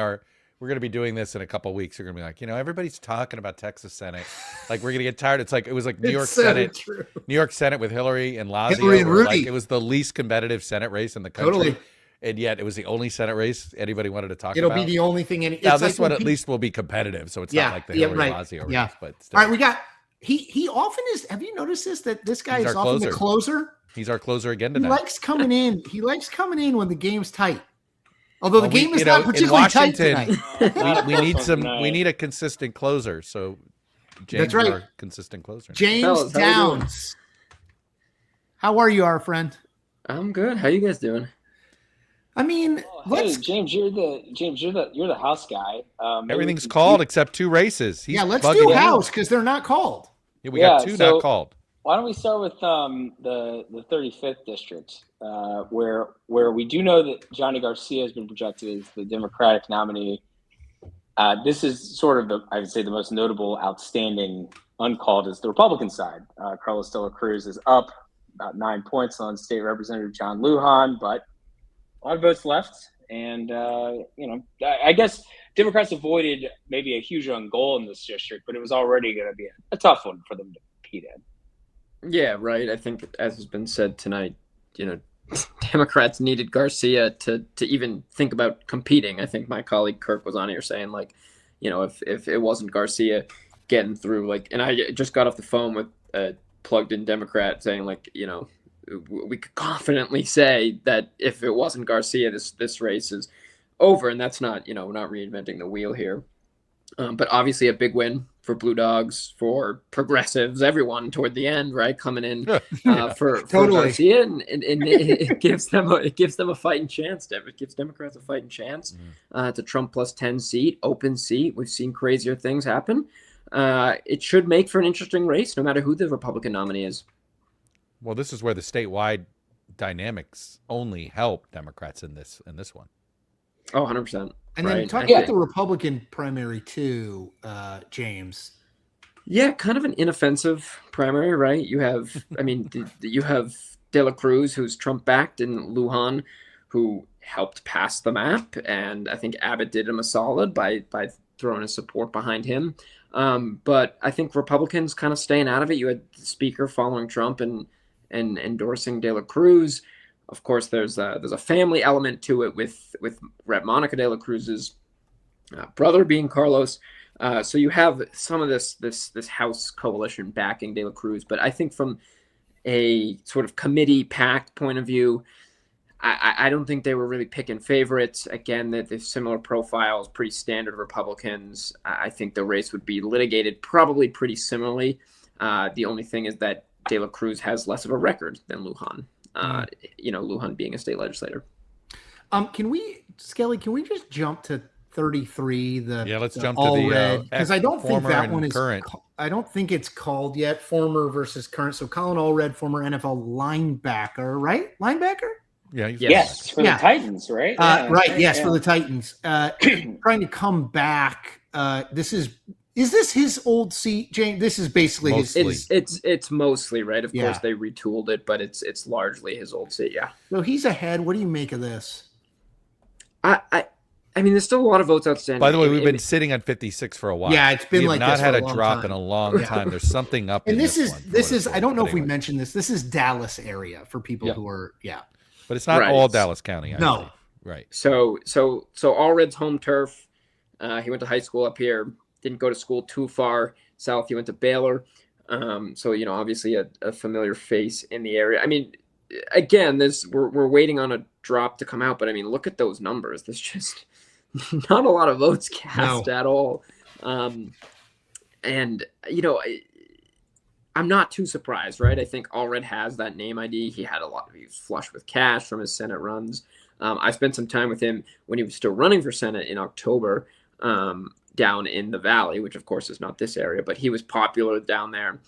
we're going to be doing this in a couple of weeks. You're going to be like, everybody's talking about Texas Senate. Like, we're going to get tired. It was like New York Senate. True. New York Senate with Hillary and Lazio. Hillary and Rudy. It was the least competitive Senate race in the country. Totally. And yet it was the only Senate race anybody wanted to talk It'll about. be the only thing. Now, this one at least will be competitive. So it's not like the Hillary Lazio race. But still. All right, we got he often is. Have you noticed that this guy is often the closer? He's our closer again tonight. He likes coming in. When the game's tight. Although the game is not particularly tight tonight. we need a consistent closer. So James, that's right. Our consistent closer. James Downs. How are you, our friend? I'm good. How you guys doing? I mean, hey, James, you're the house guy. Everything's called except 2 races. Let's do house because they're not called. Yeah, we got 2 not called. Why don't we start with the 35th district, where we do know that Johnny Garcia has been projected as the Democratic nominee. This is sort of I would say the most notable, outstanding uncalled is the Republican side. Carlos de la Cruz is up about 9 points on State Representative John Lujan, but a lot of votes left. And I guess Democrats avoided maybe a huge own goal in this district, but it was already going to be a tough one for them to compete in. Yeah, right. I think, as has been said tonight, Democrats needed Garcia to even think about competing. I think my colleague Kirk was on here saying, if it wasn't Garcia getting through, and I just got off the phone with a plugged-in Democrat saying, we could confidently say that if it wasn't Garcia, this race is over, and that's not, not reinventing the wheel here. But obviously a big win for Blue Dogs, for progressives, everyone toward the end, right? Coming in for Garcia, and it gives them a fighting chance. It gives Democrats a fighting chance. It's a Trump plus 10 seat, open seat. We've seen crazier things happen. It should make for an interesting race, no matter who the Republican nominee is. Well, this is where the statewide dynamics only help Democrats in this one. Oh, 100%. And then talk about the Republican primary too, James. Yeah, kind of an inoffensive primary, right? You have, you have De La Cruz, who's Trump-backed, and Lujan, who helped pass the map. And I think Abbott did him a solid by throwing his support behind him. But I think Republicans kind of staying out of it. You had the speaker following Trump and endorsing De La Cruz. Of course, there's a family element to it with Rep. Monica De La Cruz's brother being Carlos. So you have some of this House coalition backing De La Cruz. But I think from a sort of committee packed point of view, I don't think they were really picking favorites. Again, that the similar profiles, pretty standard Republicans. I think the race would be litigated probably pretty similarly. The only thing is that De La Cruz has less of a record than Lujan. Lujan being a state legislator. Can we just jump to 33? Let's jump all to the red, because I don't think that one is current. I don't think it's called yet. Former versus current. So Colin Allred, former NFL linebacker, right? Linebacker. Yeah. Yes, for the Titans, right? For the Titans. Trying to come back. Is this his old seat, James? This is basically his. It's mostly right. Of course, they retooled it, but it's largely his old seat. Yeah. So he's ahead. What do you make of this? I mean, there's still a lot of votes outstanding. By the way, we've been sitting on 56 for a while. Yeah, it's been we like have this not for had a a long drop time. in a long time. There's something up. And in this is. I don't know if we anyway. mentioned this. This is Dallas area for people who are But it's not all Dallas County. I No. believe. Right. So Allred's home turf. He went to high school up here. Didn't go to school too far south. He went to Baylor. So obviously a familiar face in the area. I mean, again, we're waiting on a drop to come out, but I mean, look at those numbers. There's just not a lot of votes cast at all. I'm not too surprised, right? I think Allred has that name ID. He was flush with cash from his Senate runs. I spent some time with him when he was still running for Senate in October, down in the Valley, which of course is not this area, but he was popular down there.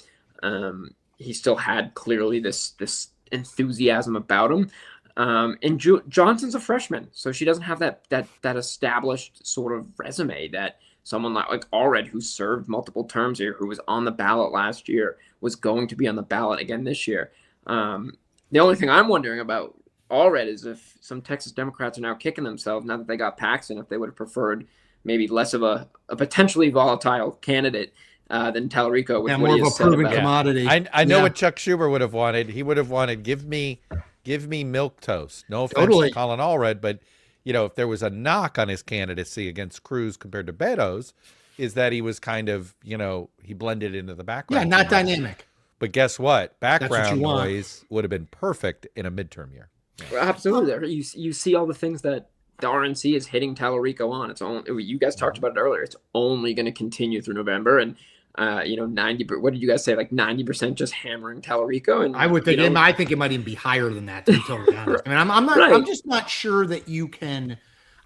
He still had clearly this enthusiasm about him. And Johnson's a freshman, so she doesn't have that established sort of resume that someone like Allred, who served multiple terms here, who was on the ballot last year, was going to be on the ballot again this year. The only thing I'm wondering about Allred is if some Texas Democrats are now kicking themselves now that they got Paxton, if they would have preferred maybe less of a potentially volatile candidate than Tallarico. With more of a proven commodity. I know what Chuck Schumer would have wanted. He would have wanted give me milk toast. No offense to Colin Allred, but if there was a knock on his candidacy against Cruz compared to Beto's, is that he was kind of he blended into the background. Yeah, not dynamic. But guess what? Background noise would have been perfect in a midterm year. Well, absolutely. You see all the things that the RNC is hitting Tallarico on. It's only, you guys talked about it earlier. It's only going to continue through November, and 90. What did you guys say? Like 90% just hammering Tallarico. And I would think. I think it might even be higher than that. To be totally honest. I mean, I'm not. Right. I'm just not sure that you can.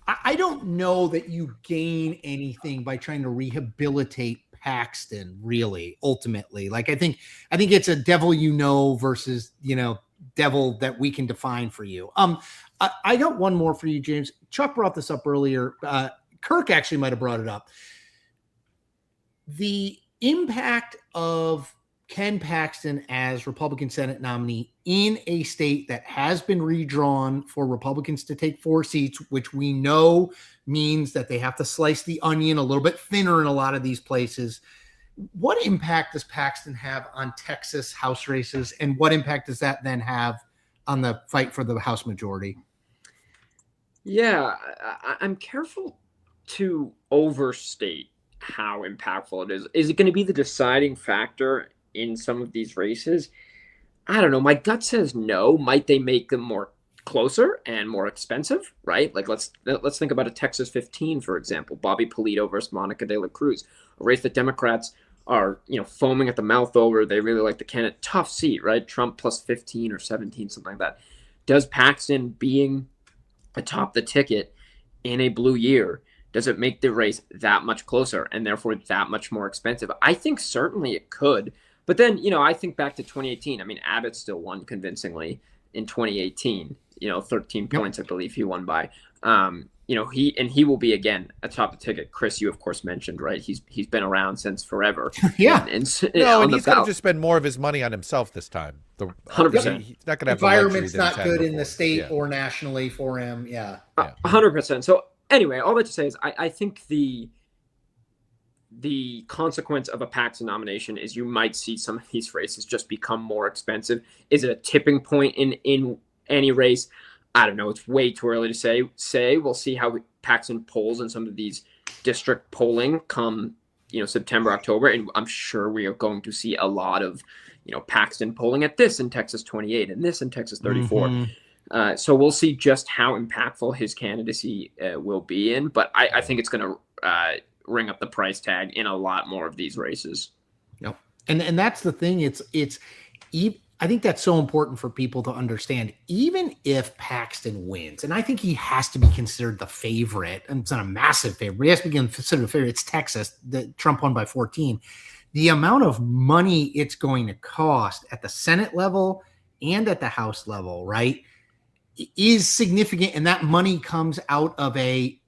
I don't know that you gain anything by trying to rehabilitate Paxton. Really, ultimately, like I think it's a devil versus devil that we can define for you. I got one more for you, James. Chuck brought this up earlier. Kirk actually might have brought it up. The impact of Ken Paxton as Republican Senate nominee in a state that has been redrawn for Republicans to take 4 seats, which we know means that they have to slice the onion a little bit thinner in a lot of these places. What impact does Paxton have on Texas House races, and what impact does that then have on the fight for the House majority? Yeah, I'm careful to overstate how impactful it is. Is it going to be the deciding factor in some of these races? I don't know. My gut says no. Might they make them more closer and more expensive, right? Like let's think about a Texas 15, for example, Bobby Polito versus Monica De La Cruz, a race that Democrats are, foaming at the mouth over. They really like the candidate. Tough seat, right? Trump plus 15 or 17, something like that. Does Paxton being atop the ticket in a blue year, does it make the race that much closer and therefore that much more expensive? I think certainly it could. But then, I think back to 2018. I mean, Abbott still won convincingly in 2018. 13 points, I believe he won by. he will be again atop the ticket. Chris, you of course mentioned, right? He's been around since forever. Yeah. And he's going to just spend more of his money on himself this time. 100%. He's not going to have environment's the luxury not good in before. the state or nationally for him. Yeah. 100%. So anyway, all that to say is I think the consequence of a Paxton nomination is you might see some of these races just become more expensive. Is it a tipping point in any race? I don't know. It's way too early to say. We'll see how Paxton polls in some of these district polling come, September, October, and I'm sure we are going to see a lot of, Paxton polling at this in Texas 28 and this in Texas 34. Mm-hmm. So we'll see just how impactful his candidacy will be in, but I think it's going to ring up the price tag in a lot more of these races. Yep. And that's the thing. I think that's so important for people to understand. Even if Paxton wins, and I think he has to be considered the favorite, and it's not a massive favorite, he has to be considered a favorite. It's Texas. Trump won by 14. The amount of money it's going to cost at the Senate level and at the House level, right, is significant. And that money comes out of a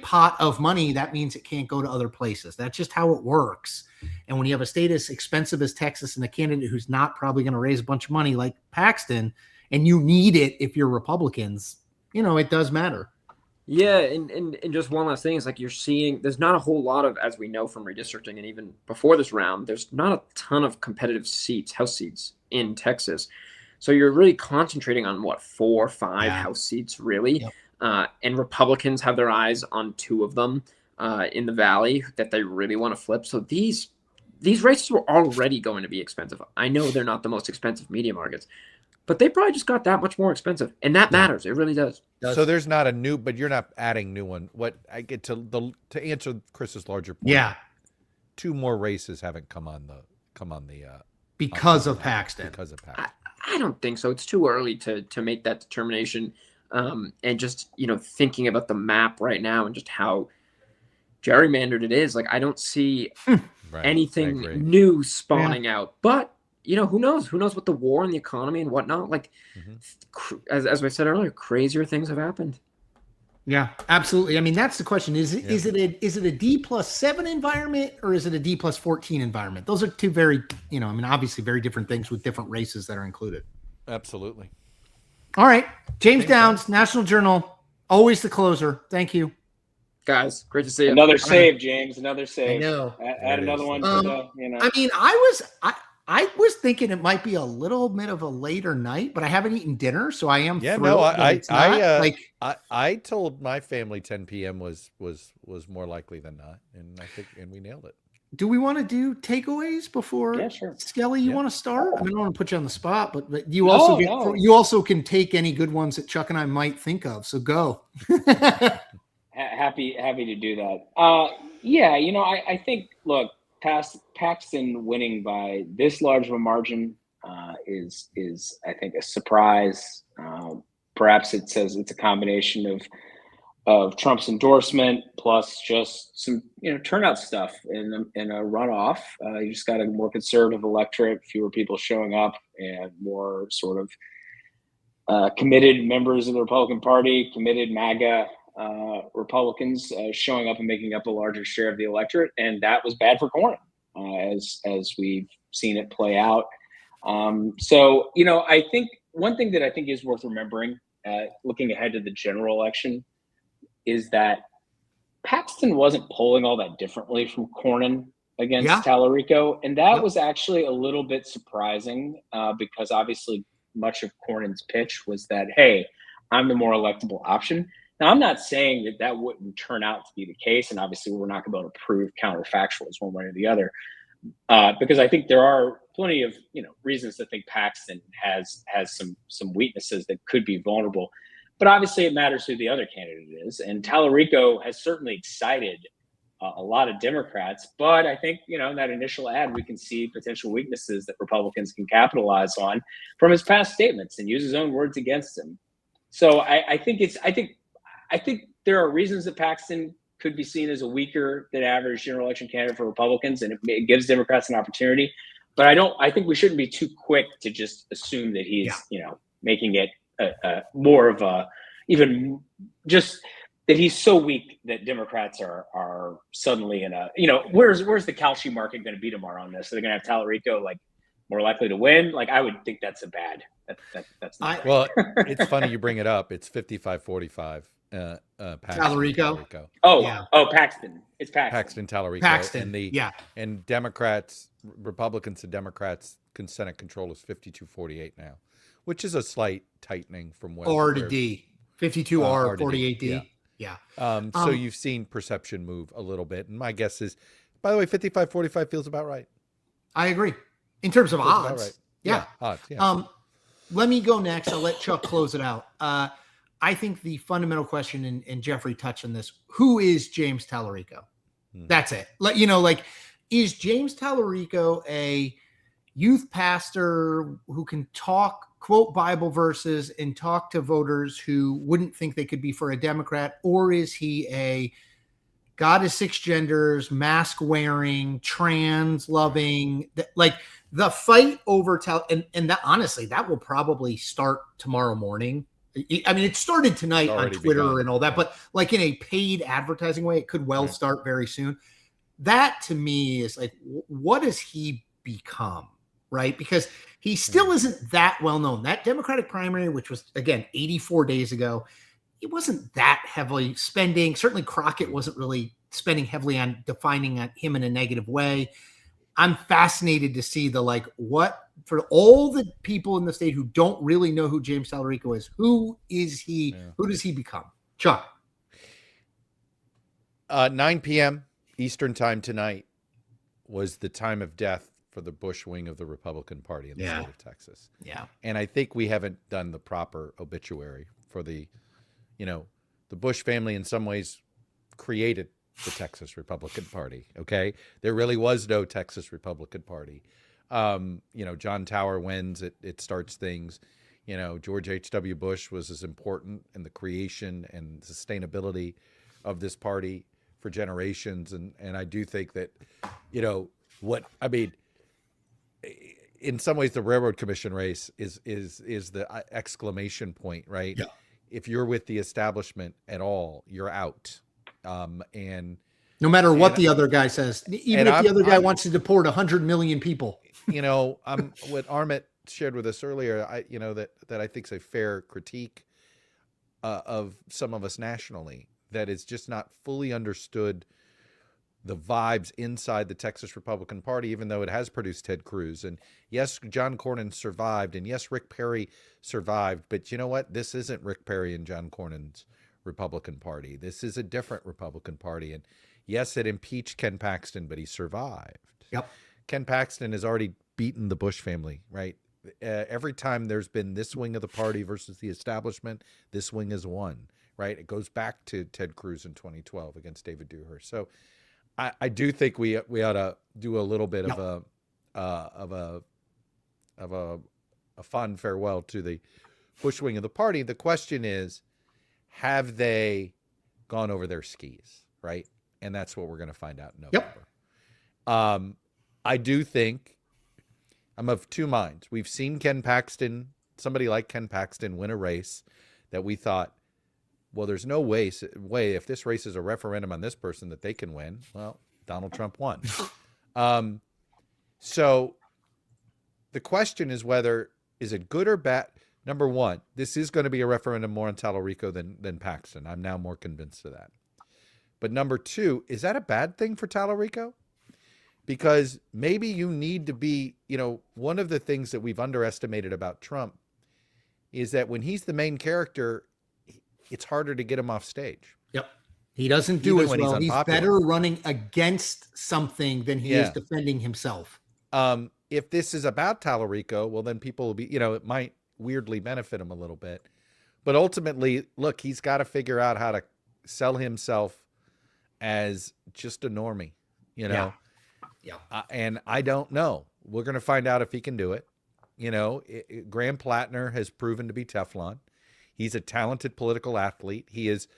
pot of money. That means it can't go to other places. That's just how it works. And when you have a state as expensive as Texas and a candidate who's not probably going to raise a bunch of money like Paxton, and you need it if you're Republicans, it does matter. Yeah. And just one last thing is like you're seeing, there's not a whole lot of, as we know from redistricting and even before this round, there's not a ton of competitive House seats in Texas. So you're really concentrating on 4 or 5 House seats really. Yep. And Republicans have their eyes on 2 of them in the Valley that they really want to flip. So these races were already going to be expensive. I know they're not the most expensive media markets, but they probably just got that much more expensive. And that matters. It really does. So there's not a new, but you're not adding new one. What I get to answer Chris's larger point. Yeah. 2 more races haven't come on the because of Paxton. I don't think so. It's too early to make that determination. And just, thinking about the map right now and just how gerrymandered it is, like I don't see anything new spawning out. But, who knows? Who knows what the war and the economy and whatnot, like, as I said earlier, crazier things have happened. Yeah, absolutely. I mean, that's the question. Is it a D+7 environment or is it a D+14 environment? Those are 2 very, obviously very different things with different races that are included. Absolutely. All right. James Downs, National Journal, always the closer. Thank you. Guys, great to see you. Another save, James. Another save. I know. Add another one for the, I mean, I was thinking it might be a little bit of a later night, but I haven't eaten dinner, so I am thrilled. No, I told my family 10 p.m. was more likely than not, and I think we nailed it. Do we want to do takeaways before? Yeah, sure. Skelly, you want to start? I don't want to put you on the spot, but you also can take any good ones that Chuck and I might think of. So go. Happy to do that. I think, look, Paxton winning by this large of a margin is I think a surprise. Perhaps it says it's a combination of Trump's endorsement plus just some turnout stuff in a runoff. You just got a more conservative electorate, fewer people showing up, and more sort of committed members of the Republican Party, committed MAGA Republicans showing up and making up a larger share of the electorate, and that was bad for Cornyn, as we've seen it play out. I think one thing that I think is worth remembering, looking ahead to the general election, is that Paxton wasn't polling all that differently from Cornyn against Tallarico, and that was actually a little bit surprising because obviously much of Cornyn's pitch was that, hey, I'm the more electable option. Now, I'm not saying that wouldn't turn out to be the case, and obviously we're not going to be able to prove counterfactuals one way or the other, because I think there are plenty of reasons to think Paxton has some weaknesses that could be vulnerable. But obviously it matters who the other candidate is, and Tallarico has certainly excited a lot of Democrats. But I think in that initial ad we can see potential weaknesses that Republicans can capitalize on from his past statements and use his own words against him. So I think there are reasons that Paxton could be seen as a weaker than average general election candidate for Republicans, and it gives Democrats an opportunity. But I think we shouldn't be too quick to just assume that he's, making it more of a, even just that he's so weak that Democrats are suddenly in a, where's the Kalshi market going to be tomorrow on this? So they're going to have Tallarico like more likely to win. Like I would think that's that's not right. Well, it's funny you bring it up. It's 55-45. Tallarico. Paxton. It's Paxton Tallarico. Paxton. And Democrats, Republicans and Democrats Senate control is 52-48 now, which is a slight tightening from what R to D. 52R, 48D. Yeah. So you've seen perception move a little bit. And my guess is, by the way, 55-45 feels about right. I agree. In terms of odds. Right. Yeah. Odds. Yeah. Let me go next. I'll let Chuck close it out. I think the fundamental question, and Jeffrey touched on this, who is James Tallarico? That's it. Is James Tallarico a youth pastor who can quote Bible verses and talk to voters who wouldn't think they could be for a Democrat? Or is he a God is six genders, mask wearing, trans loving, the fight over and that honestly, that will probably start tomorrow morning. I mean, it started tonight on Twitter and all that, but like in a paid advertising way, it could well start very soon. That to me is like, what does he become? Right? Because he still isn't that well known. That Democratic primary, which was again 84 days ago, it wasn't that heavily spending. Certainly Crockett wasn't really spending heavily on defining him in a negative way. I'm fascinated to see what for all the people in the state who don't really know who James Tallarico is, who is he? Yeah. Who does he become? Chuck. 9 p.m. Eastern time tonight was the time of death for the Bush wing of the Republican Party in the state of Texas. Yeah. And I think we haven't done the proper obituary for the Bush family in some ways created the Texas Republican Party. Okay. There really was no Texas Republican Party. John Tower wins. It starts things. George H.W. Bush was as important in the creation and sustainability of this party for generations. And I do think that, in some ways, the Railroad Commission race is the exclamation point, right? Yeah. If you're with the establishment at all, you're out. And no matter what the other guy says, even if the other guy wants to deport 100 million people, what Armit shared with us earlier, that I think is a fair critique of some of us nationally, that is just not fully understood the vibes inside the Texas Republican Party, even though it has produced Ted Cruz. And yes, John Cornyn survived. And yes, Rick Perry survived. But you know what? This isn't Rick Perry and John Cornyn's Republican Party. This is a different Republican Party. And yes, it impeached Ken Paxton, but he survived. Yep. Ken Paxton has already beaten the Bush family, right? Every time there's been this wing of the party versus the establishment, this wing has won, right? It goes back to Ted Cruz in 2012 against David Dewhurst. So I do think we ought to do a little bit of a fond farewell to the Bush wing of the party. The question is, have they gone over their skis, right? And that's what we're going to find out in November. Yep. I do think I'm of two minds. We've seen somebody like Ken Paxton win a race that we thought, well, there's no way if this race is a referendum on this person that they can win. Well, Donald Trump won. So the question is is it good or bad? Number one, this is going to be a referendum more on Tallarico than Paxton. I'm now more convinced of that. But number two, is that a bad thing for Tallarico? Because maybe you need to be, one of the things that we've underestimated about Trump is that when he's the main character, it's harder to get him off stage. Yep. He doesn't do as well. He's better running against something than he is defending himself. If this is about Tallarico, well, then people will be, it might weirdly benefit him a little bit. But ultimately, look, he's got to figure out how to sell himself as just a normie, Yeah. And I don't know. We're going to find out if he can do it. Graham Plattner has proven to be Teflon. He's a talented political athlete. He is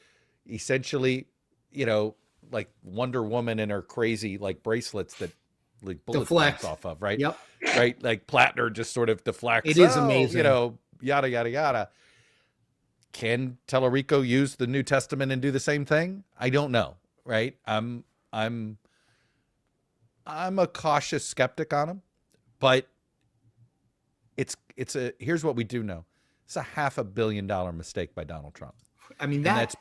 essentially, like Wonder Woman and her crazy bracelets that bullets bounce off of, right? Yep. Right. Like Plattner just sort of deflects. It is amazing. Yada, yada, yada. can Tellerico use the New Testament and do the same thing? I don't know. Right. I'm a cautious skeptic on him, but here's what we do know. It's a $500 million mistake by Donald Trump. I mean, that's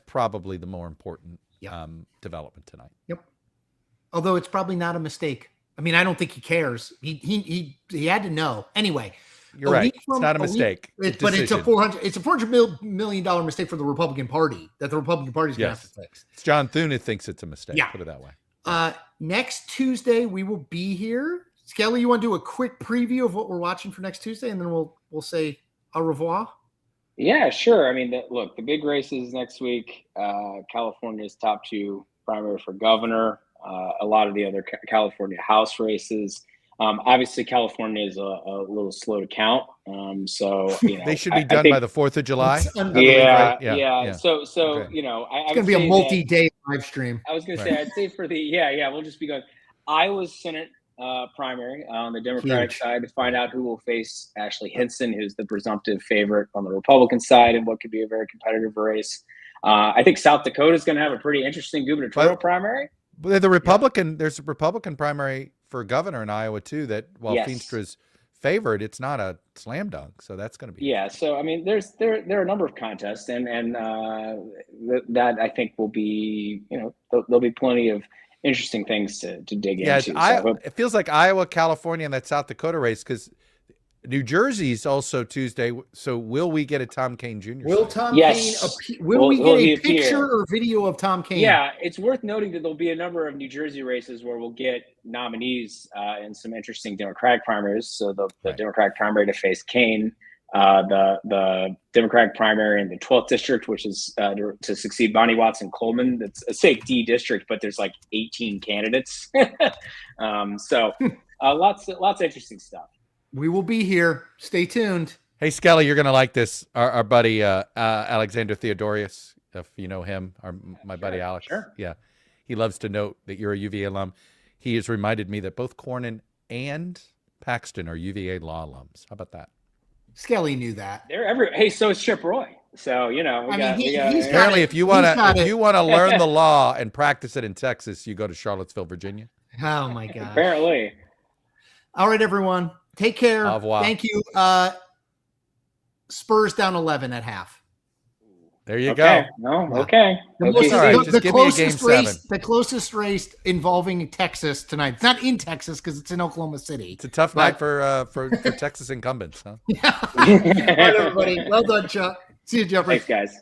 probably the more important Yep. Development tonight. Yep. Although it's probably not a mistake. I mean, I don't think he cares. He had to know. Anyway, you're right. It's not a mistake. But it's a $400 million mistake for the Republican Party that the Republican Party is going to have to fix. It's John Thune who thinks it's a mistake. Yeah. Put it that way. Next Tuesday we will be here. Skelly, you want to do a quick preview of what we're watching for next Tuesday, and then we'll say au revoir. Yeah, sure. I mean, look, the big races next week. California's top 2 primary for governor. A lot of the other California House races. Obviously, California is a little slow to count. So they should be done by the 4th of July. Yeah. So okay. It's going to be a multi-day live stream. I was going to say, I'd say for we'll just be going. Iowa's Senate primary on the Democratic side to find out who will face Ashley Hinson, who's the presumptive favorite on the Republican side, and what could be a very competitive race. I think South Dakota is going to have a pretty interesting gubernatorial primary. But there's a Republican primary for governor in Iowa too. That while Feenstra's favored, it's not a slam dunk. So that's going to be So I mean, there are a number of contests, and that I think will be there'll be plenty of interesting things to dig into. It feels like Iowa, California, and that South Dakota race, because New Jersey's also Tuesday. So will we get a Tom Kane Jr.? Will Tom Kane will we get a picture or video of Tom Kane? Yeah, it's worth noting that there'll be a number of New Jersey races where we'll get nominees in some interesting Democratic primaries. So the Democratic primary to face Kane, the Democratic primary in the 12th district, which is to succeed Bonnie Watson Coleman. That's a safe D district, but there's like 18 candidates. So lots of interesting stuff. We will be here. Stay tuned. Hey, Skelly, you're going to like this. Our buddy Alexander Theodorius, if you know him, my buddy Alex. Sure. Yeah. He loves to note that you're a UVA alum. He has reminded me that both Cornyn and Paxton are UVA law alums. How about that? Skelly knew that. Hey, so is Chip Roy. So, apparently if you want to learn the law and practice it in Texas, you go to Charlottesville, Virginia. Oh my God. Apparently. All right, everyone. Take care. Au revoir. Thank you. Spurs down 11 at half. There you go. No, okay. The closest race involving Texas tonight. It's not in Texas because it's in Oklahoma City. It's a tough night for Texas incumbents, huh? Yeah. All right, everybody. Well done, Chuck. See you, Jeffrey. Thanks, guys.